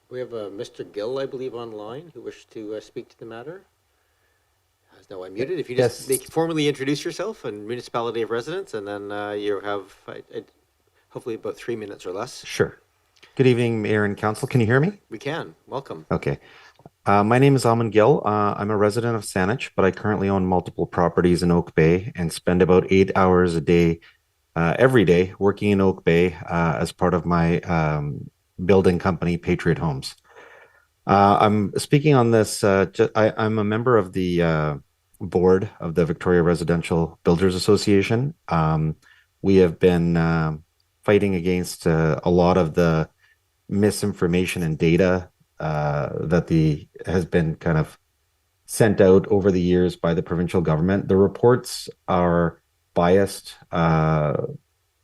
We have Mr. Gill, I believe, online who wished to speak to the matter. Has now unmuted. If you just formally introduce yourself and municipality of residence, and then you have hopefully about 3 minutes or less. Sure. Good evening, Mayor and Council. Can you hear me? We can. Welcome. Okay. My name is Almond Gill. I'm a resident of Salish, but I currently own multiple properties in Oak Bay and spend about 8 hours a day, every day, working in Oak Bay as part of my building company, Patriot Homes. I'm speaking on this. I'm a member of the board of the Victoria Residential Builders Association. We have been fighting against a lot of the misinformation and data that has been kind of sent out over the years by the provincial government. The reports are biased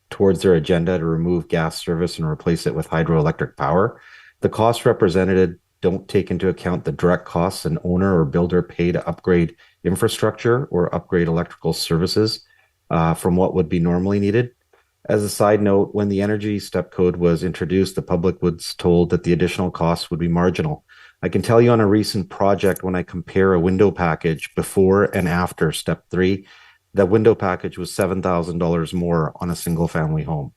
towards their agenda to remove gas service and replace it with hydroelectric power. The costs represented don't take into account the direct costs an owner or builder pay to upgrade infrastructure or upgrade electrical services from what would be normally needed. As a side note, when the Energy Step Code was introduced, the public was told that the additional costs would be marginal. I can tell you on a recent project, when I compare a window package before and after Step 3, that window package was $7,000 more on a single family home.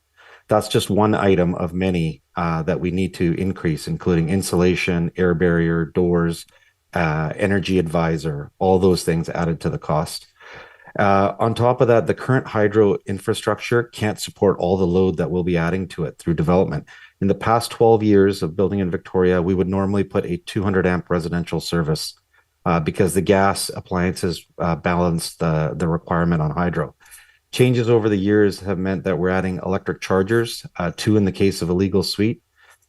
That's just one item of many that we need to increase, including insulation, air barrier, doors, energy advisor, all those things added to the cost. On top of that, the current hydro infrastructure can't support all the load that we'll be adding to it through development. In the past 12 years of building in Victoria, we would normally put a 200 amp residential service because the gas appliances balance the requirement on hydro. Changes over the years have meant that we're adding electric chargers, 2 in the case of a legal suite,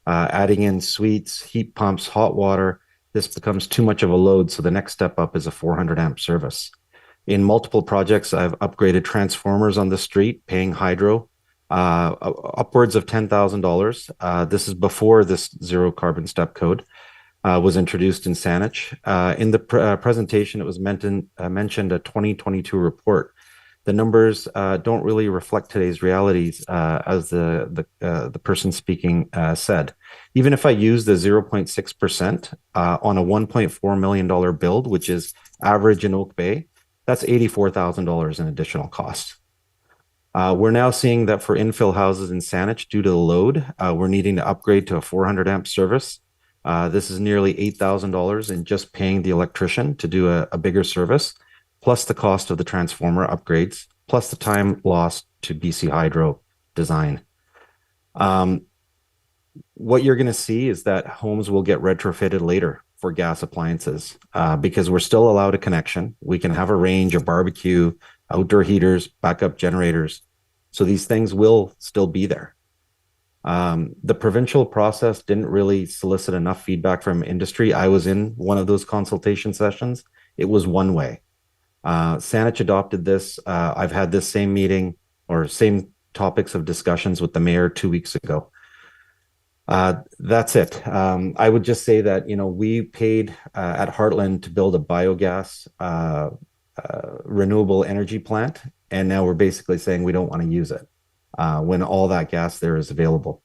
adding in suites, heat pumps, hot water. This becomes too much of a load, so the next step up is a 400 amp service. In multiple projects, I've upgraded transformers on the street, paying hydro, upwards of $10,000. This is before this zero carbon step code was introduced in Salish. In the presentation, it was mentioned a 2022 report. The numbers don't really reflect today's realities, as the person speaking said. Even if I use the 0.6% on a $1.4 million build, which is average in Oak Bay, that's $84,000 in additional costs. We're now seeing that for infill houses in Salish, due to the load, we're needing to upgrade to a 400 amp service. This is nearly $8,000 in just paying the electrician to do a bigger service, plus the cost of the transformer upgrades, plus the time lost to BC Hydro design. What you're going to see is that homes will get retrofitted later for gas appliances because we're still allowed a connection. We can have a range of barbecue, outdoor heaters, backup generators. So these things will still be there. The provincial process didn't really solicit enough feedback from industry. I was in one of those consultation sessions. It was one way. Saanich adopted this. I've had this same meeting or same topics of discussions with the mayor 2 weeks ago. That's it. I would just say that, you know, we paid at Heartland to build a biogas renewable energy plant, and now we're basically saying we don't want to use it when all that gas there is available.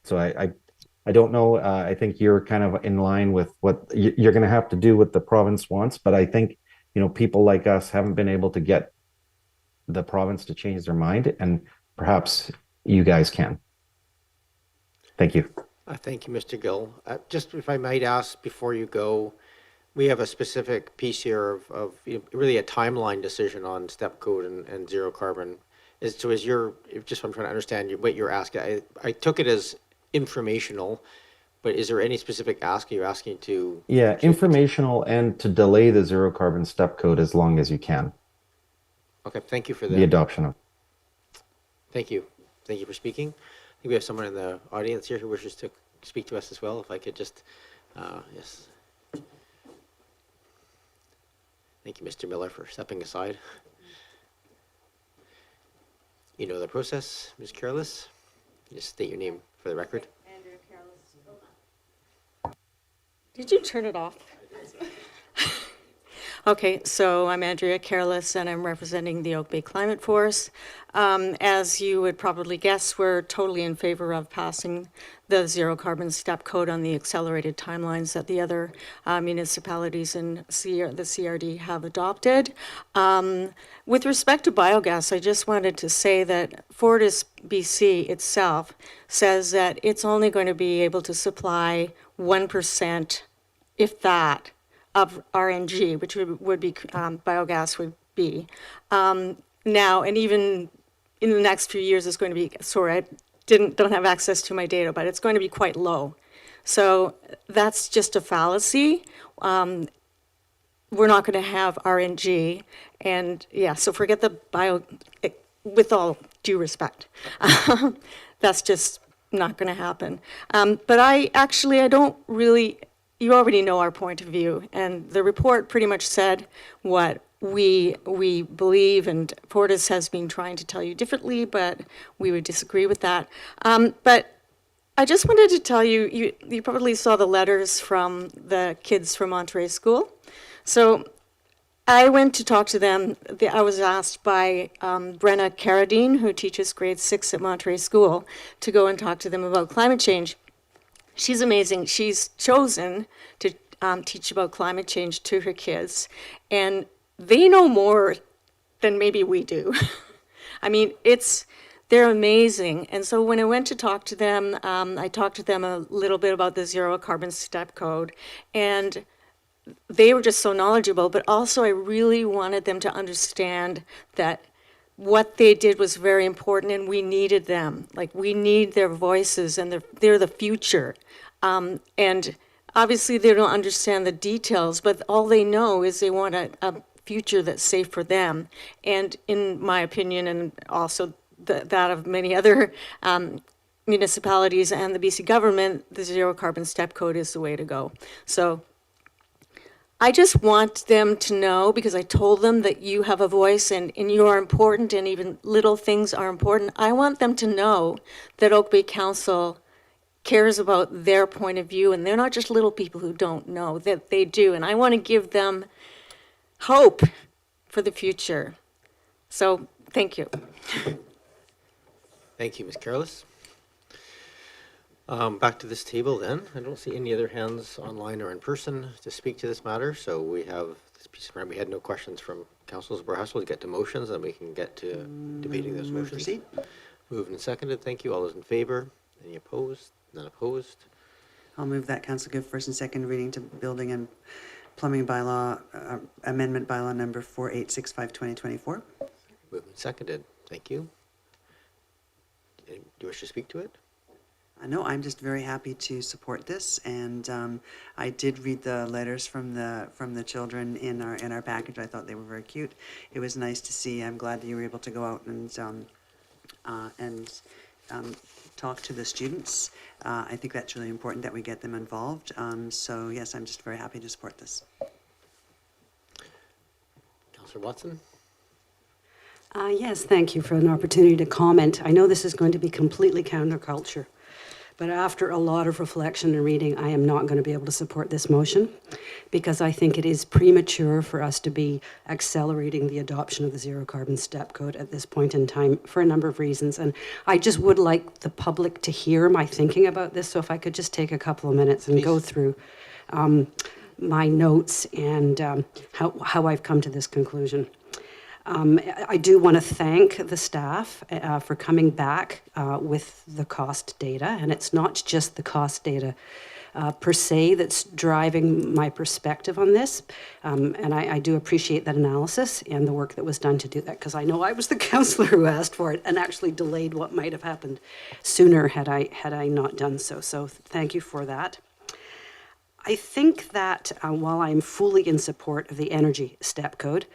So I don't know. I think you're kind of in line with what you're going to have to do what the province wants, but I think, you know, people like us haven't been able to get the province to change their mind, and perhaps you guys can. Thank you. Thank you, Mr. Gill. Just if I might ask before you go, we have a specific piece here of really a timeline decision on step code and zero carbon. Just I'm trying to understand what you're asking. I took it as informational, but is there any specific ask you're asking to? Yeah, informational and to delay the zero carbon step code as long as you can. Okay, thank you for that. The adoption of. Thank you. Thank you for speaking. I think we have someone in the audience here who wishes to speak to us as well. If I could just, yes. Thank you, Mr. Miller, for stepping aside. You know the process, Ms. Careless. Just state your name for the record. Andrea Careless. Did you turn it off? Okay, so I'm Andrea Careless, and I'm representing the Oak Bay Climate Force. As you would probably guess, we're totally in favor of passing the zero carbon step code on the accelerated timelines that the other municipalities in the CRD have adopted. With respect to biogas, I just wanted to say that Fortis BC itself says that it's only going to be able to supply 1%, if that, of RNG, which would be biogas would be. Now, and even in the next few years, it's going to be, sorry, I don't have access to my data, but it's going to be quite low. So that's just a fallacy. We're not going to have RNG. And yeah, so forget the with all due respect. That's just not going to happen. But I don't really, you already know our point of view, and the report pretty much said what we believe, and Fortis has been trying to tell you differently, but we would disagree with that. But I just wanted to tell you, you probably saw the letters from the kids from Monterey School. So I went to talk to them. I was asked by Brenna Carradine, who teaches grade 6 at Monterey School, to go and talk to them about climate change. She's amazing. She's chosen to teach about climate change to her kids, and they know more than maybe we do. I mean, they're amazing. And so when I went to talk to them, I talked to them a little bit about the zero carbon step code, and they were just so knowledgeable, but also I really wanted them to understand that what they did was very important, and we needed them. Like, we need their voices, and they're the future. And obviously they don't understand the details, but all they know is they want a future that's safe for them. And in my opinion, and also that of many other municipalities and the BC government, the zero carbon step code is the way to go. So I just want them to know, because I told them that you have a voice and you are important, and even little things are important. I want them to know that Oak Bay Council cares about their point of view, and they're not just little people who don't know, that they do. And I want to give them hope for the future. So thank you. Thank you, Ms. Careless. Back to this table then. I don't see any other hands online or in person to speak to this matter. So we have this piece of, we had no questions from councilors. Perhaps we'll get to motions and we can get to debating those motions. Proceed. Moved and seconded. Thank you. All those in favor? Any opposed? None opposed? I'll move that council give first and second reading to building and plumbing bylaw, amendment bylaw number 4865/2024. Moved and seconded. Thank you. Do you wish to speak to it? No, I'm just very happy to support this, and I did read the letters from the children in our package. I thought they were very cute. It was nice to see. I'm glad that you were able to go out and talk to the students. I think that's really important that we get them involved. So yes, I'm just very happy to support this. Councillor Watson? Yes, thank you for an opportunity to comment. I know this is going to be completely counterculture, but after a lot of reflection and reading, I am not going to be able to support this motion because I think it is premature for us to be accelerating the adoption of the zero carbon step code at this point in time for a number of reasons. And I just would like the public to hear my thinking about this. So if I could just take a couple of minutes and go through my notes and how I've come to this conclusion. I do want to thank the staff for coming back with the cost data, and it's not just the cost data per se that's driving my perspective on this, and I do appreciate that analysis and the work that was done to do that, because I know I was the councillor who asked for it and actually delayed what might have happened sooner had I not done so. So thank you for that. I think that while I'm fully in support of the energy step code,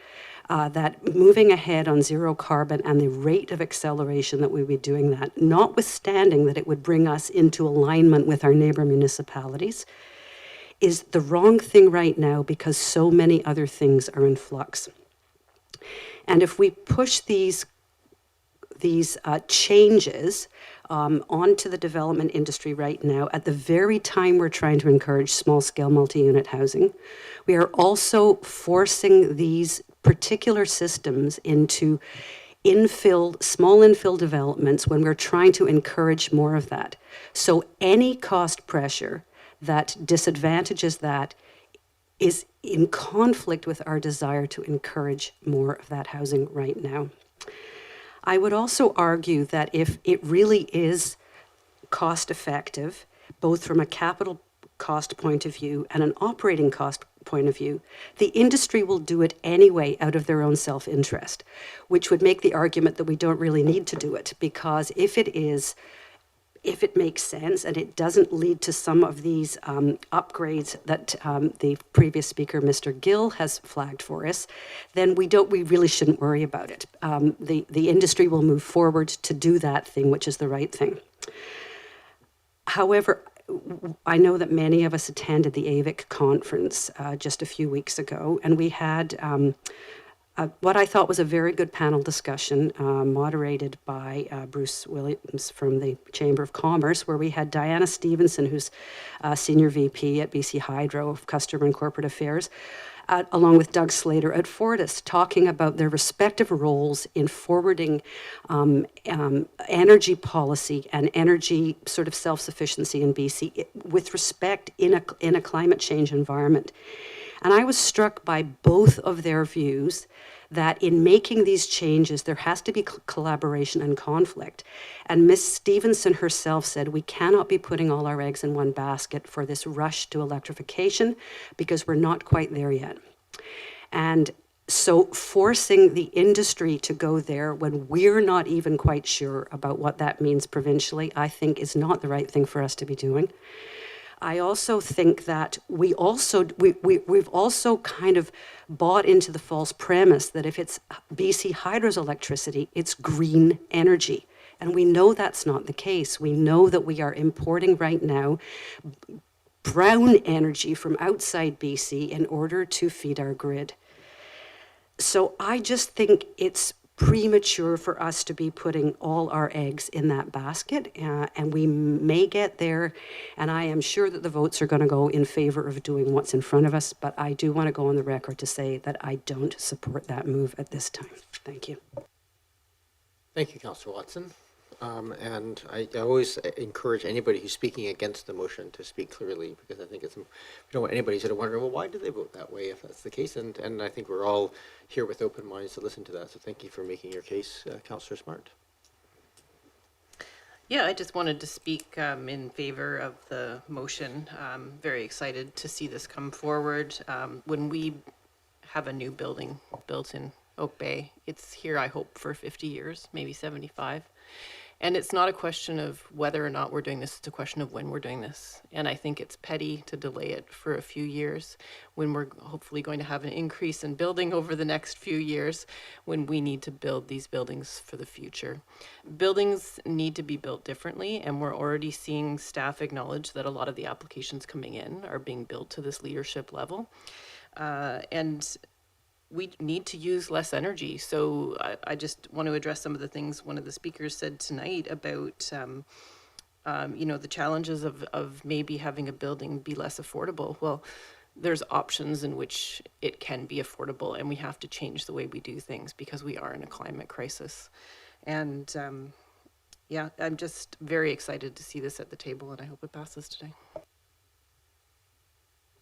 that moving ahead on zero carbon and the rate of acceleration that we would be doing that, notwithstanding that it would bring us into alignment with our neighbour municipalities, is the wrong thing right now because so many other things are in flux. And if we push these changes onto the development industry right now, at the very time we're trying to encourage small-scale multi-unit housing, we are also forcing these particular systems into small infill developments when we're trying to encourage more of that. So any cost pressure that disadvantages that is in conflict with our desire to encourage more of that housing right now. I would also argue that if it really is cost effective, both from a capital cost point of view and an operating cost point of view, the industry will do it anyway out of their own self-interest, which would make the argument that we don't really need to do it, because if it makes sense and it doesn't lead to some of these upgrades that the previous speaker, Mr. Gill, has flagged for us, then we really shouldn't worry about it. The industry will move forward to do that thing, which is the right thing. However, I know that many of us attended the AVIC conference just a few weeks ago, and we had what I thought was a very good panel discussion moderated by Bruce Williams from the Chamber of Commerce, where we had Diana Stevenson, who's Senior VP at BC Hydro of Customer and Corporate Affairs, along with Doug Slater at Fortis, talking about their respective roles in forwarding energy policy and energy sort of self-sufficiency in BC with respect in a climate change environment. And I was struck by both of their views that in making these changes, there has to be collaboration and conflict. And Ms. Stevenson herself said, we cannot be putting all our eggs in one basket for this rush to electrification because we're not quite there yet. And so forcing the industry to go there when we're not even quite sure about what that means provincially, I think is not the right thing for us to be doing. I also think that we've also kind of bought into the false premise that if it's BC Hydro's electricity, it's green energy. And we know that's not the case. We know that we are importing right now brown energy from outside BC in order to feed our grid. So I just think it's premature for us to be putting all our eggs in that basket, and we may get there, and I am sure that the votes are going to go in favor of doing what's in front of us, but I do want to go on the record to say that I don't support that move at this time. Thank you. Thank you, Councillor Watson. And I always encourage anybody who's speaking against the motion to speak clearly, because I think we don't want anybody sort of wondering, well, why did they vote that way if that's the case? And I think we're all here with open minds to listen to that. So thank you for making your case, Councillor Smart. Yeah, I just wanted to speak in favor of the motion. I'm very excited to see this come forward. When we have a new building built in Oak Bay, it's here, I hope, for 50 years, maybe 75. And it's not a question of whether or not we're doing this, it's a question of when we're doing this. And I think it's petty to delay it for a few years when we're hopefully going to have an increase in building over the next few years, when we need to build these buildings for the future. Buildings need to be built differently, and we're already seeing staff acknowledge that a lot of the applications coming in are being built to this leadership level. And we need to use less energy. So I just want to address some of the things one of the speakers said tonight about, the challenges of maybe having a building be less affordable. Well, there's options in which it can be affordable, and we have to change the way we do things because we are in a climate crisis. And I'm just very excited to see this at the table, and I hope it passes today.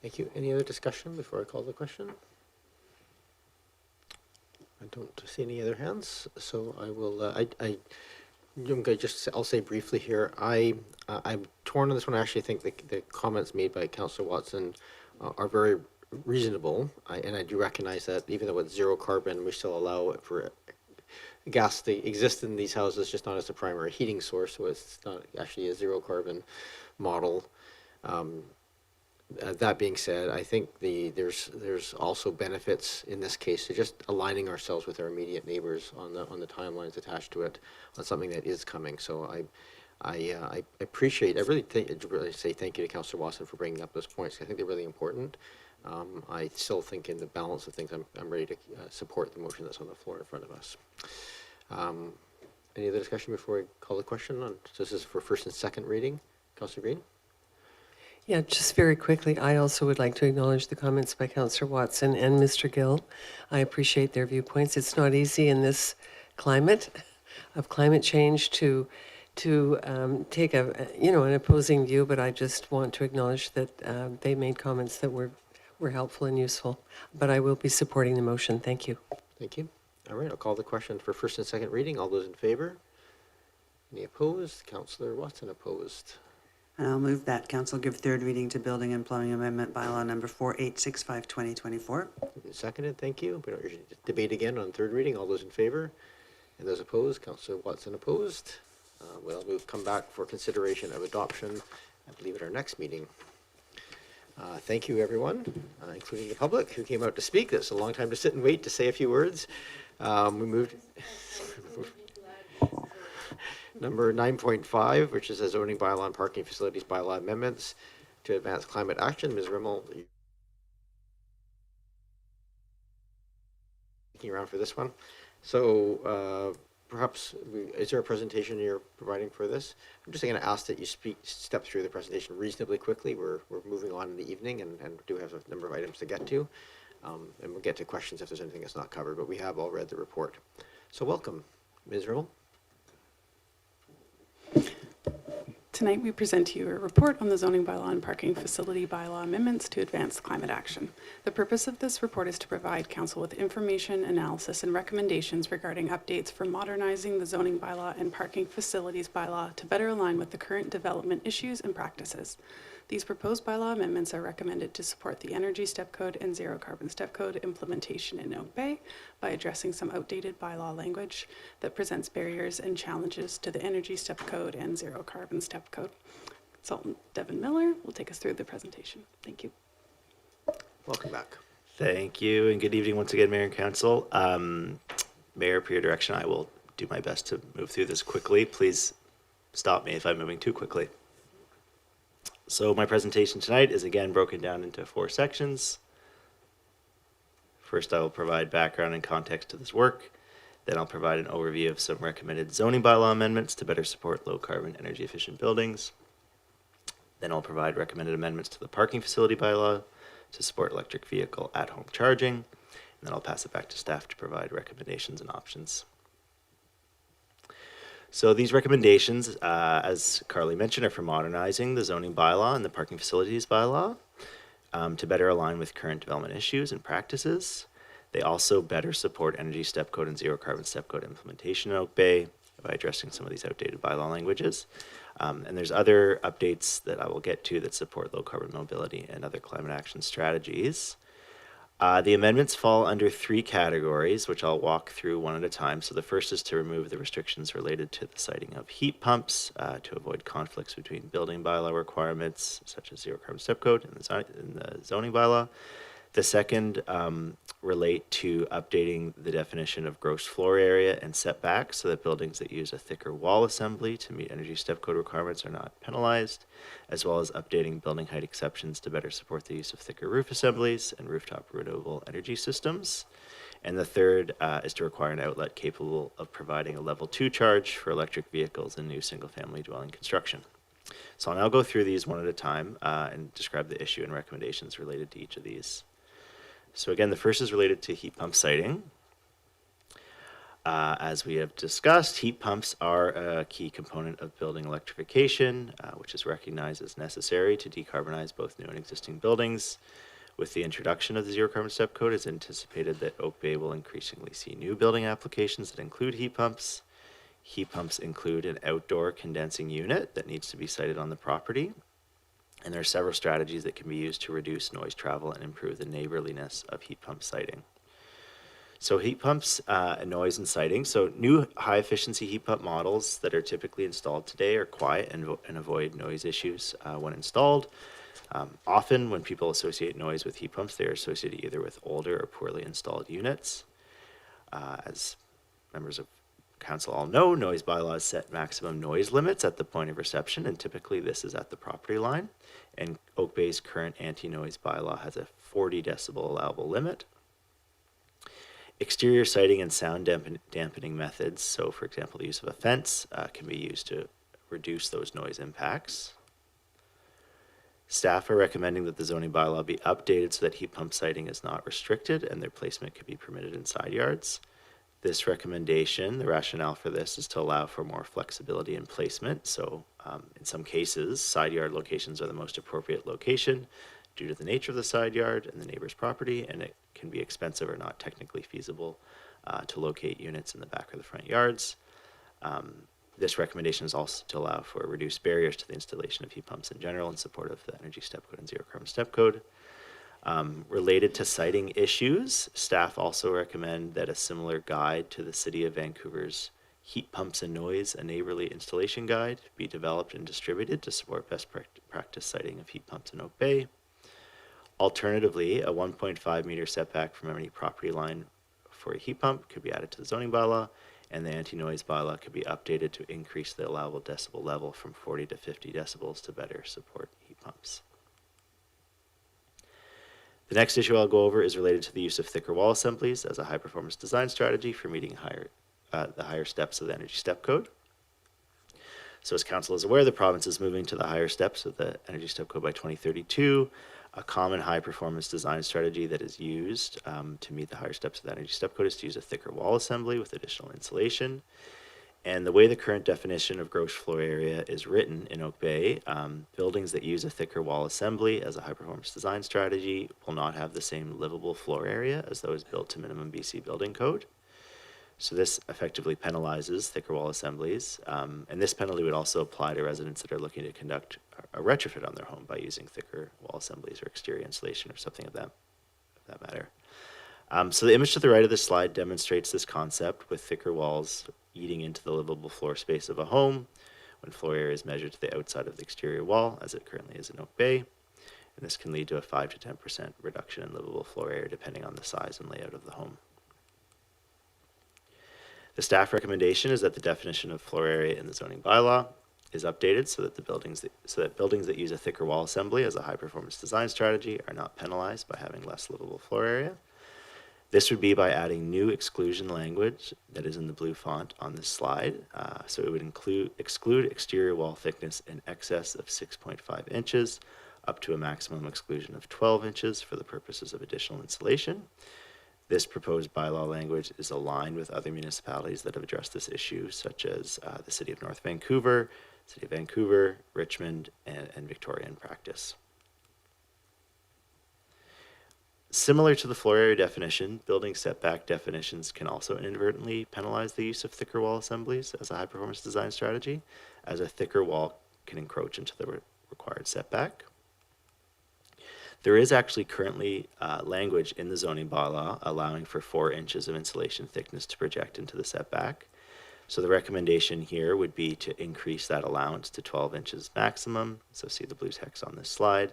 Thank you. Any other discussion before I call the question? I don't see any other hands, so I will. I'll say briefly here. I'm torn on this one. I actually think the comments made by Councillor Watson are very reasonable, and I do recognize that even though it's zero carbon, we still allow it for gas to exist in these houses, just not as a primary heating source. So it's not actually a zero carbon model. That being said, I think there's also benefits in this case to just aligning ourselves with our immediate neighbors on the timelines attached to it on something that is coming. So I appreciate. I really say thank you to Councillor Watson for bringing up those points. I think they're really important. I still think in the balance of things, I'm ready to support the motion that's on the floor in front of us. Any other discussion before I call the question on? So this is for first and second reading. Councillor Green. Yeah, just very quickly, I also would like to acknowledge the comments by Councillor Watson and Mr. Gill. I appreciate their viewpoints. It's not easy in this climate of climate change to take an opposing view, but I just want to acknowledge that they made comments that were helpful and useful. But I will be supporting the motion. Thank you. Thank you. All right, I'll call the question for first and second reading. All those in favor? Any opposed? Councillor Watson opposed. And I'll move that council give third reading to Building and Plumbing Amendment Bylaw number 4865/2024. Seconded, thank you. We don't usually debate again on third reading. All those in favor? And those opposed? Councillor Watson opposed. We'll come back for consideration of adoption, I believe, at our next meeting. Thank you, everyone, including the public who came out to speak. That's a long time to sit and wait to say a few words. We moved number 9.5, which is a zoning bylaw and parking facilities bylaw amendments to advance climate action. Ms. Rimmel, looking around for this one. So perhaps, is there a presentation you're providing for this? I'm just going to ask that you step through the presentation reasonably quickly. We're moving on in the evening and do have a number of items to get to. And we'll get to questions if there's anything that's not covered, but we have all read the report. So welcome, Ms. Rimmel. Tonight we present to you a report on the zoning bylaw and parking facility bylaw amendments to advance climate action. The purpose of this report is to provide council with information, analysis, and recommendations regarding updates for modernizing the zoning bylaw and parking facilities bylaw to better align with the current development issues and practices. These proposed bylaw amendments are recommended to support the Energy Step Code and Zero Carbon Step Code implementation in Oak Bay by addressing some outdated bylaw language that presents barriers and challenges to the Energy Step Code and Zero Carbon Step Code. Consultant Devin Miller will take us through the presentation. Thank you. Welcome back. Thank you, and good evening once again, Mayor and Council. Mayor, per your direction, I will do my best to move through this quickly. Please stop me if I'm moving too quickly. So my presentation tonight is again broken down into 4 sections. First, I will provide background and context to this work. Then I'll provide an overview of some recommended zoning bylaw amendments to better support low carbon energy efficient buildings. Then I'll provide recommended amendments to the parking facility bylaw to support electric vehicle at-home charging. And then I'll pass it back to staff to provide recommendations and options. So these recommendations, as Carly mentioned, are for modernizing the zoning bylaw and the parking facilities bylaw to better align with current development issues and practices. They also better support Energy Step Code and Zero Carbon Step Code implementation in Oak Bay by addressing some of these outdated bylaw languages. And there's other updates that I will get to that support low carbon mobility and other climate action strategies. The amendments fall under 3 categories, which I'll walk through one at a time. So the first is to remove the restrictions related to the siting of heat pumps to avoid conflicts between building bylaw requirements, such as zero carbon step code and the zoning bylaw. The second relate to updating the definition of gross floor area and setbacks so that buildings that use a thicker wall assembly to meet energy step code requirements are not penalized, as well as updating building height exceptions to better support the use of thicker roof assemblies and rooftop renewable energy systems. And the third is to require an outlet capable of providing a level 2 charge for electric vehicles in new single-family dwelling construction. So I'll now go through these one at a time and describe the issue and recommendations related to each of these. So again, the first is related to heat pump siting. As we have discussed, heat pumps are a key component of building electrification, which is recognized as necessary to decarbonize both new and existing buildings. With the introduction of the Zero Carbon Step Code, it's anticipated that Oak Bay will increasingly see new building applications that include heat pumps. Heat pumps include an outdoor condensing unit that needs to be sited on the property. And there are several strategies that can be used to reduce noise travel and improve the neighborliness of heat pump siting. So heat pumps, noise and siting. So new high efficiency heat pump models that are typically installed today are quiet and avoid noise issues when installed. Often when people associate noise with heat pumps, they are associated either with older or poorly installed units. As members of council all know, noise bylaws set maximum noise limits at the point of reception, and typically this is at the property line. And Oak Bay's current anti-noise bylaw has a 40 decibel allowable limit. Exterior siting and sound dampening methods, so for example the use of a fence, can be used to reduce those noise impacts. Staff are recommending that the zoning bylaw be updated so that heat pump siting is not restricted and their placement could be permitted in side yards. This recommendation, the rationale for this is to allow for more flexibility in placement. So in some cases, side yard locations are the most appropriate location due to the nature of the side yard and the neighbor's property, and it can be expensive or not technically feasible to locate units in the back or the front yards. This recommendation is also to allow for reduced barriers to the installation of heat pumps in general in support of the Energy Step Code and Zero Carbon Step Code. Related to siting issues, staff also recommend that a similar guide to the City of Vancouver's Heat Pumps and Noise, a Neighborly Installation Guide, be developed and distributed to support best practice siting of heat pumps in Oak Bay. Alternatively, a 1.5 meter setback from any property line for a heat pump could be added to the zoning bylaw, and the anti-noise bylaw could be updated to increase the allowable decibel level from 40 to 50 decibels to better support heat pumps. The next issue I'll go over is related to the use of thicker wall assemblies as a high-performance design strategy for meeting the higher steps of the Energy Step Code. So as council is aware, the province is moving to the higher steps of the Energy Step Code by 2032. A common high-performance design strategy that is used to meet the higher steps of the Energy Step Code is to use a thicker wall assembly with additional insulation. And the way the current definition of gross floor area is written in Oak Bay, buildings that use a thicker wall assembly as a high-performance design strategy will not have the same livable floor area as those built to minimum BC building code. So this effectively penalizes thicker wall assemblies, and this penalty would also apply to residents that are looking to conduct a retrofit on their home by using thicker wall assemblies or exterior insulation or something of that matter. So the image to the right of this slide demonstrates this concept with thicker walls eating into the livable floor space of a home when floor area is measured to the outside of the exterior wall, as it currently is in Oak Bay. And this can lead to a 5 to 10% reduction in livable floor area depending on the size and layout of the home. The staff recommendation is that the definition of floor area in the zoning bylaw is updated so that buildings that use a thicker wall assembly as a high-performance design strategy are not penalized by having less livable floor area. This would be by adding new exclusion language that is in the blue font on this slide. So it would exclude exterior wall thickness in excess of 6.5 inches, up to a maximum exclusion of 12 inches for the purposes of additional insulation. This proposed bylaw language is aligned with other municipalities that have addressed this issue, such as the City of North Vancouver, City of Vancouver, Richmond, and Victoria in practice. Similar to the floor area definition, building setback definitions can also inadvertently penalize the use of thicker wall assemblies as a high-performance design strategy, as a thicker wall can encroach into the required setback. There is actually currently language in the zoning bylaw allowing for 4 inches of insulation thickness to project into the setback. So the recommendation here would be to increase that allowance to 12 inches maximum. So see the blue text on this slide.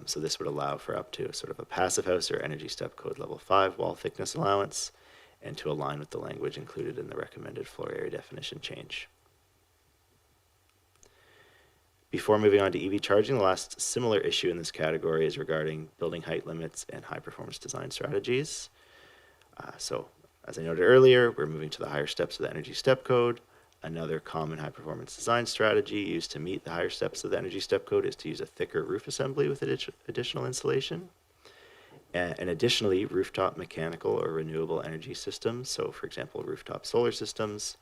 So this would allow for up to sort of a passive house or energy step code level 5 wall thickness allowance, and to align with the language included in the recommended floor area definition change. Before moving on to EV charging, the last similar issue in this category is regarding building height limits and high performance design strategies. So as I noted earlier, we're moving to the higher steps of the energy step code. Another common high performance design strategy used to meet the higher steps of the energy step code is to use a thicker roof assembly with additional insulation. And additionally, rooftop mechanical or renewable energy systems, so for example, rooftop solar systems,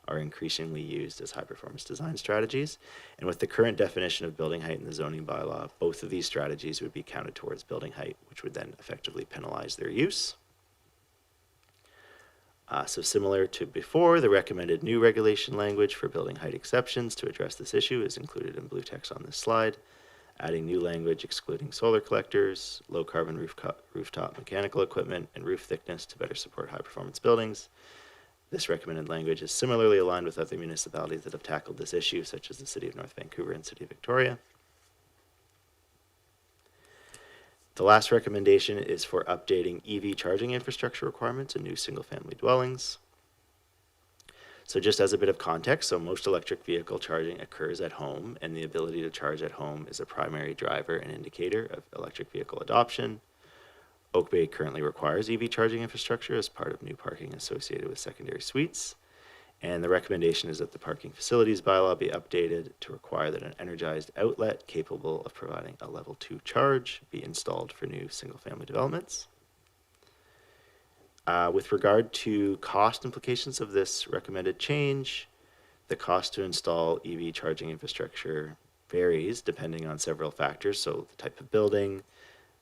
are increasingly used as high performance design strategies. And with the current definition of building height in the zoning bylaw, both of these strategies would be counted towards building height, which would then effectively penalize their use. So similar to before, the recommended new regulation language for building height exceptions to address this issue is included in blue text on this slide, adding new language excluding solar collectors, low carbon rooftop mechanical equipment, and roof thickness to better support high performance buildings. This recommended language is similarly aligned with other municipalities that have tackled this issue, such as the City of North Vancouver and City of Victoria. The last recommendation is for updating EV charging infrastructure requirements in new single-family dwellings. So just as a bit of context, so most electric vehicle charging occurs at home, and the ability to charge at home is a primary driver and indicator of electric vehicle adoption. Oak Bay currently requires EV charging infrastructure as part of new parking associated with secondary suites. And the recommendation is that the parking facilities bylaw be updated to require that an energized outlet capable of providing a level 2 charge be installed for new single-family developments. With regard to cost implications of this recommended change, the cost to install EV charging infrastructure varies depending on several factors. So the type of building,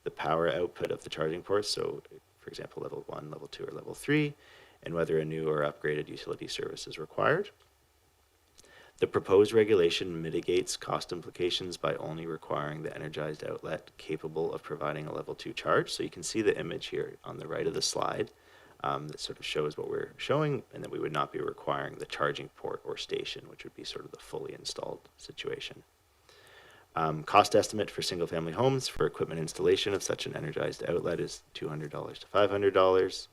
the power output of the charging ports, so for example, level 1, level 2, or level 3, and whether a new or upgraded utility service is required. The proposed regulation mitigates cost implications by only requiring the energized outlet capable of providing a level 2 charge. So you can see the image here on the right of the slide that sort of shows what we're showing, and that we would not be requiring the charging port or station, which would be sort of the fully installed situation. Cost estimate for single-family homes for equipment installation of such an energized outlet is $200 to $500.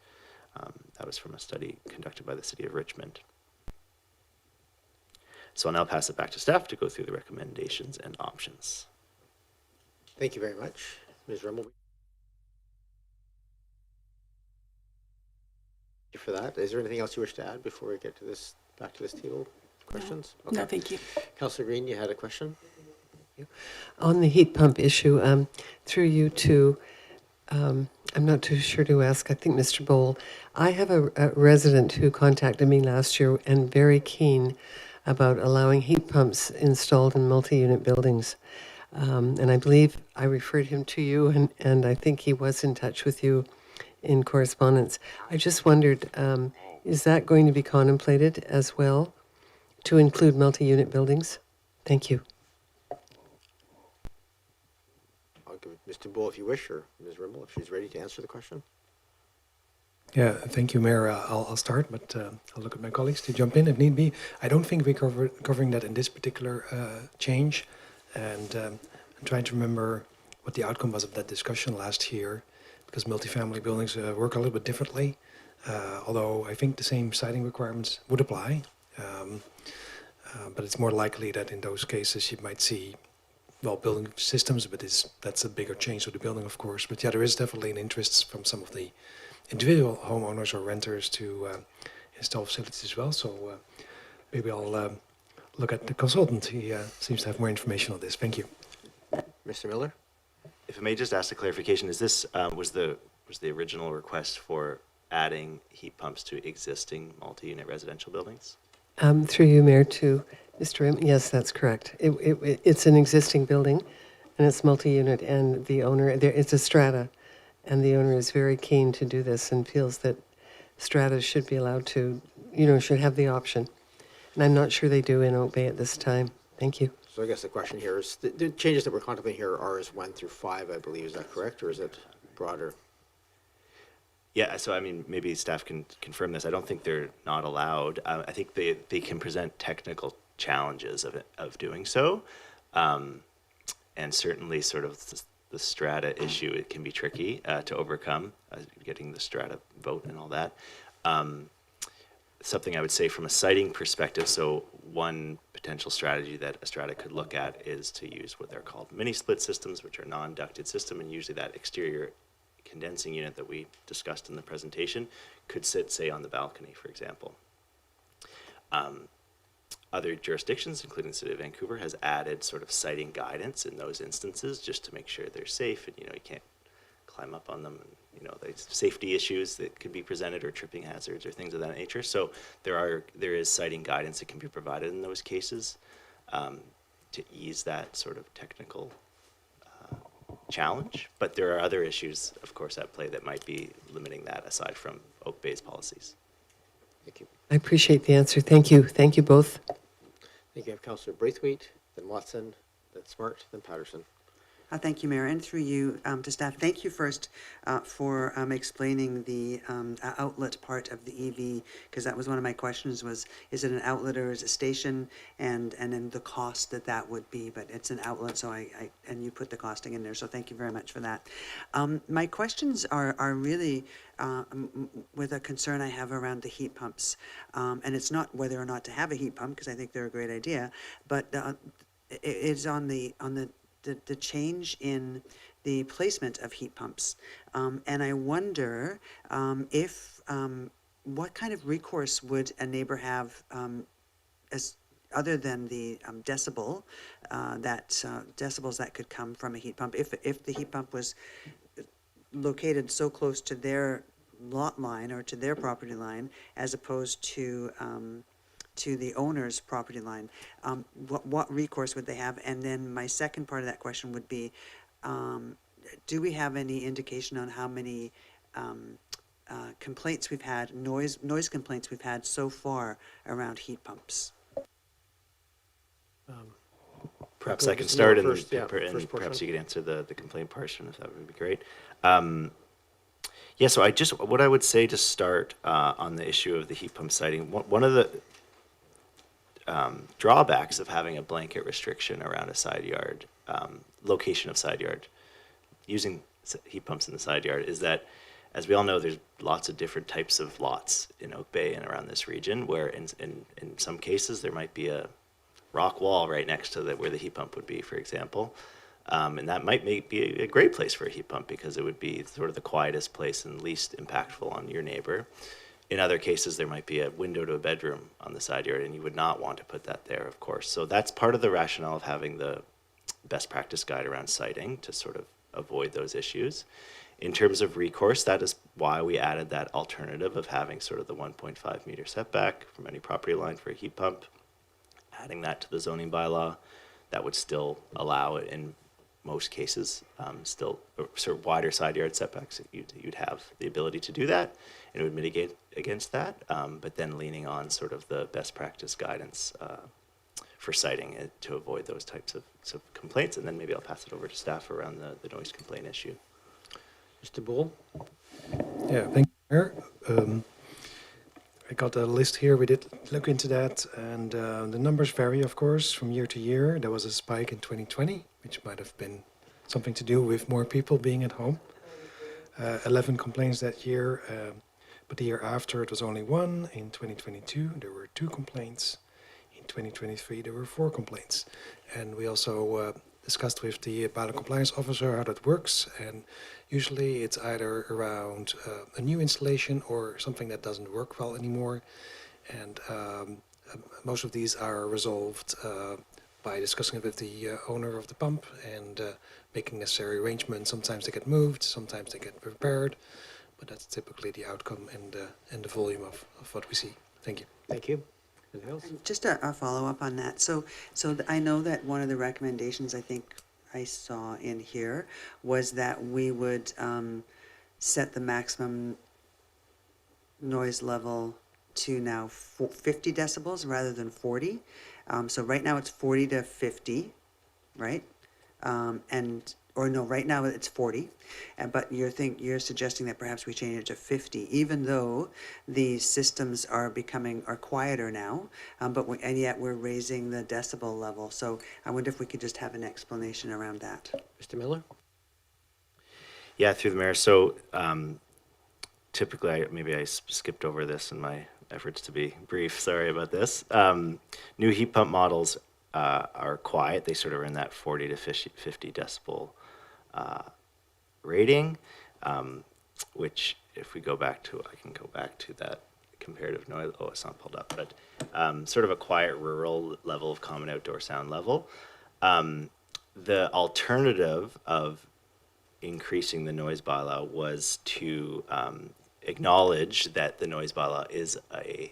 That was from a study conducted by the City of Richmond. So I'll now pass it back to staff to go through the recommendations and options. Thank you very much. Ms. Rummel. Thank you for that. Is there anything else you wish to add before we get to this, back to this table? Questions? No, thank you. Councillor Green, you had a question? On the heat pump issue, through you to, I'm not too sure to ask, I think Mr. Bowl, I have a resident who contacted me last year and very keen about allowing heat pumps installed in multi-unit buildings. And I believe I referred him to you, and I think he was in touch with you in correspondence. I just wondered, is that going to be contemplated as well to include multi-unit buildings? Thank you. I'll give it Mr. Bull if you wish, or Ms. Rimmel if she's ready to answer the question. Yeah, thank you, Mayor. I'll start, but I'll look at my colleagues to jump in if need be. I don't think we're covering that in this particular change, and I'm trying to remember what the outcome was of that discussion last year, because multifamily buildings work a little bit differently, although I think the same siding requirements would apply. But it's more likely that in those cases you might see, well, building systems, but that's a bigger change to the building, of course. But yeah, there is definitely an interest from some of the individual homeowners or renters to install facilities as well. So maybe I'll look at the consultant. He seems to have more information on this. Thank you. Mr. Miller? If I may just ask a clarification, is this was the original request for adding heat pumps to existing multi-unit residential buildings? Through you, Mayor, to Mr. Rim. Yes, that's correct. It's an existing building, and it's multi-unit, and the owner, it's a strata, and the owner is very keen to do this and feels that strata should be allowed to, should have the option. And I'm not sure they do in Oak Bay at this time. Thank you. So I guess the question here is, the changes that we're contemplating here are RS 1 through 5, I believe. Is that correct, or is it broader? Yeah, so I mean, maybe staff can confirm this. I don't think they're not allowed. I think they can present technical challenges of doing so. And certainly sort of the strata issue, it can be tricky to overcome, getting the strata vote and all that. Something I would say from a siting perspective, so one potential strategy that a strata could look at is to use what they're called mini-split systems, which are non-ducted system, and usually that exterior condensing unit that we discussed in the presentation could sit, say, on the balcony, for example. Other jurisdictions, including the City of Vancouver, has added sort of siting guidance in those instances just to make sure they're safe, and you can't climb up on them, and there's safety issues that could be presented, or tripping hazards or things of that nature. So there is siting guidance that can be provided in those cases to ease that sort of technical challenge. But there are other issues, of course, at play that might be limiting that aside from Oak Bay's policies. Thank you. I appreciate the answer. Thank you. Thank you both. Thank you. I have Councillor Braithwaite, then Watson, then Smart, then Patterson. Thank you, Mayor, and through you to staff. Thank you first for explaining the outlet part of the EV, because that was one of my questions was, is it an outlet or is it a station, and then the cost that would be, but it's an outlet, so and you put the costing in there, so thank you very much for that. My questions are really with a concern I have around the heat pumps, and it's not whether or not to have a heat pump, because I think they're a great idea, but it's on the change in the placement of heat pumps. And I wonder if, what kind of recourse would a neighbor have as other than the decibels that could come from a heat pump, if the heat pump was located so close to their lot line or to their property line, as opposed to the owner's property line, what recourse would they have? And then my second part of that question would be, do we have any indication on how many complaints we've had, noise complaints we've had so far around heat pumps? Perhaps I can start, and, first, perhaps you could answer the complaint portion, if that would be great. Yeah, so what I would say to start on the issue of the heat pump siting, one of the drawbacks of having a blanket restriction around a side yard, location of side yard, using heat pumps in the side yard, is that, as we all know, there's lots of different types of lots in Oak Bay and around this region, where in some cases there might be a rock wall right next to where the heat pump would be, for example. And that might be a great place for a heat pump, because it would be sort of the quietest place and least impactful on your neighbor. In other cases, there might be a window to a bedroom on the side yard, and you would not want to put that there, of course. So that's part of the rationale of having the best practice guide around siting, to sort of avoid those issues. In terms of recourse, that is why we added that alternative of having sort of the 1.5 meter setback from any property line for a heat pump, adding that to the zoning bylaw. That would still allow it in most cases, still sort of wider side yard setbacks. You'd have the ability to do that, and it would mitigate against that, but then leaning on sort of the best practice guidance for siting to avoid those types of complaints. And then maybe I'll pass it over to staff around the noise complaint issue. Mr. Bull? Yeah, thank you, Mayor. I got a list here. We did look into that, and the numbers vary, of course, from year to year. There was a spike in 2020, which might have been something to do with more people being at home. 11 complaints that year, but the year after it was only 1. In 2022, there were 2 complaints. In 2023, there were 4 complaints. And we also discussed with the Bylaw Compliance Officer how that works, and usually it's either around a new installation or something that doesn't work well anymore. And most of these are resolved by discussing it with the owner of the pump and making necessary arrangements. Sometimes they get moved, sometimes they get repaired, but that's typically the outcome and the volume of what we see. Thank you. Thank you. Anything else? Just a follow-up on that. So I know that one of the recommendations I think I saw in here was that we would set the maximum noise level to now 50 decibels rather than 40. So right now it's 40 to 50, right? Or no, right now it's 40, but you're suggesting that perhaps we change it to 50, even though these systems are quieter now, and yet we're raising the decibel level. So I wonder if we could just have an explanation around that. Mr. Miller? Yeah, through the mayor. So typically, maybe I skipped over this in my efforts to be brief. Sorry about this. New heat pump models are quiet. They sort of are in that 40 to 50 decibel rating, which if we go back to, I can go back to that comparative noise. Oh, it's not pulled up, but sort of a quiet rural level of common outdoor sound level. The alternative of increasing the noise bylaw was to acknowledge that the noise bylaw is a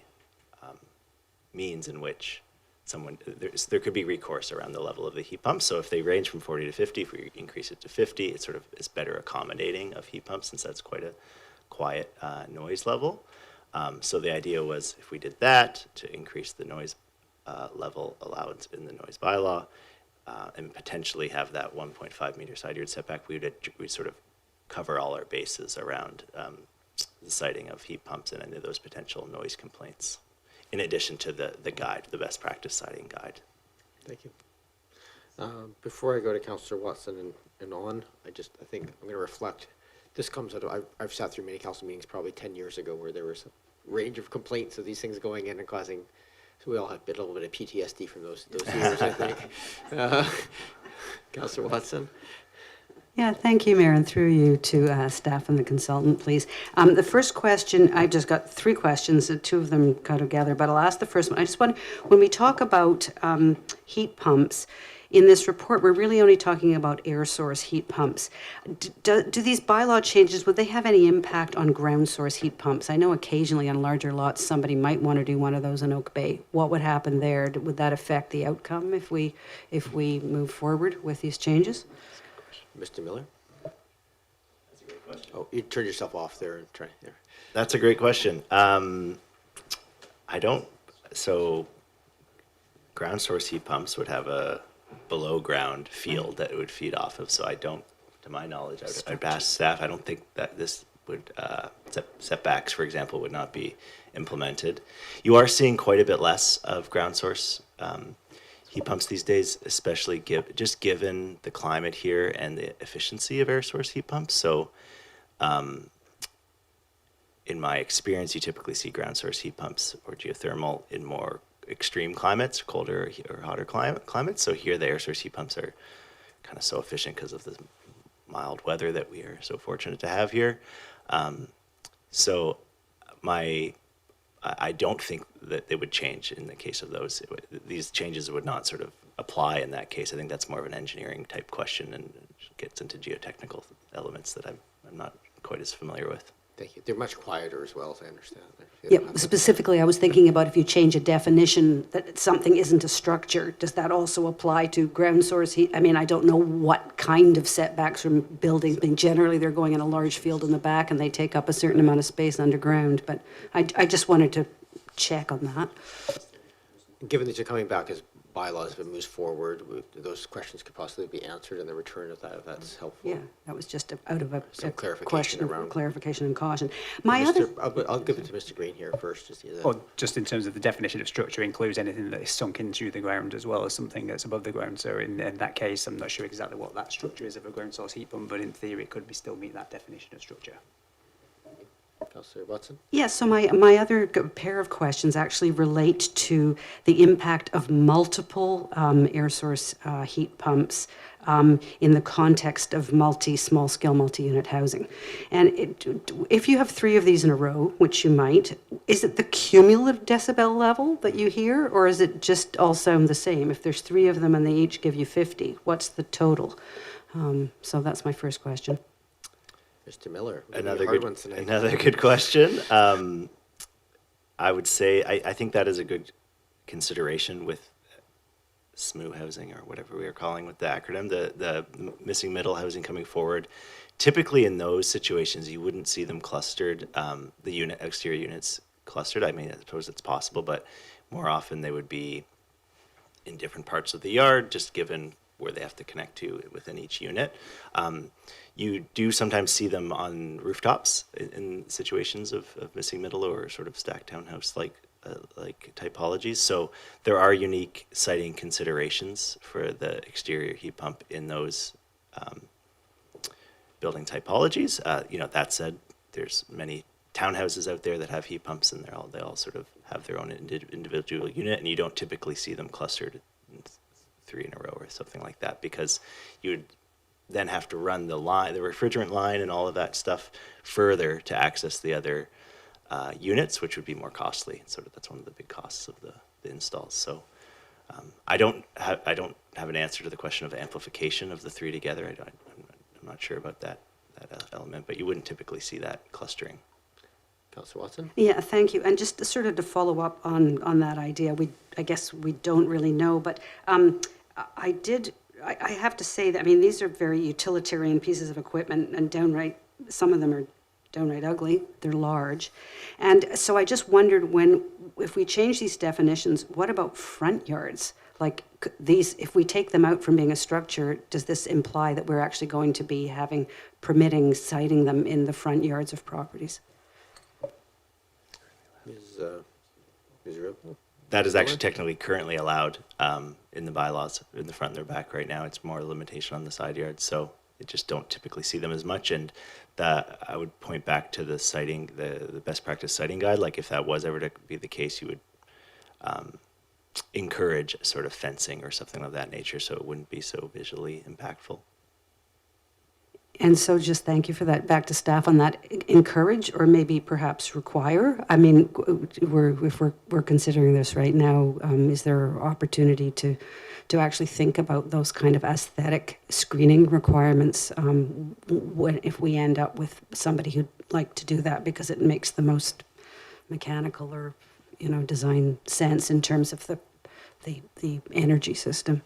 means in which there could be recourse around the level of the heat pump. So if they range from 40 to 50, if we increase it to 50, it sort of is better accommodating of heat pumps since that's quite a quiet noise level. So the idea was if we did that to increase the noise level allowance in the noise bylaw and potentially have that 1.5 meter side yard setback, we'd sort of cover all our bases around the siting of heat pumps and any of those potential noise complaints, in addition to the guide, the best practice siting guide. Thank you. Before I go to Councillor Watson and on, I think I'm going to reflect. This comes out of, I've sat through many council meetings probably 10 years ago where there was a range of complaints of these things going in and causing, so we all have a little bit of PTSD from those years, I think. Councillor Watson. Yeah, thank you, Mayor, and through you to staff and the consultant, please. The first question, I've just got 3 questions, two of them go together, but I'll ask the first one. I just want, when we talk about heat pumps, in this report, we're really only talking about air source heat pumps. Do these bylaw changes, would they have any impact on ground source heat pumps? I know occasionally on larger lots, somebody might want to do one of those in Oak Bay. What would happen there? Would that affect the outcome if we move forward with these changes? Mr. Miller? That's a great question. Oh, you turned yourself off there and try there. That's a great question. So ground source heat pumps would have a below ground field that it would feed off of. So I don't, to my knowledge, I'd ask staff, I don't think that this would, setbacks, for example, would not be implemented. You are seeing quite a bit less of ground source heat pumps these days, especially given the climate here and the efficiency of air source heat pumps. So in my experience, you typically see ground source heat pumps or geothermal in more extreme climates, colder or hotter climates. So here the air source heat pumps are kind of so efficient because of the mild weather that we are so fortunate to have here. So I don't think that they would change in the case of those. These changes would not sort of apply in that case. I think that's more of an engineering type question and gets into geotechnical elements that I'm not quite as familiar with. Thank you. They're much quieter as well, as I understand. Yeah, specifically, I was thinking about if you change a definition that something isn't a structure, does that also apply to ground source heat? I mean, I don't know what kind of setbacks from buildings, but generally they're going in a large field in the back and they take up a certain amount of space underground, but I just wanted to check on that. Given that you're coming back as bylaws, if it moves forward, those questions could possibly be answered in the return of that, if that's helpful. Yeah, that was just out of a clarification question of around clarification and caution. I'll give it to Mr. Green here first. Just in terms of the definition of structure includes anything that is sunk into the ground as well as something that's above the ground. So in that case, I'm not sure exactly what that structure is of a ground source heat pump, but in theory it could still meet that definition of structure. Councillor Watson? Yeah, so my other pair of questions actually relate to the impact of multiple air source heat pumps in the context of small-scale multi-unit housing. And if you have 3 of these in a row, which you might, is it the cumulative decibel level that you hear, or is it just all sound the same? If there's 3 of them and they each give you 50, what's the total? So that's my first question. Mr. Miller, another good question. I would say I think that is a good consideration with SMU housing, or whatever we are calling with the acronym, the missing middle housing coming forward. Typically in those situations, you wouldn't see them clustered, the exterior units clustered. I mean, I suppose it's possible, but more often they would be in different parts of the yard, just given where they have to connect to within each unit. You do sometimes see them on rooftops in situations of missing middle or sort of stacked townhouse like typologies. So there are unique siting considerations for the exterior heat pump in those building typologies. That said, there's many townhouses out there that have heat pumps, and they all sort of have their own individual unit, and you don't typically see them clustered in 3 in a row or something like that, because you would then have to run the refrigerant line and all of that stuff further to access the other units, which would be more costly. And sort of that's one of the big costs of the installs. So I don't have an answer to the question of amplification of the 3 together. I'm not sure about that element, but you wouldn't typically see that clustering. Councillor Watson? Yeah, thank you. And just sort of to follow up on that idea, I guess we don't really know, but I have to say that, I mean, these are very utilitarian pieces of equipment, and some of them are downright ugly. They're large. And so I just wondered, if we change these definitions, what about front yards? Like these, if we take them out from being a structure, does this imply that we're actually going to be permitting siting them in the front yards of properties? Ms. Ripple? That is actually technically currently allowed in the bylaws in the front and their back right now. It's more a limitation on the side yards, so you just don't typically see them as much. And I would point back to the siting, the best practice siting guide. Like if that was ever to be the case, you would encourage sort of fencing or something of that nature, so it wouldn't be so visually impactful. And so just thank you for that. Back to staff on that. Encourage or maybe perhaps require? I mean, if we're considering this right now, is there opportunity to actually think about those kind of aesthetic screening requirements if we end up with somebody who'd like to do that because it makes the most mechanical or design sense in terms of the energy system?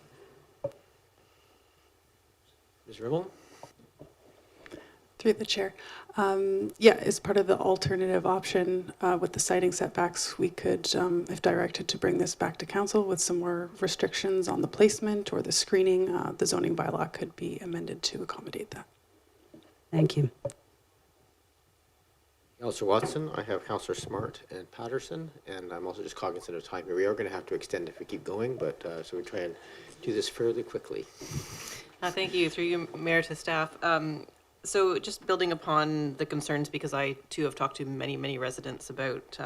Ms. Rimmel? Through the chair. As part of the alternative option with the siting setbacks, we could, if directed, to bring this back to council with some more restrictions on the placement or the screening. The zoning bylaw could be amended to accommodate that. Thank you. Councillor Watson, I have Councillor Smart and Patterson, and I'm also just cognizant of time. We are going to have to extend if we keep going, but so we try and do this fairly quickly. Thank you. Through you, Mayor, to staff. So just building upon the concerns, because I too have talked to many residents about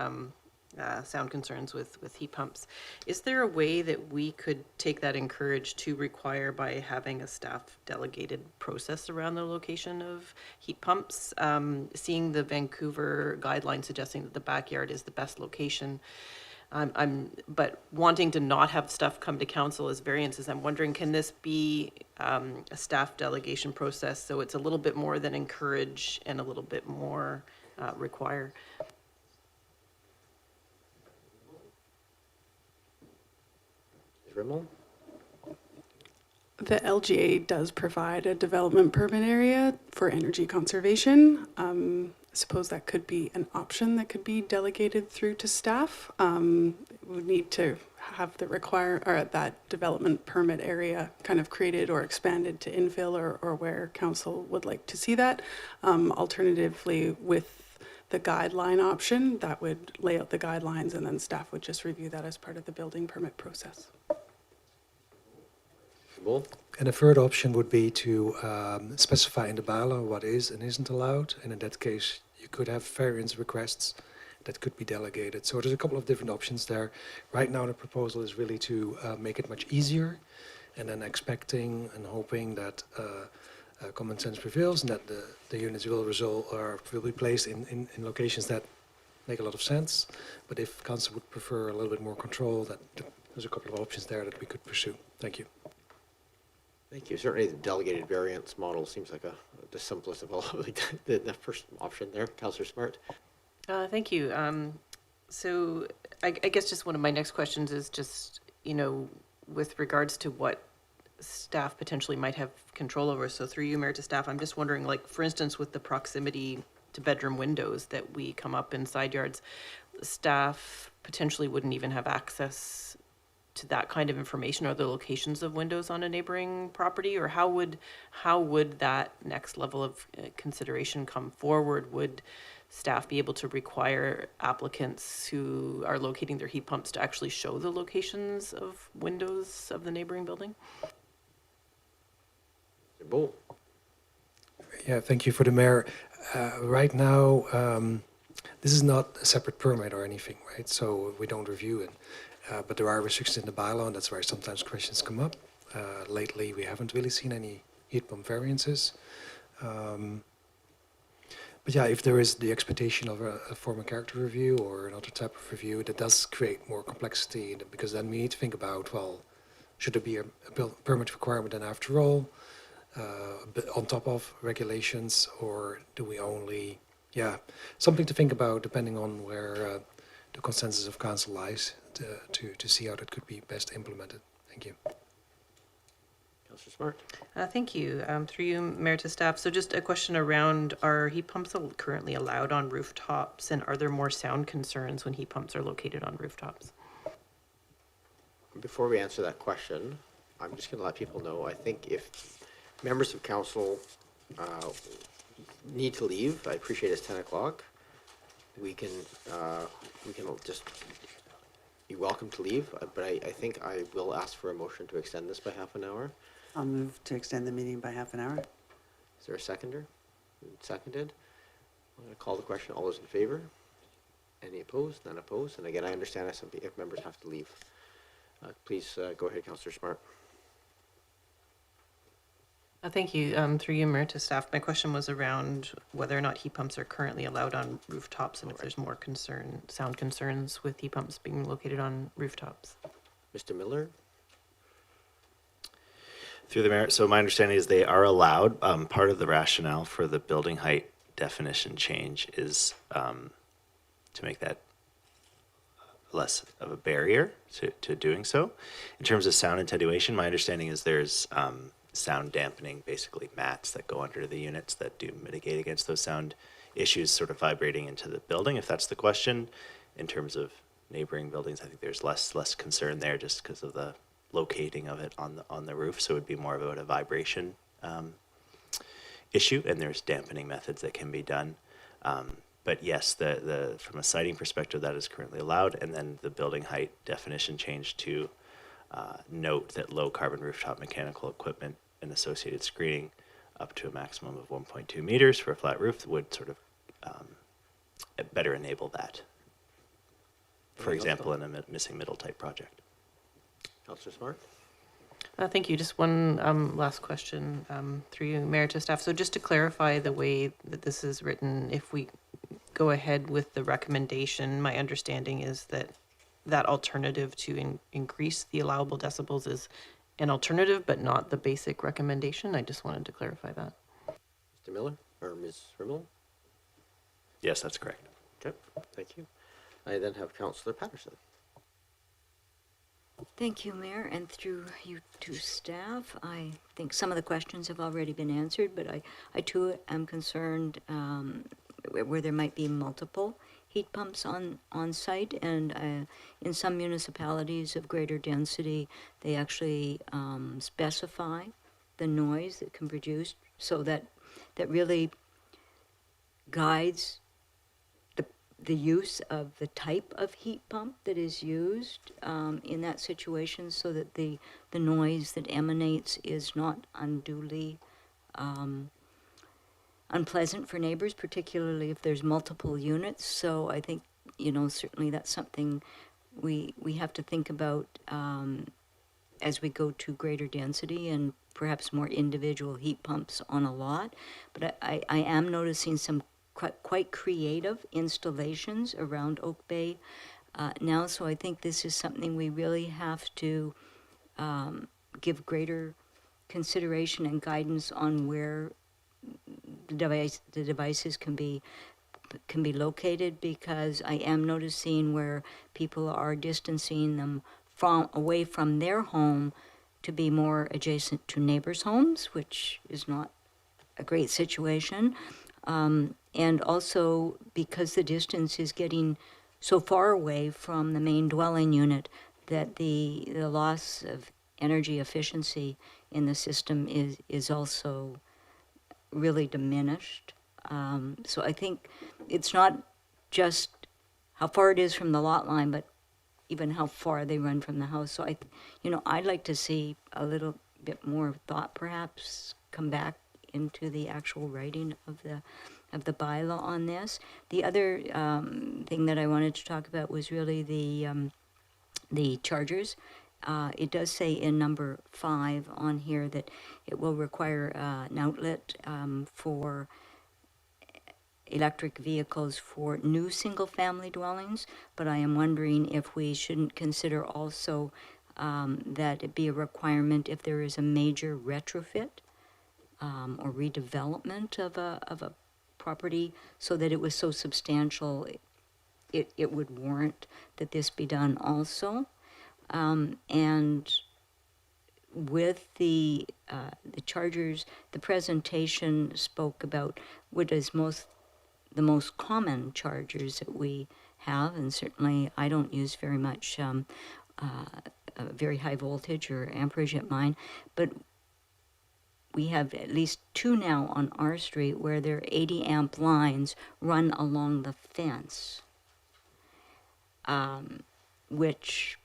sound concerns with heat pumps. Is there a way that we could take that encourage to require by having a staff delegated process around the location of heat pumps? Seeing the Vancouver guideline suggesting that the backyard is the best location, but wanting to not have stuff come to council as variances, I'm wondering, can this be a staff delegation process so it's a little bit more than encourage and a little bit more require? Ms. Rimmel? The LGA does provide a development permit area for energy conservation. I suppose that could be an option that could be delegated through to staff. We would need to have that development permit area kind of created or expanded to infill or where council would like to see that. Alternatively, with the guideline option, that would lay out the guidelines and then staff would just review that as part of the building permit process. And a third option would be to specify in the bylaw what is and isn't allowed. And in that case, you could have variance requests that could be delegated. So there's a couple of different options there. Right now, the proposal is really to make it much easier, and then expecting and hoping that common sense prevails and that the units will be placed in locations that make a lot of sense. But if council would prefer a little bit more control, there's a couple of options there that we could pursue. Thank you. Thank you. Certainly the delegated variance model seems like the simplest of all, the first option there. Councillor Smart. Thank you. So I guess just one of my next questions is just, with regards to what staff potentially might have control over. So through you, Mayor, to staff, I'm just wondering, like, for instance, with the proximity to bedroom windows that we come up in side yards, staff potentially wouldn't even have access to that kind of information are the locations of windows on a neighboring property, or how would that next level of consideration come forward? Would staff be able to require applicants who are locating their heat pumps to actually show the locations of windows of the neighboring building? Bull. Yeah, thank you for the mayor. Right now, this is not a separate permit or anything, right? So we don't review it. But there are restrictions in the bylaw, and that's where sometimes questions come up. Lately, we haven't really seen any heat pump variances. But yeah, if there is the expectation of a formal character review or another type of review, that does create more complexity, because then we need to think about, well, should there be a permit requirement then after all, on top of regulations, or do we only, something to think about depending on where the consensus of council lies to see how that could be best implemented. Thank you. Councillor Smart. Thank you. Through you, Mayor, to staff. So just a question around, are heat pumps currently allowed on rooftops, and are there more sound concerns when heat pumps are located on rooftops? Before we answer that question, I'm just going to let people know, I think if members of council need to leave, I appreciate it's 10 o'clock, we can just be welcome to leave, but I think I will ask for a motion to extend this by half an hour. I'll move to extend the meeting by half an hour. Is there a seconder? Seconded. I'm going to call the question. All those in favor? Any opposed? None opposed? And again, I understand if members have to leave. Please go ahead, Councillor Smart. Thank you. Through you, Mayor, to staff. My question was around whether or not heat pumps are currently allowed on rooftops, and if there's more sound concerns with heat pumps being located on rooftops. Mr. Miller? Through the mayor, so my understanding is they are allowed. Part of the rationale for the building height definition change is to make that less of a barrier to doing so. In terms of sound attenuation, my understanding is there's sound dampening, basically mats that go under the units that do mitigate against those sound issues sort of vibrating into the building, if that's the question. In terms of neighboring buildings, I think there's less concern there just because of the locating of it on the roof, so it would be more about a vibration issue, and there's dampening methods that can be done. But yes, the from a siting perspective, that is currently allowed, and then the building height definition change to note that low carbon rooftop mechanical equipment and associated screening up to a maximum of 1.2 meters for a flat roof would sort of better enable that. For example, in a missing middle type project. Councillor Smart. Thank you. Just one last question through you, Mayor, to staff. So just to clarify the way that this is written, if we go ahead with the recommendation, my understanding is that that alternative to increase the allowable decibels is an alternative, but not the basic recommendation. I just wanted to clarify that. Mr. Miller or Ms. Rimmel? Yes, that's correct. Okay, thank you. I then have Councillor Patterson. Thank you, Mayor, and through you to staff. I think some of the questions have already been answered, but I too am concerned where there might be multiple heat pumps on site, and in some municipalities of greater density, they actually specify the noise that can produce, so that really guides the use of the type of heat pump that is used in that situation, so that the noise that emanates is not unduly unpleasant for neighbors, particularly if there's multiple units. So I think, certainly that's something we have to think about as we go to greater density and perhaps more individual heat pumps on a lot. But I am noticing some quite creative installations around Oak Bay now, so I think this is something we really have to give greater consideration and guidance on where the devices can be located, because I am noticing where people are distancing them away from their home to be more adjacent to neighbors' homes, which is not a great situation. And also because the distance is getting so far away from the main dwelling unit that the loss of energy efficiency in the system is also really diminished. So I think it's not just how far it is from the lot line, but even how far they run from the house. So I'd like to see a little bit more thought perhaps come back into the actual writing of the bylaw on this. The other thing that I wanted to talk about was really the chargers. It does say in number 5 on here that it will require an outlet for electric vehicles for new single-family dwellings, but I am wondering if we shouldn't consider also that it be a requirement if there is a major retrofit or redevelopment of a property, so that it was so substantial it would warrant that this be done also. And with the chargers, the presentation spoke about what is the most common chargers that we have, and certainly I don't use very much very high voltage or amperage at mine, but we have at least 2 now on our street where their 80 amp lines run along the fence, which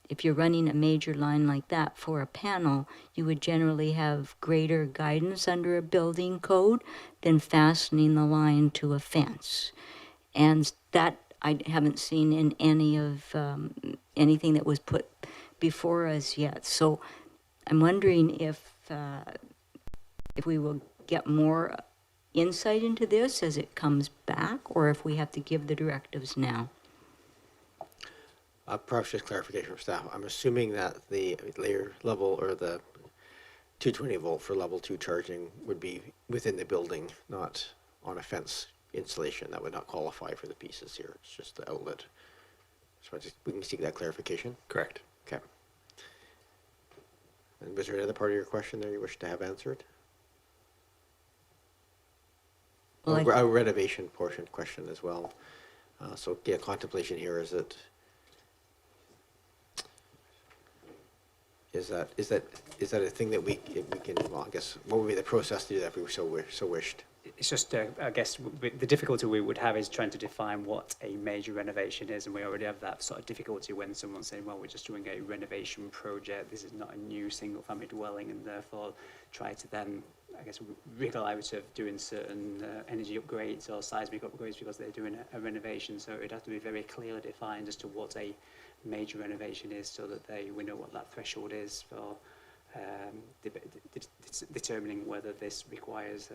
if you're running a major line like that for a panel, you would generally have greater guidance under a building code than fastening the line to a fence. And that I haven't seen in any of anything that was put before us yet. So I'm wondering if we will get more insight into this as it comes back, or if we have to give the directives now. Perhaps just clarification from staff. I'm assuming that the layer level or the 220 volt for level 2 charging would be within the building, not on a fence installation. That would not qualify for the pieces here. It's just the outlet. So we can seek that clarification. Correct. Okay. And was there another part of your question there you wish to have answered? Well, a renovation portion question as well. So yeah, contemplation here is that is that a thing that we can, well, I guess, what would be the process to do that if we so wished? It's just, I guess, the difficulty we would have is trying to define what a major renovation is, and we already have that sort of difficulty when someone's saying, well, we're just doing a renovation project, this is not a new single-family dwelling, and therefore try to then, I guess, wriggle out of doing certain energy upgrades or seismic upgrades because they're doing a renovation. So it would have to be very clearly defined as to what a major renovation is, so that we know what that threshold is for determining whether this requires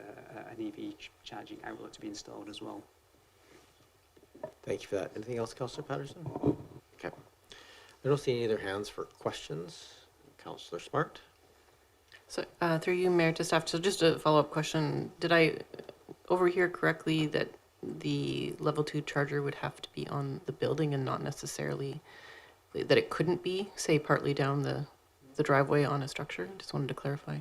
an EV charging outlet to be installed as well. Thank you for that. Anything else, Councillor Patterson? Okay. I don't see any other hands for questions. Councillor Smart? So through you, Mayor, to staff, so just a follow-up question. Did I overhear correctly that the level 2 charger would have to be on the building and not necessarily, that it couldn't be, say, partly down the driveway on a structure? Just wanted to clarify.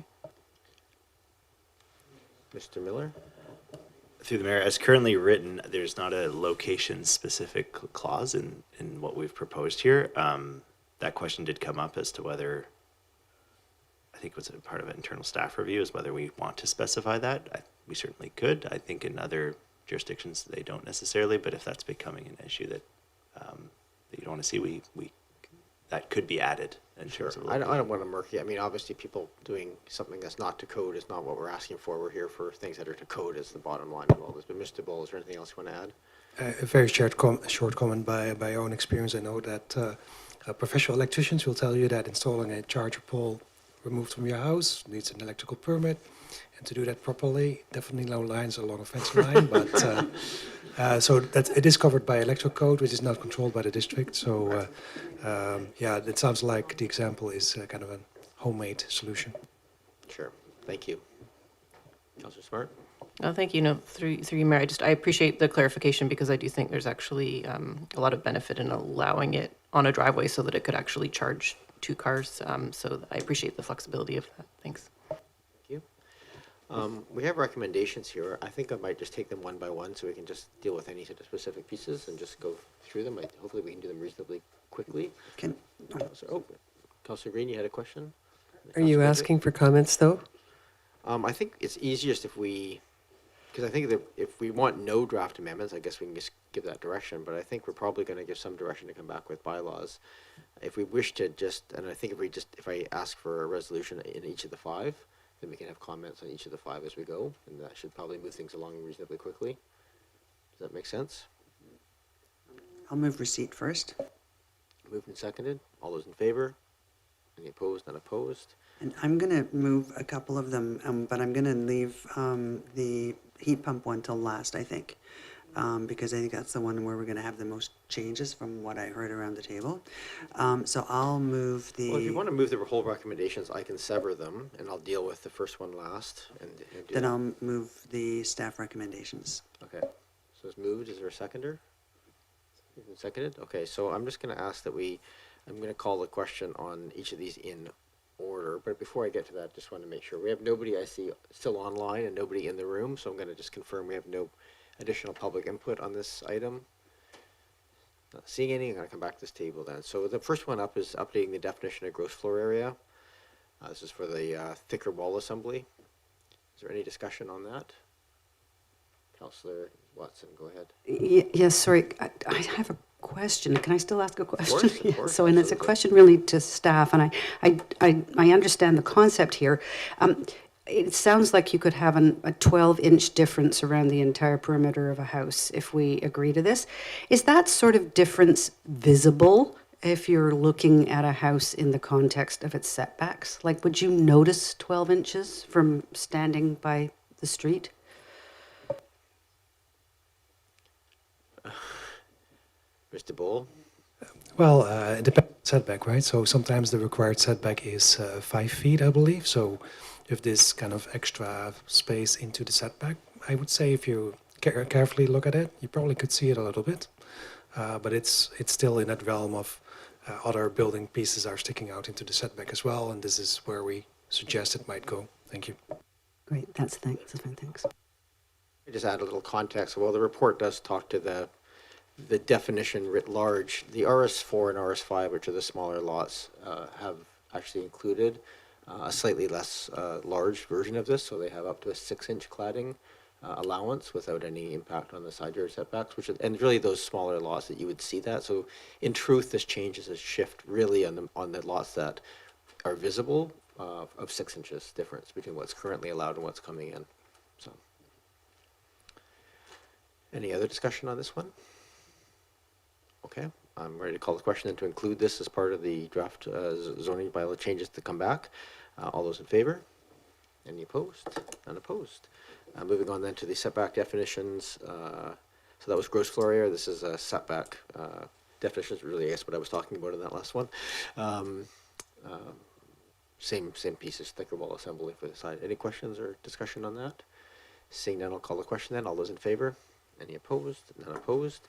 Mr. Miller? Through the mayor, as currently written, there's not a location-specific clause in what we've proposed here. That question did come up as to whether, I think it was a part of an internal staff review, is whether we want to specify that. We certainly could. I think in other jurisdictions they don't necessarily, but if that's becoming an issue that you don't want to see, we that could be added. Sure. I don't want to murky. I mean, obviously, people doing something that's not to code is not what we're asking for. We're here for things that are to code is the bottom line of all this. But Mr. Bull, is there anything else you want to add? A very short comment by own experience. I know that professional electricians will tell you that installing a charger pole removed from your house needs an electrical permit. And to do that properly, definitely no lines along a fence line. But so it is covered by electrical code, which is not controlled by the district. So yeah, it sounds like the example is kind of a homemade solution. Sure. Thank you. Councillor Smart? Thank you. No, through you, Mayor, I appreciate the clarification, because I do think there's actually a lot of benefit in allowing it on a driveway so that it could actually charge 2 cars. So I appreciate the flexibility of that. Thanks. Thank you. We have recommendations here. I think I might just take them one by one so we can just deal with any sort of specific pieces and just go through them. Hopefully we can do them reasonably quickly. Councillor Green, you had a question? Are you asking for comments, though? I think it's easiest if we, because I think that if we want no draft amendments, I guess we can just give that direction, but I think we're probably going to give some direction to come back with bylaws. If we wish to just, and I think if I ask for a resolution in each of the 5, then we can have comments on each of the 5 as we go, and that should probably move things along reasonably quickly. Does that make sense? I'll move receipt first. Moved and seconded. All those in favor? Any opposed? None opposed? And I'm going to move a couple of them, but I'm going to leave the heat pump one till last, I think, because I think that's the one where we're going to have the most changes from what I heard around the table. So I'll move the... Well, if you want to move the whole recommendations, I can sever them, and I'll deal with the first one last. And do Then that. I'll move the staff recommendations. Okay. So it's moved. Is there a seconder? Moved and seconded? Okay, so I'm just going to ask that I'm going to call the question on each of these in order, but before I get to that, just want to make sure we have nobody I see still online and nobody in the room, so I'm going to just confirm we have no additional public input on this item. Not seeing any, I'm going to come back to this table then. So the first one up is updating the definition of gross floor area. This is for the thicker wall assembly. Is there any discussion on that? Councillor Watson, go ahead. Yes, sorry, I have a question. Can I still ask a question? Of course, So, and it's a question really to staff, and I understand the concept here. It sounds like you could have a 12-inch difference around the entire perimeter of a house if we agree to this. Is that sort of difference visible if you're looking at a house in the context of its setbacks? Like, would you notice 12 inches from standing by the street? Mr. Bowl? Well, it depends on setback, right? So sometimes the required setback is 5 feet, I believe. So if this kind of extra space into the setback, I would say if you carefully look at it, you probably could see it a little bit. But it's still in that realm of other building pieces are sticking out into the setback as well, and this is where we suggest it might go. Thank you. Great, that's fine, thanks. I just add a little context. Well, the report does talk to the definition writ large. The RS4 and RS5, which are the smaller lots, have actually included a slightly less large version of this, so they have up to a 6-inch cladding allowance without any impact on the side yard setbacks, and really those smaller lots that you would see that. So in truth, this change is a shift really on the lots that are visible of 6 inches difference between what's currently allowed and what's coming in. So, any other discussion on this one? Okay, I'm ready to call the question then to include this as part of the draft zoning bylaw changes to come back. All those in favor? Any opposed? None opposed. Moving on then to the setback definitions. So that was gross floor area. This is a setback definitions, really, I guess, what I was talking about in that last one. Same pieces, thicker wall assembly for the side. Any questions or discussion on that? Seeing none, I'll call the question then. All those in favor? Any opposed? None opposed.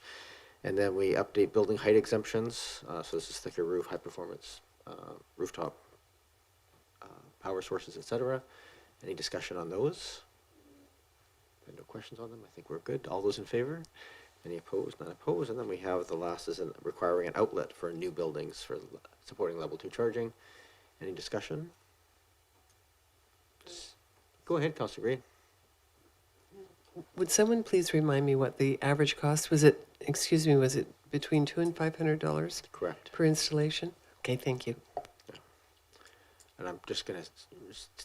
And then we update building height exemptions. So this is thicker roof, high performance rooftop power sources, etc. Any discussion on those? No questions on them. I think we're good. All those in favor? Any opposed? None opposed. And then we have the last is requiring an outlet for new buildings for supporting level 2 charging. Any discussion? Go ahead, Councillor Green. Would someone please remind me what the average cost was? Was it between $200 and $500? Correct. Per installation? Okay, thank you. And I'm just going to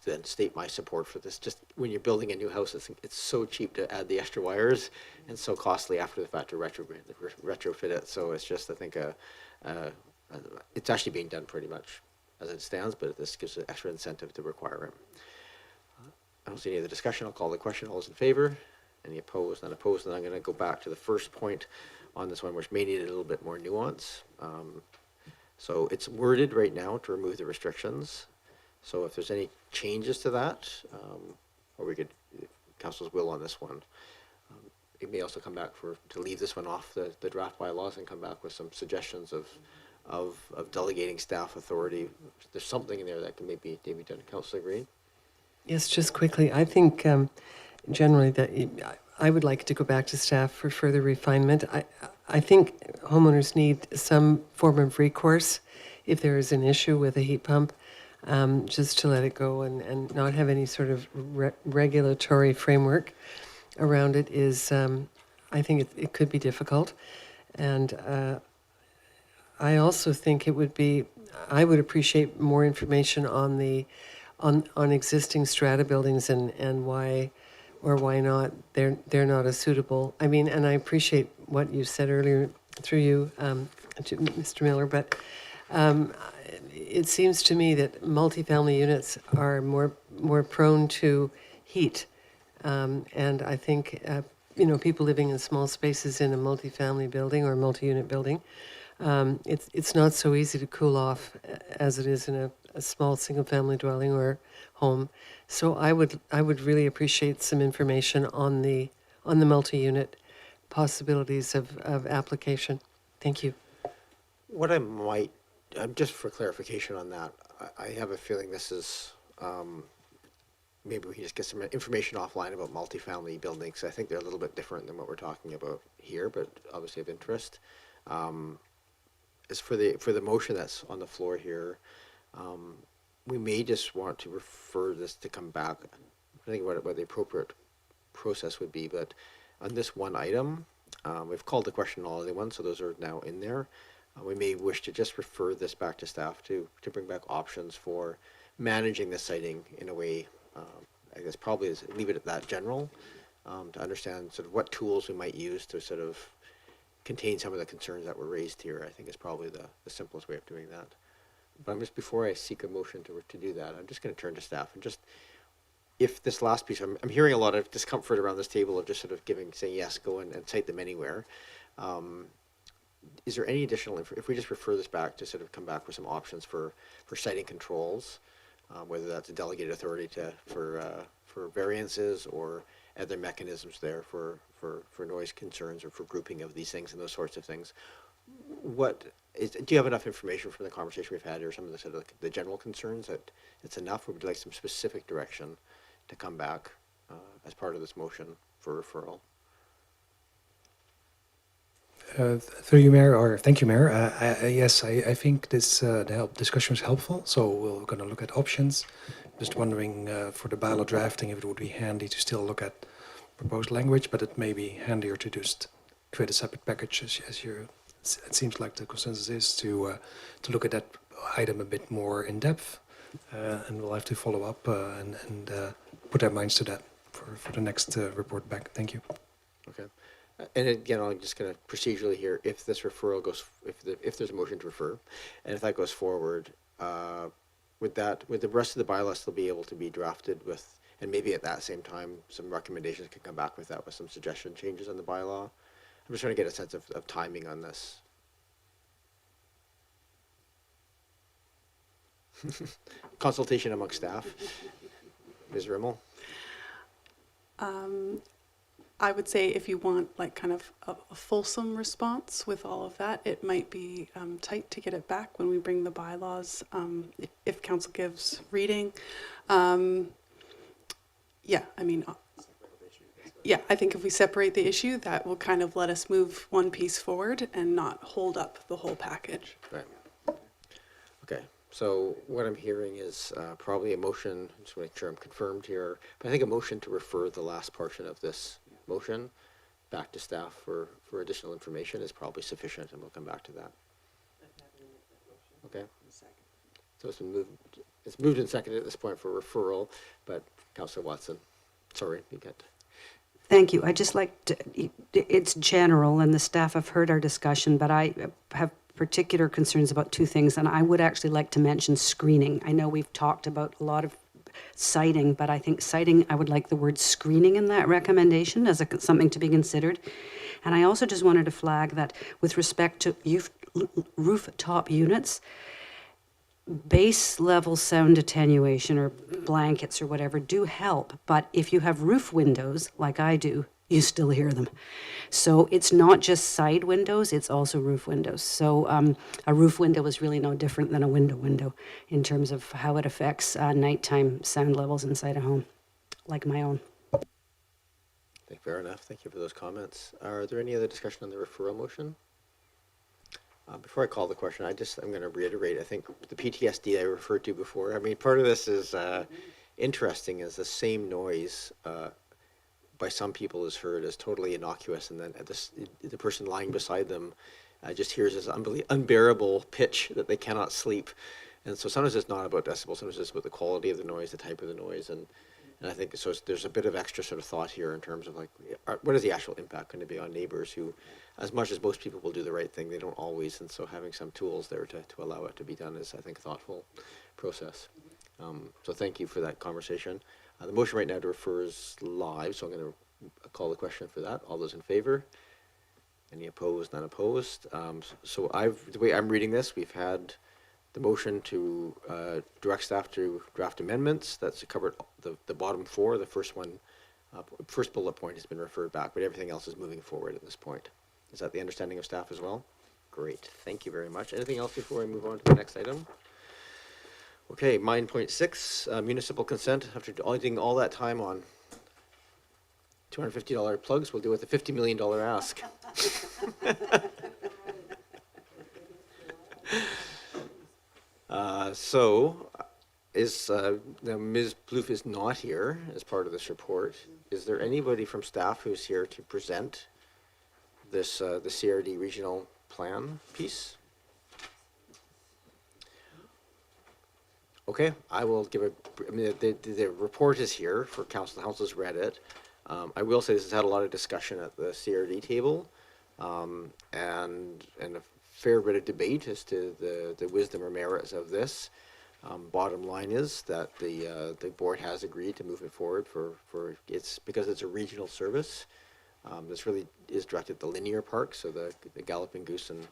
then state my support for this. Just when you're building a new house, it's so cheap to add the extra wires and so costly after the fact to retrofit it. So it's just, I think, it's actually being done pretty much as it stands, but this gives an extra incentive to require it. I don't see any other discussion. I'll call the question. All those in favor? Any opposed? None opposed. And I'm going to go back to the first point on this one, which may need a little bit more nuance. So it's worded right now to remove the restrictions. So if there's any changes to that, or we could, council's will on this one, it may also come back to leave this one off the draft bylaws and come back with some suggestions of delegating staff authority. There's something in there that can maybe done. Councilor Green? Yes, just quickly, I think generally that I would like to go back to staff for further refinement. I think homeowners need some form of recourse if there is an issue with a heat pump, just to let it go and not have any sort of regulatory framework around it is, I think it could be difficult. And I also think it would be, I would appreciate more information on on existing strata buildings and why or why not they're not as suitable. I mean, and I appreciate what you said earlier through you, to Mr. Miller, but it seems to me that multifamily units are more prone to heat, and I think people living in small spaces in a multifamily building or multi-unit building, it's not so easy to cool off as it is in a small single-family dwelling or home. So I would really appreciate some information on the multi-unit possibilities of application. Thank you. What I might, just for clarification on that, I have a feeling this is, maybe we can just get some information offline about multifamily buildings. I think they're a little bit different than what we're talking about here, but obviously of interest. As for the motion that's on the floor here, we may just want to refer this to come back. I think what the appropriate process would be, but on this one item, we've called the question all other ones, so those are now in there. We may wish to just refer this back to staff to bring back options for managing the siting in a way, I guess probably is leave it at that general, to understand sort of what tools we might use to sort of contain some of the concerns that were raised here. I think is probably the simplest way of doing that. But I'm just, before I seek a motion to do that, I'm just going to turn to staff and just, if this last piece, I'm hearing a lot of discomfort around this table of just sort of saying yes, go and cite them anywhere. Is there any additional, if we just refer this back to sort of come back with some options for citing controls, whether that's a delegated authority for variances or other mechanisms there for noise concerns or for grouping of these things and those sorts of things. Do you have enough information from the conversation we've had or some of the sort of the general concerns that it's enough, or would you like some specific direction to come back as part of this motion for referral? Through you, Mayor, or thank you, Mayor. Yes, I think this discussion was helpful. So we're going to look at options. Just wondering for the bylaw drafting if it would be handy to still look at proposed language, but it may be handier to just create a separate package, as it seems like the consensus is to look at that item a bit more in depth, and we'll have to follow up and put our minds to that for the next report back. Thank you. Okay. And again, I'm just going to procedurally here, if this referral goes, if there's a motion to refer, and if that goes forward, would the rest of the bylaws still be able to be drafted with, and maybe at that same time, some recommendations can come back with that with some suggestion changes on the bylaw? I'm just trying to get a sense of timing on this. Consultation among staff. Ms. Rimmel? I would say if you want like kind of a fulsome response with all of that, it might be tight to get it back when we bring the bylaws, if council gives reading. Yeah, I mean, yeah, I think if we separate the issue, that will kind of let us move one piece forward and not hold up the whole package. Right. Okay. So what I'm hearing is probably a motion, just to make sure I'm confirmed here, but I think a motion to refer the last portion of this motion back to staff for additional information is probably sufficient, and we'll come back to that. Okay. So it's moved and seconded at this point for referral, but Councillor Watson, sorry, you get. Thank you. I just like to, it's general and the staff have heard our discussion, but I have particular concerns about two things, and I would actually like to mention screening. I know we've talked about a lot of citing, but I think citing, I would like the word screening in that recommendation as something to be considered. And I also just wanted to flag that with respect to rooftop units, base level sound attenuation or blankets or whatever do help, but if you have roof windows like I do, you still hear them. So it's not just side windows, it's also roof windows. So a roof window is really no different than a window in terms of how it affects nighttime sound levels inside a home, like my own. Fair enough. Thank you for those comments. Are there any other discussion on the referral motion? Before I call the question, I'm going to reiterate, I think the PTSD I referred to before, I mean, part of this is interesting is the same noise by some people is heard as totally innocuous, and then the person lying beside them just hears this unbearable pitch that they cannot sleep. And so sometimes it's not about decibels, sometimes it's about the quality of the noise, the type of the noise, and I think so there's a bit of extra sort of thought here in terms of like, what is the actual impact going to be on neighbors who, as much as most people will do the right thing, they don't always, and so having some tools there to allow it to be done is, I think, a thoughtful process. So thank you for that conversation. The motion right now to refer is live, so I'm going to call the question for that. All those in favor? Any opposed? None opposed? So the way I'm reading this, we've had the motion to direct staff to draft amendments. That's covered the bottom four. The first one, first bullet point has been referred back, but everything else is moving forward at this point. Is that the understanding of staff as well? Great. Thank you very much. Anything else before I move on to the next item? Okay, 9.6, municipal consent. After auditing all that time on $250 plugs, we'll deal with a $50 million ask. Now Ms. Plouffe is not here as part of this report. Is there anybody from staff who's here to present this the CRD regional plan piece? Okay, I will give the report is here for council. The council's read it. I will say this has had a lot of discussion at the CRD table, and a fair bit of debate as to the wisdom or merits of this. Bottom line is that the board has agreed to move it forward because it's a regional service. This really is directed at the linear park, so the Galloping Goose and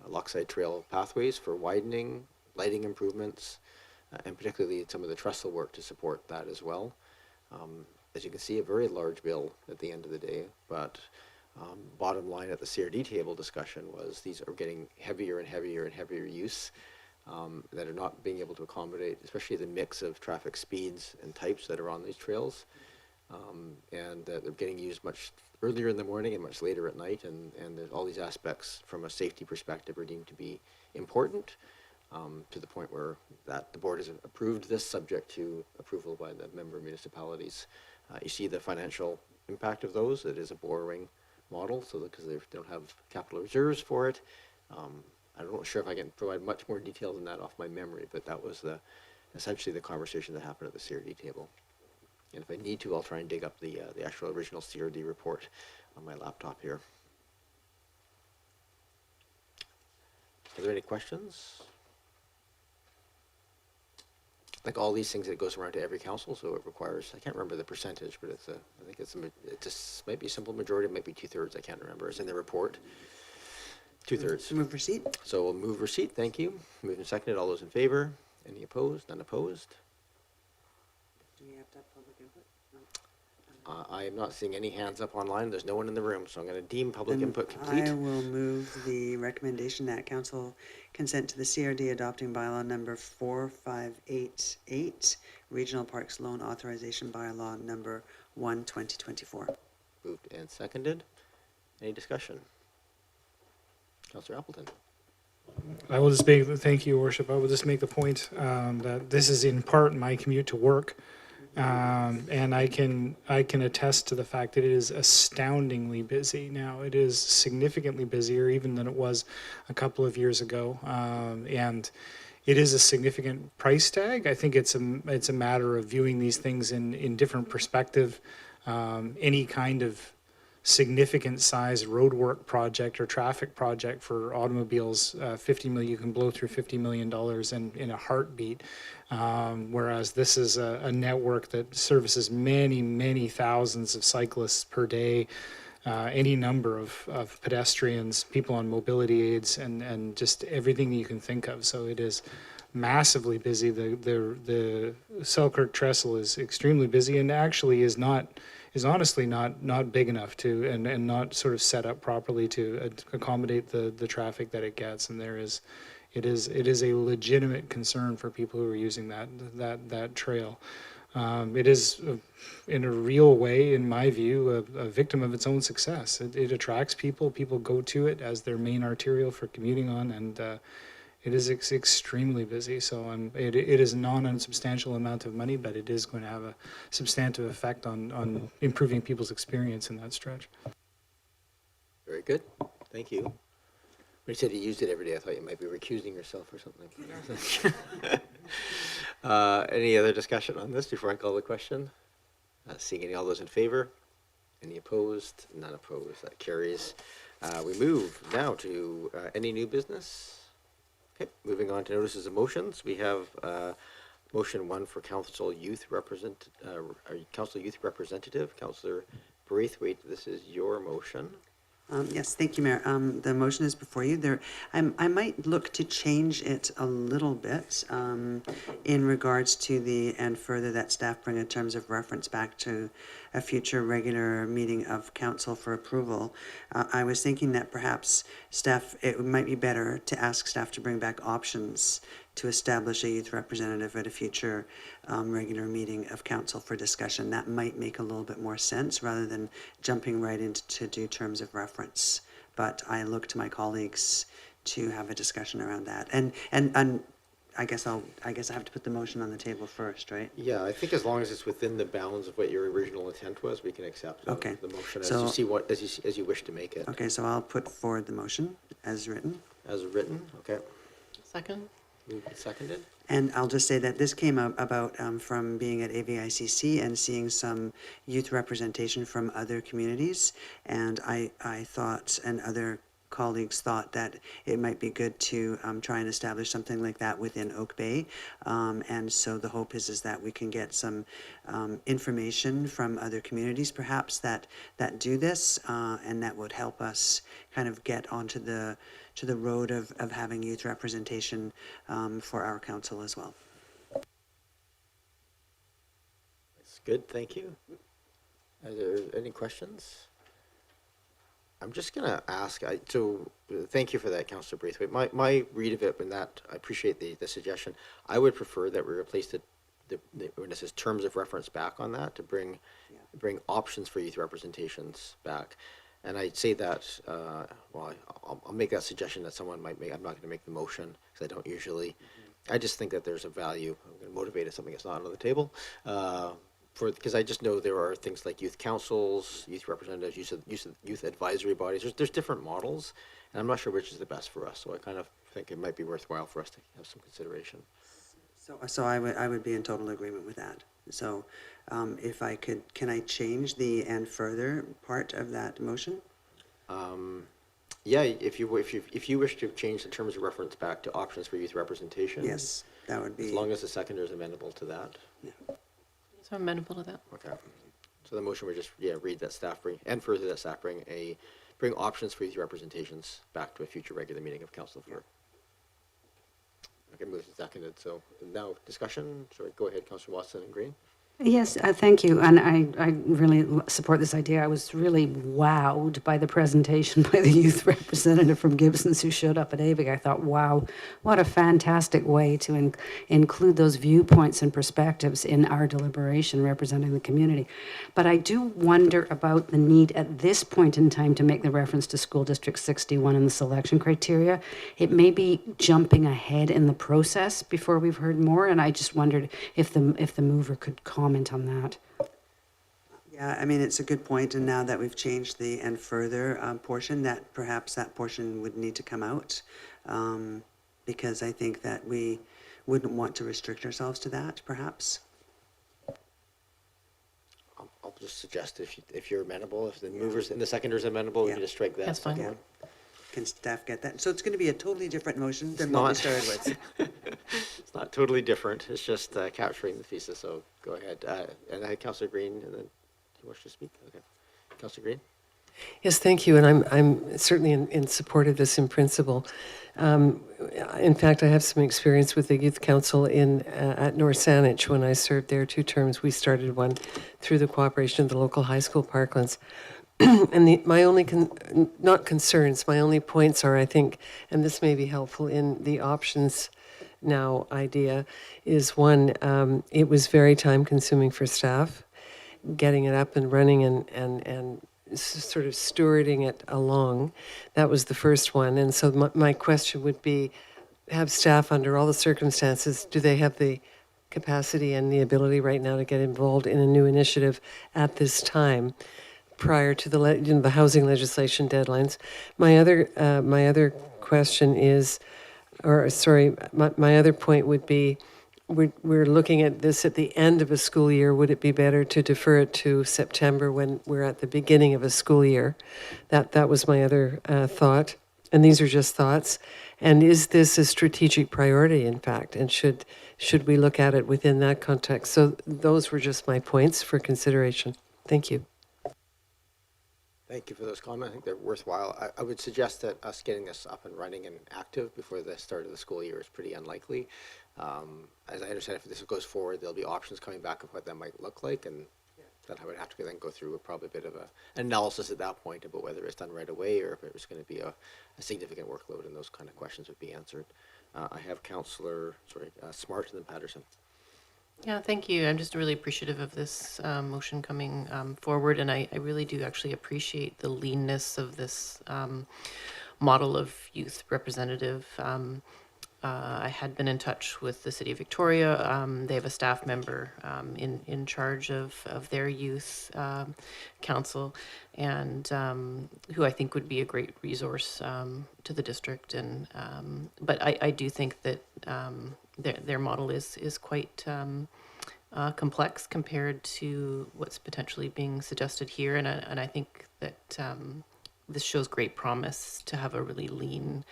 Lochside Trail pathways for widening, lighting improvements, and particularly some of the trestle work to support that as well. As you can see, a very large bill at the end of the day, but bottom line at the CRD table discussion was these are getting heavier and heavier and heavier use that are not being able to accommodate, especially the mix of traffic speeds and types that are on these trails. And they're getting used much earlier in the morning and much later at night, and there's all these aspects from a safety perspective are deemed to be important, to the point where that the board has approved this subject to approval by the member municipalities. You see the financial impact of those. It is a borrowing model, so because they don't have capital reserves for it. I'm not sure if I can provide much more detail than that off my memory, but that was essentially the conversation that happened at the CRD table. And if I need to, I'll try and dig up the actual original CRD report on my laptop here. Are there any questions? Like all these things, it goes around to every council, so it requires, I can't remember the percentage, but I think it just might be a simple majority, it might be 2/3, I can't remember. It's in the report. 2/3. Move receipt. So we'll move receipt, thank you. Moved and seconded, all those in favor? Any opposed? None opposed? Do we have to have public input? I am not seeing any hands up online. There's no one in the room, so I'm going to deem public input complete. I will move the recommendation that council consent to the CRD adopting bylaw number 4588, Regional Parks Loan Authorization Bylaw number 1, 2024. Moved and seconded. Any discussion? Councillor Appleton. I will just thank you, Worship. I will just make the point that this is in part my commute to work. And I can attest to the fact that it is astoundingly busy now. It is significantly busier even than it was a couple of years ago, and it is a significant price tag. I think it's a matter of viewing these things in different perspective. Any kind of significant size roadwork project or traffic project for automobiles, you can blow through $50 million in a heartbeat. Whereas this is a network that services many, many thousands of cyclists per day, any number of pedestrians, people on mobility aids, and just everything you can think of. So it is massively busy. The Selkirk Trestle is extremely busy and actually is not honestly not big enough to, and not sort of set up properly to accommodate the traffic that it gets. And it is a legitimate concern for people who are using that trail. It is, in a real way, in my view, a victim of its own success. It attracts people. People go to it as their main arterial for commuting on, and it is extremely busy. So it is not a substantial amount of money, but it is going to have a substantive effect on improving people's experience in that stretch. Very good. Thank you. When you said you used it every day, I thought you might be recusing yourself or something. Any other discussion on this before I call the question? Seeing any, all those in favor? Any opposed? None opposed. That carries. We move now to any new business. Okay, moving on to notices of motions. We have motion 1 for Council Youth Representative, Councillor Braithwaite. This is your motion. Yes, thank you, Mayor. The motion is before you. I might look to change it a little bit in regards to and further that staff bring in terms of reference back to a future regular meeting of council for approval. I was thinking that perhaps it might be better to ask staff to bring back options to establish a youth representative at a future regular meeting of council for discussion. That might make a little bit more sense rather than jumping right into to do terms of reference. But I look to my colleagues to have a discussion around that. And I guess I have to put the motion on the table first, right? Yeah, I think as long as it's within the bounds of what your original intent was, we can accept the motion as you wish to make it. Okay, so I'll put forward the motion as written. As written, okay. Second. Moved and seconded. And I'll just say that this came about from being at AVICC and seeing some youth representation from other communities. And I thought, and other colleagues thought, that it might be good to try and establish something like that within Oak Bay. And so the hope is that we can get some information from other communities perhaps that do this, and that would help us kind of get onto the road of having youth representation for our council as well. That's good, thank you. Are there any questions? I'm just going to ask, thank you for that, Councillor Braithwaite. My read of it, and that I appreciate the suggestion. I would prefer that we replace when it says terms of reference back on that to bring options for youth representations back. And I'd say that, I'll make that suggestion that someone might make. I'm not going to make the motion because I don't usually. I just think that there's a value. I'm going to motivate at something that's not on the table. Because I just know there are things like youth councils, youth representatives, youth advisory bodies. There's different models, and I'm not sure which is the best for us. So I kind of think it might be worthwhile for us to have some consideration. So I would be in total agreement with that. So if I could, can I change the "and further" part of that motion? Yeah, if you wish to change the terms of reference back to options for youth representation. Yes, that would be. As long as the seconder is amenable to that. Yeah. So I'm amenable to that. Okay. So the motion would just read that staff bring options for youth representations back to a future regular meeting of council for. Okay, moved and seconded. So now discussion. Sorry, go ahead, Councillor Watson and Green. Yes, thank you. And I really support this idea. I was really wowed by the presentation by the youth representative from Gibson's who showed up at AVIC. I thought, wow, what a fantastic way to include those viewpoints and perspectives in our deliberation representing the community. But I do wonder about the need at this point in time to make the reference to School District 61 and the selection criteria. It may be jumping ahead in the process before we've heard more, and I just wondered if the mover could comment on that. Yeah, I mean, it's a good point, and now that we've changed the "and further" portion, that perhaps that portion would need to come out, because I think that we wouldn't want to restrict ourselves to that, perhaps. I'll just suggest if you're amenable, if the movers and the seconders are amenable, we can just strike that. That's fine. Yeah. Can staff get that? So it's going to be a totally different motion than what we started with. It's not totally different. It's just capturing the thesis. So go ahead. And I had Councillor Green, and then you wish to speak? Okay. Councillor Green? Yes, thank you. And I'm certainly in support of this in principle. In fact, I have some experience with the youth council at North Saanich. When I served there 2 terms, we started one through the cooperation of the local high school parklands. And my only, not concerns, my only points are, I think, and this may be helpful in the options now idea, is one, it was very time consuming for staff, getting it up and running and sort of stewarding it along. That was the first one. And so my question would be, have staff under all the circumstances, do they have the capacity and the ability right now to get involved in a new initiative at this time prior to the housing legislation deadlines? My other question is, or sorry, my other point would be, we're looking at this at the end of a school year. Would it be better to defer it to September when we're at the beginning of a school year? That was my other thought. And these are just thoughts. And is this a strategic priority, in fact? And should we look at it within that context? So those were just my points for consideration. Thank you. Thank you for those comments. I think they're worthwhile. I would suggest that us getting this up and running and active before the start of the school year is pretty unlikely. As I understand, if this goes forward, there'll be options coming back of what that might look like, and then I would have to then go through probably a bit of an analysis at that point about whether it's done right away or if it was going to be a significant workload, and those kind of questions would be answered. I have Councillor Smart and then Patterson. Yeah, thank you. I'm just really appreciative of this motion coming forward, and I really do actually appreciate the leanness of this model of youth representative. I had been in touch with the City of Victoria. They have a staff member in charge of their youth council, and who I think would be a great resource to the district. And but I do think that their model is quite complex compared to what's potentially being suggested here, and I think that this shows great promise to have a really lean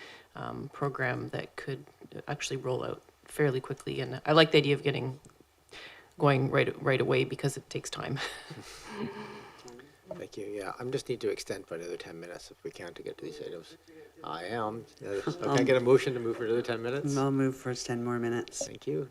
program that could actually roll out fairly quickly. And I like the idea of going right away because it takes time. Thank you. Yeah, I just need to extend by another 10 minutes if we can to get to these items. I am. Can I get a motion to move for another 10 minutes? I'll move for 10 more minutes. Thank you.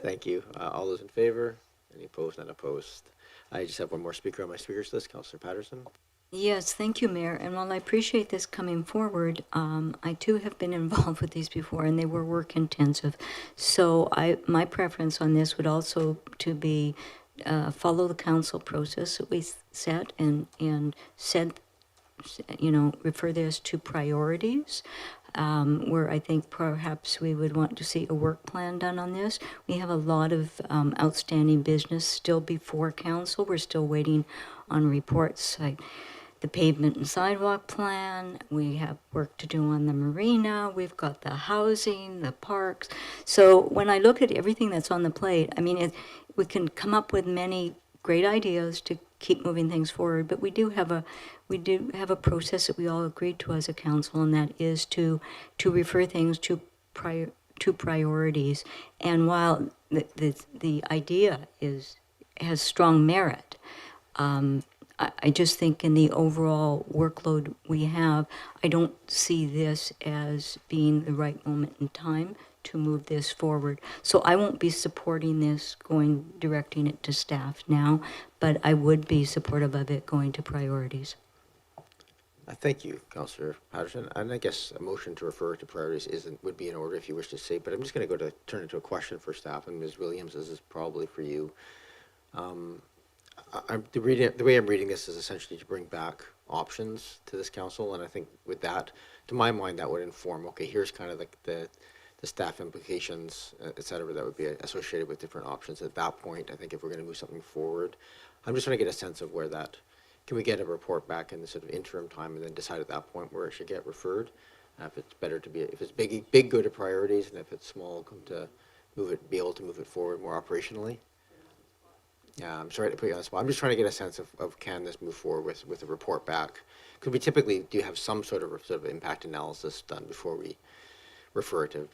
Thank you. All those in favor? Any opposed? None opposed. I just have one more speaker on my speakers list, Councillor Patterson. Yes, thank you, Mayor. And while I appreciate this coming forward, I too have been involved with these before, and they were work intensive. So my preference on this would also to be follow the council process that we set and said, refer this to priorities, where I think perhaps we would want to see a work plan done on this. We have a lot of outstanding business still before council. We're still waiting on reports like the pavement and sidewalk plan. We have work to do on the marina. We've got the housing, the parks. So when I look at everything that's on the plate, I mean, we can come up with many great ideas to keep moving things forward, but we do have a process that we all agreed to as a council, and that is to refer things to priorities. And while the idea has strong merit, I just think in the overall workload we have, I don't see this as being the right moment in time to move this forward. So I won't be supporting this, directing it to staff now, but I would be supportive of it going to priorities. Thank you, Councillor Patterson. And I guess a motion to refer to priorities would be in order if you wish to say, but I'm just going to turn into a question for staff, and Ms. Williams, this is probably for you. The way I'm reading this is essentially to bring back options to this council, and I think with that, to my mind, that would inform, okay, here's kind of like the staff implications, et cetera, that would be associated with different options. At that point, I think if we're going to move something forward, I'm just trying to get a sense of where that, can we get a report back in the sort of interim time and then decide at that point where it should get referred? If it's better to be, if it's big, go to priorities, and if it's small, come to be able to move it forward more operationally. Yeah, I'm sorry to put you on the spot. I'm just trying to get a sense of can this move forward with a report back? Because we typically do have some sort of impact analysis done before we refer to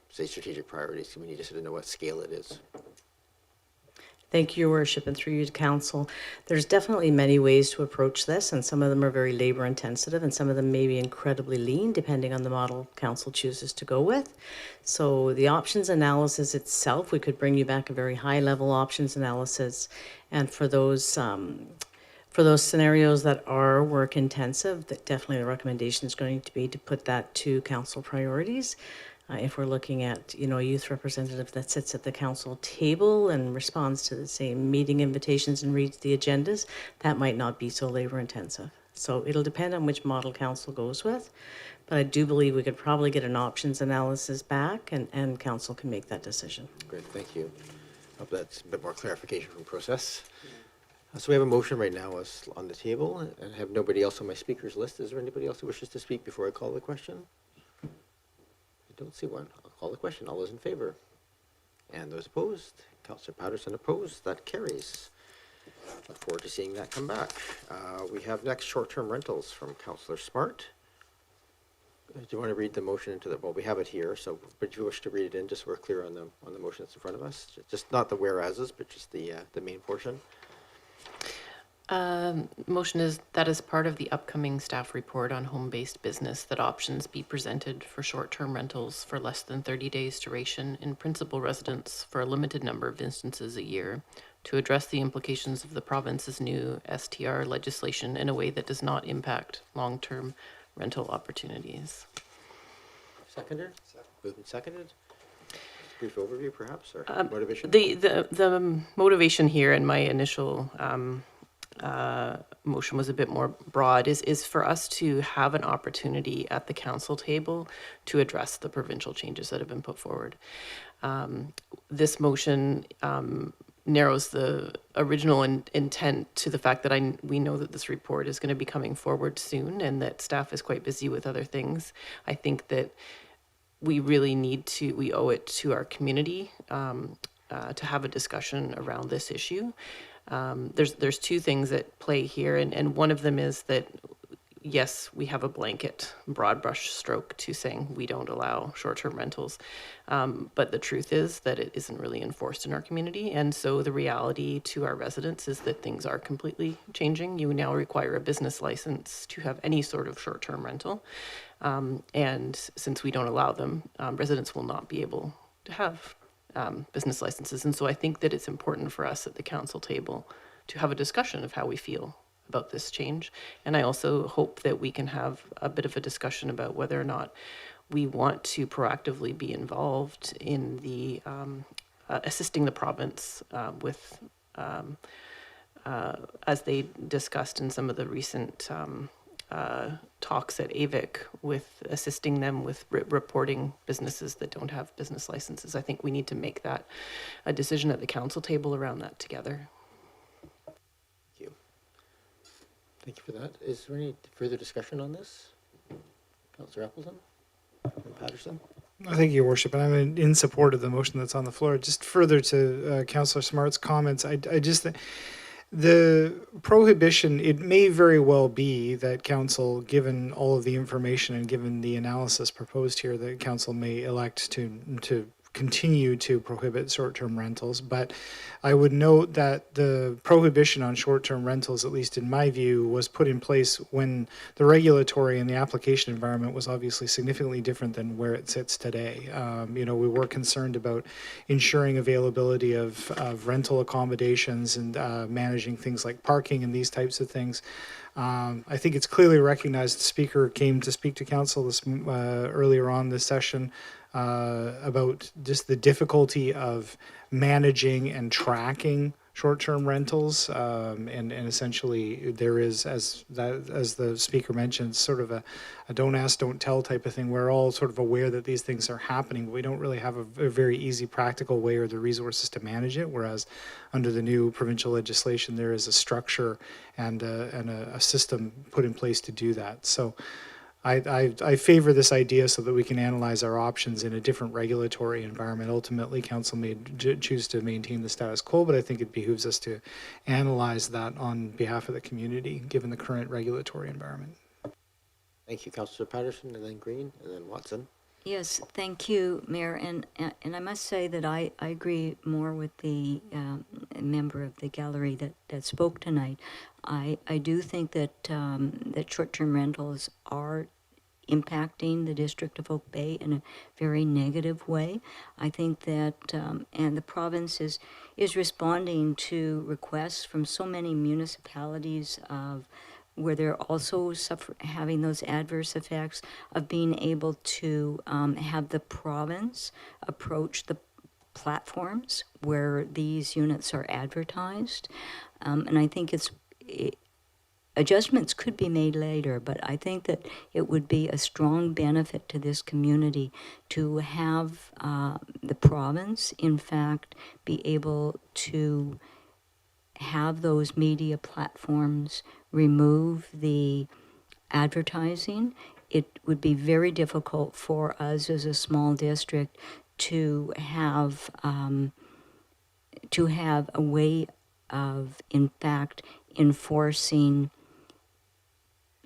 say, strategic priorities. So we need to sort of know what scale it is. Thank you, Your Worship, and through you to Council. There's definitely many ways to approach this, and some of them are very labor intensive, and some of them may be incredibly lean, depending on the model Council chooses to go with. So the options analysis itself, we could bring you back a very high-level options analysis, and for those scenarios that are work intensive, that definitely the recommendation is going to be to put that to Council priorities. If we're looking at, a youth representative that sits at the council table and responds to the same meeting invitations and reads the agendas, that might not be so labor intensive. So it'll depend on which model council goes with, but I do believe we could probably get an options analysis back and council can make that decision. Great, thank you. Hope that's a bit more clarification from process. So we have a motion right now on the table, and I have nobody else on my speakers list. Is there anybody else who wishes to speak before I call the question? Don't see one. I'll call the question. All those in favor? And those opposed? Councillor Patterson opposed. That carries. Look forward to seeing that come back. We have next short-term rentals from Councillor Smart. Do you want to read the motion into the, well, we have it here, so but do you wish to read it in just so we're clear on the motion that's in front of us? Just not the whereases, but just the main portion. Motion is that as part of the upcoming staff report on home-based business, that options be presented for short-term rentals for less than 30 days duration in principal residence for a limited number of instances a year to address the implications of the province's new STR legislation in a way that does not impact long-term rental opportunities. Seconder? Moved and seconded. Brief overview, perhaps, or motivation? The motivation here in my initial motion was a bit more broad, is for us to have an opportunity at the council table to address the provincial changes that have been put forward. This motion narrows the original intent to the fact that we know that this report is going to be coming forward soon and that staff is quite busy with other things. I think that we really we owe it to our community to have a discussion around this issue. There's two things at play here, and one of them is that, yes, we have a blanket, broad brush stroke to saying we don't allow short-term rentals, but the truth is that it isn't really enforced in our community, and so the reality to our residents is that things are completely changing. You now require a business license to have any sort of short-term rental, and since we don't allow them, residents will not be able to have business licenses. And so I think that it's important for us at the council table to have a discussion of how we feel about this change. And I also hope that we can have a bit of a discussion about whether or not we want to proactively be involved in the assisting the province with, as they discussed in some of the recent talks at AVIC, with assisting them with reporting businesses that don't have business licenses. I think we need to make that a decision at the council table around that together. Thank you. Thank you for that. Is there any further discussion on this? Councillor Appleton? Patterson? Thank you, Your Worship, and I'm in support of the motion that's on the floor. Just further to Councillor Smart's comments, I just think the prohibition, it may very well be that council, given all of the information and given the analysis proposed here, that council may elect to continue to prohibit short-term rentals. But I would note that the prohibition on short-term rentals, at least in my view, was put in place when the regulatory and the application environment was obviously significantly different than where it sits today. We were concerned about ensuring availability of rental accommodations and managing things like parking and these types of things. I think it's clearly recognized. The speaker came to speak to council earlier on this session about just the difficulty of managing and tracking short-term rentals, and essentially there is, as the speaker mentioned, sort of a don't ask, don't tell type of thing. We're all sort of aware that these things are happening, but we don't really have a very easy practical way or the resources to manage it, whereas under the new provincial legislation there is a structure and a system put in place to do that. So I favor this idea so that we can analyze our options in a different regulatory environment. Ultimately, council may choose to maintain the status quo, but I think it behooves us to analyze that on behalf of the community, given the current regulatory environment. Thank you, Councillor Patterson, and then Green, and then Watson. Yes, thank you, Mayor. And I must say that I agree more with the member of the gallery that spoke tonight. I do think that that short-term rentals are impacting the District of Oak Bay in a very negative way. I think that, and the province is responding to requests from so many municipalities of where they're also having those adverse effects of being able to have the province approach the platforms where these units are advertised. And I think adjustments could be made later, but I think that it would be a strong benefit to this community to have the province, in fact, be able to have those media platforms remove the advertising. It would be very difficult for us as a small district to have a way of, in fact, enforcing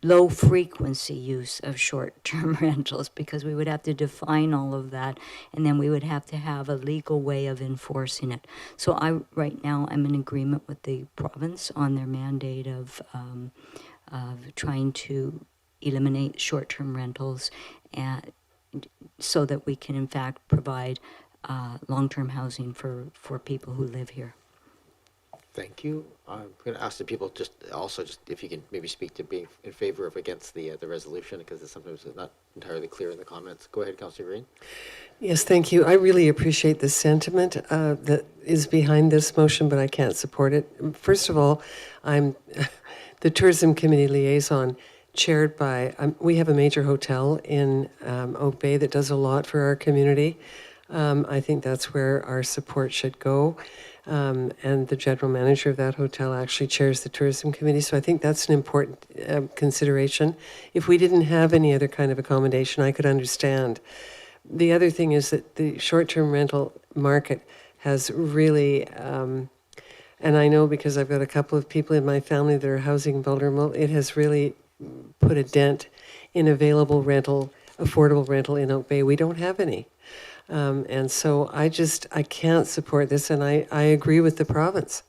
low frequency use of short-term rentals, because we would have to define all of that, and then we would have to have a legal way of enforcing it. So right now I'm in agreement with the province on their mandate of trying to eliminate short-term rentals, and so that we can in fact provide long-term housing for people who live here. Thank you. I'm going to ask the people just if you can maybe speak to being in favor of against the resolution, because it's sometimes not entirely clear in the comments. Go ahead, Councillor Green. Yes, thank you. I really appreciate the sentiment that is behind this motion, but I can't support it. First of all, I'm the Tourism Committee liaison chaired by, we have a major hotel in Oak Bay that does a lot for our community. I think that's where our support should go. And the general manager of that hotel actually chairs the tourism committee. So I think that's an important consideration. If we didn't have any other kind of accommodation, I could understand. The other thing is that the short-term rental market has really, and I know because I've got a couple of people in my family that are housing vulnerable, it has really put a dent in available rental, affordable rental in Oak Bay. We don't have any. And so I can't support this, and I agree with the province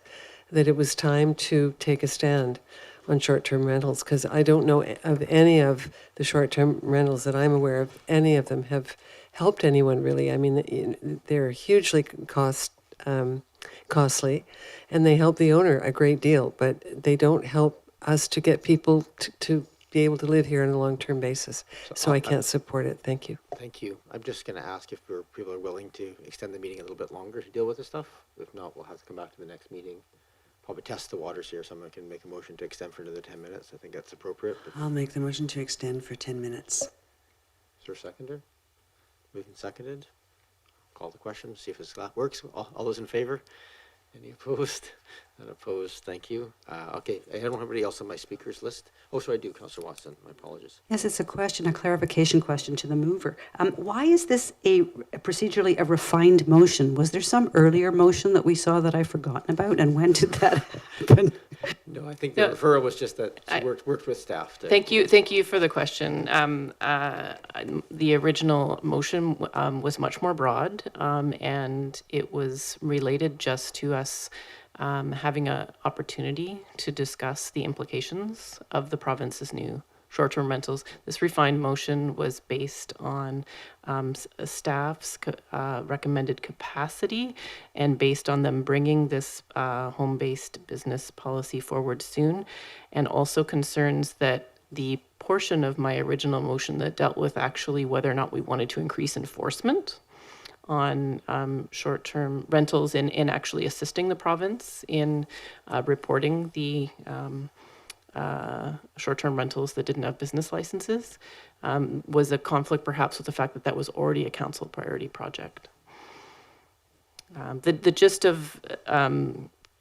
that it was time to take a stand on short-term rentals, because I don't know of any of the short-term rentals that I'm aware of, any of them have helped anyone really. I mean, they're hugely costly, and they help the owner a great deal, but they don't help us to get people to be able to live here on a long-term basis. So I can't support it. Thank you. Thank you. I'm just going to ask if people are willing to extend the meeting a little bit longer to deal with this stuff. If not, we'll have to come back to the next meeting. Probably test the waters here. Someone can make a motion to extend for another 10 minutes. I think that's appropriate. I'll make the motion to extend for 10 minutes. Is there a seconder? Moved and seconded. Call the question, see if this works. All those in favor? Any opposed? None opposed. Thank you. Okay, I don't have anybody else on my speakers list. Oh, so I do, Councillor Watson. My apologies. Yes, it's a clarification question to the mover. Why is this procedurally a refined motion? Was there some earlier motion that we saw that I've forgotten about, and when did that happen? No, I think the referral was just that she worked with staff. Thank you for the question. The original motion was much more broad, and it was related just to us having an opportunity to discuss the implications of the province's new short-term rentals. This refined motion was based on staff's recommended capacity, and based on them bringing this home-based business policy forward soon, and also concerns that the portion of my original motion that dealt with actually whether or not we wanted to increase enforcement on short-term rentals in actually assisting the province in reporting the short-term rentals that didn't have business licenses was a conflict perhaps with the fact that that was already a council priority project. The gist of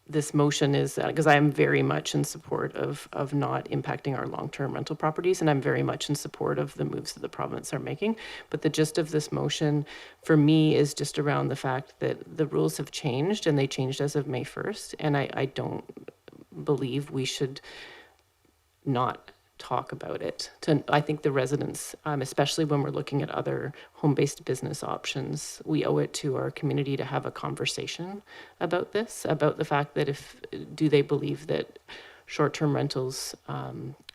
this motion is because I am very much in support of not impacting our long-term rental properties, and I'm very much in support of the moves that the province are making. But the gist of this motion for me is just around the fact that the rules have changed, and they changed as of May 1st, and I don't believe we should not talk about it. I think the residents, especially when we're looking at other home-based business options, we owe it to our community to have a conversation about this, about the fact that do they believe that short-term rentals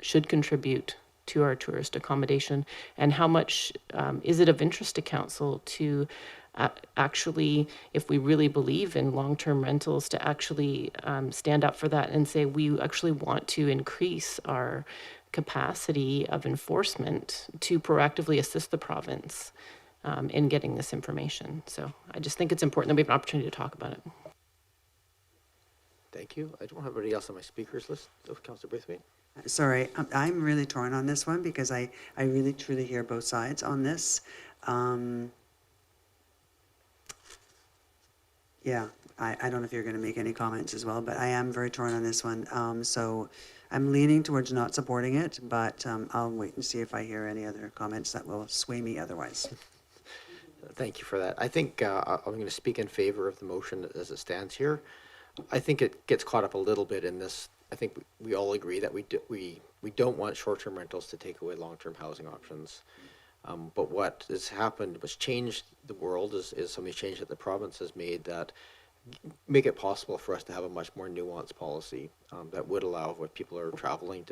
should contribute to our tourist accommodation, and how much is it of interest to council to actually, if we really believe in long-term rentals, to actually stand up for that and say we actually want to increase our capacity of enforcement to proactively assist the province in getting this information. So I just think it's important that we have an opportunity to talk about it. Thank you. I don't have anybody else on my speakers list. Councillor Braithwaite. Sorry, I'm really torn on this one because I really truly hear both sides on this. Yeah, I don't know if you're going to make any comments as well, but I am very torn on this one. So I'm leaning towards not supporting it, but I'll wait and see if I hear any other comments that will sway me otherwise. Thank you for that. I think I'm going to speak in favor of the motion as it stands here. I think it gets caught up a little bit in this. I think we all agree that we don't want short-term rentals to take away long-term housing options. But what has happened, what's changed the world is some of the changes that the province has made that make it possible for us to have a much more nuanced policy that would allow what people are traveling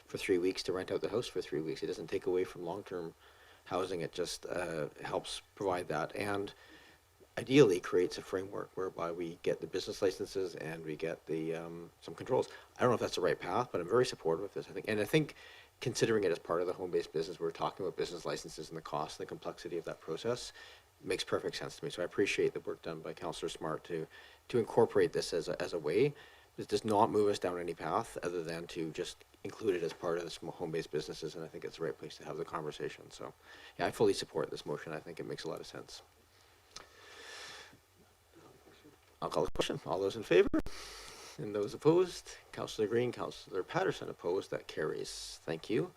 for 3 weeks to rent out the house for 3 weeks. It doesn't take away from long-term housing. It just helps provide that, and ideally creates a framework whereby we get the business licenses and we get the some controls. I don't know if that's the right path, but I'm very supportive of this. I think considering it as part of the home-based business, we're talking about business licenses and the cost and the complexity of that process, makes perfect sense to me. So I appreciate the work done by Councillor Smart to incorporate this as a way. This does not move us down any path other than to just include it as part of the small home-based businesses, and I think it's the right place to have the conversation. So yeah, I fully support this motion. I think it makes a lot of sense. I'll call the question. All those in favor? And those opposed? Councillor Green, Councillor Patterson opposed. That carries. Thank you.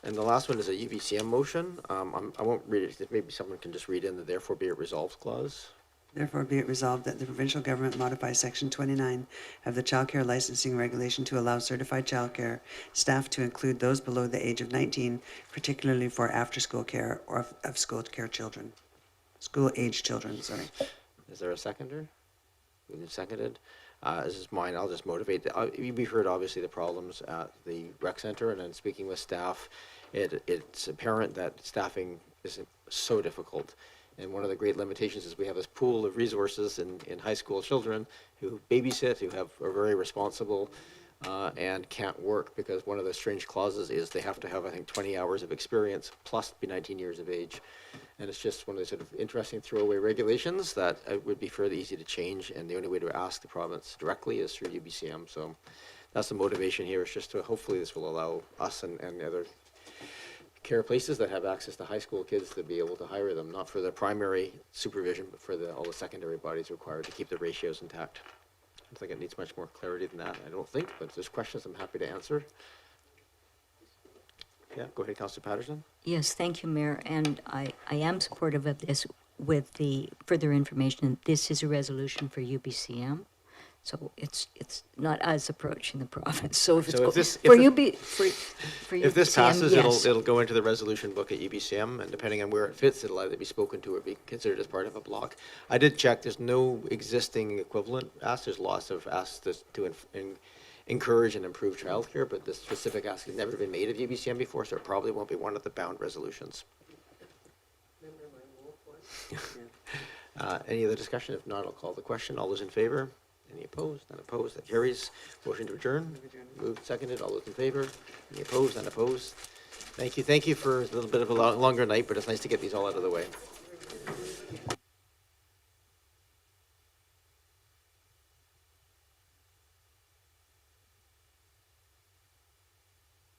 And the last one is a UBCM motion. I won't read it. Maybe someone can just read in the therefore be it resolved clause. Therefore, be it resolved that the provincial government modify Section 29 of the Childcare Licensing Regulation to allow certified childcare staff to include those below the age of 19, particularly for after-school care or of school care children. School-age children, sorry. Is there a seconder? Moved and seconded. This is mine. I'll just motivate. We've heard obviously the problems at the rec center, and then speaking with staff, it's apparent that staffing is so difficult. And one of the great limitations is we have this pool of resources in high school children who babysit, who are very responsible, and can't work because one of the strange clauses is they have to have, I think, 20 hours of experience plus be 19 years of age. And it's just one of those sort of interesting throwaway regulations that would be fairly easy to change, and the only way to ask the province directly is through UBCM. So that's the motivation here, is just to hopefully this will allow us and other care places that have access to high school kids to be able to hire them, not for the primary supervision, but for all the secondary bodies required to keep the ratios intact. I don't think it needs much more clarity than that, I don't think, but if there's questions, I'm happy to answer. Yeah, go ahead, Councillor Patterson. Yes, thank you, Mayor. And I am supportive of this with the further information. This is a resolution for UBCM. So it's not us approaching the province. So if this passes, yes. it'll go into the resolution book at UBCM, and depending on where it fits, it'll either be spoken to or be considered as part of a block. I did check. There's no existing equivalent ask. There's lots of asks to encourage and improve childcare, but this specific ask has never been made of UBCM before, so it probably won't be one of the bound resolutions. Any other discussion? If not, I'll call the question. All those in favor? Any opposed? None opposed. That carries. Motion to adjourn. Moved, seconded. All those in favor? Any opposed? None opposed. Thank you. Thank you for a little bit of a longer night, but it's nice to get these all out of the way.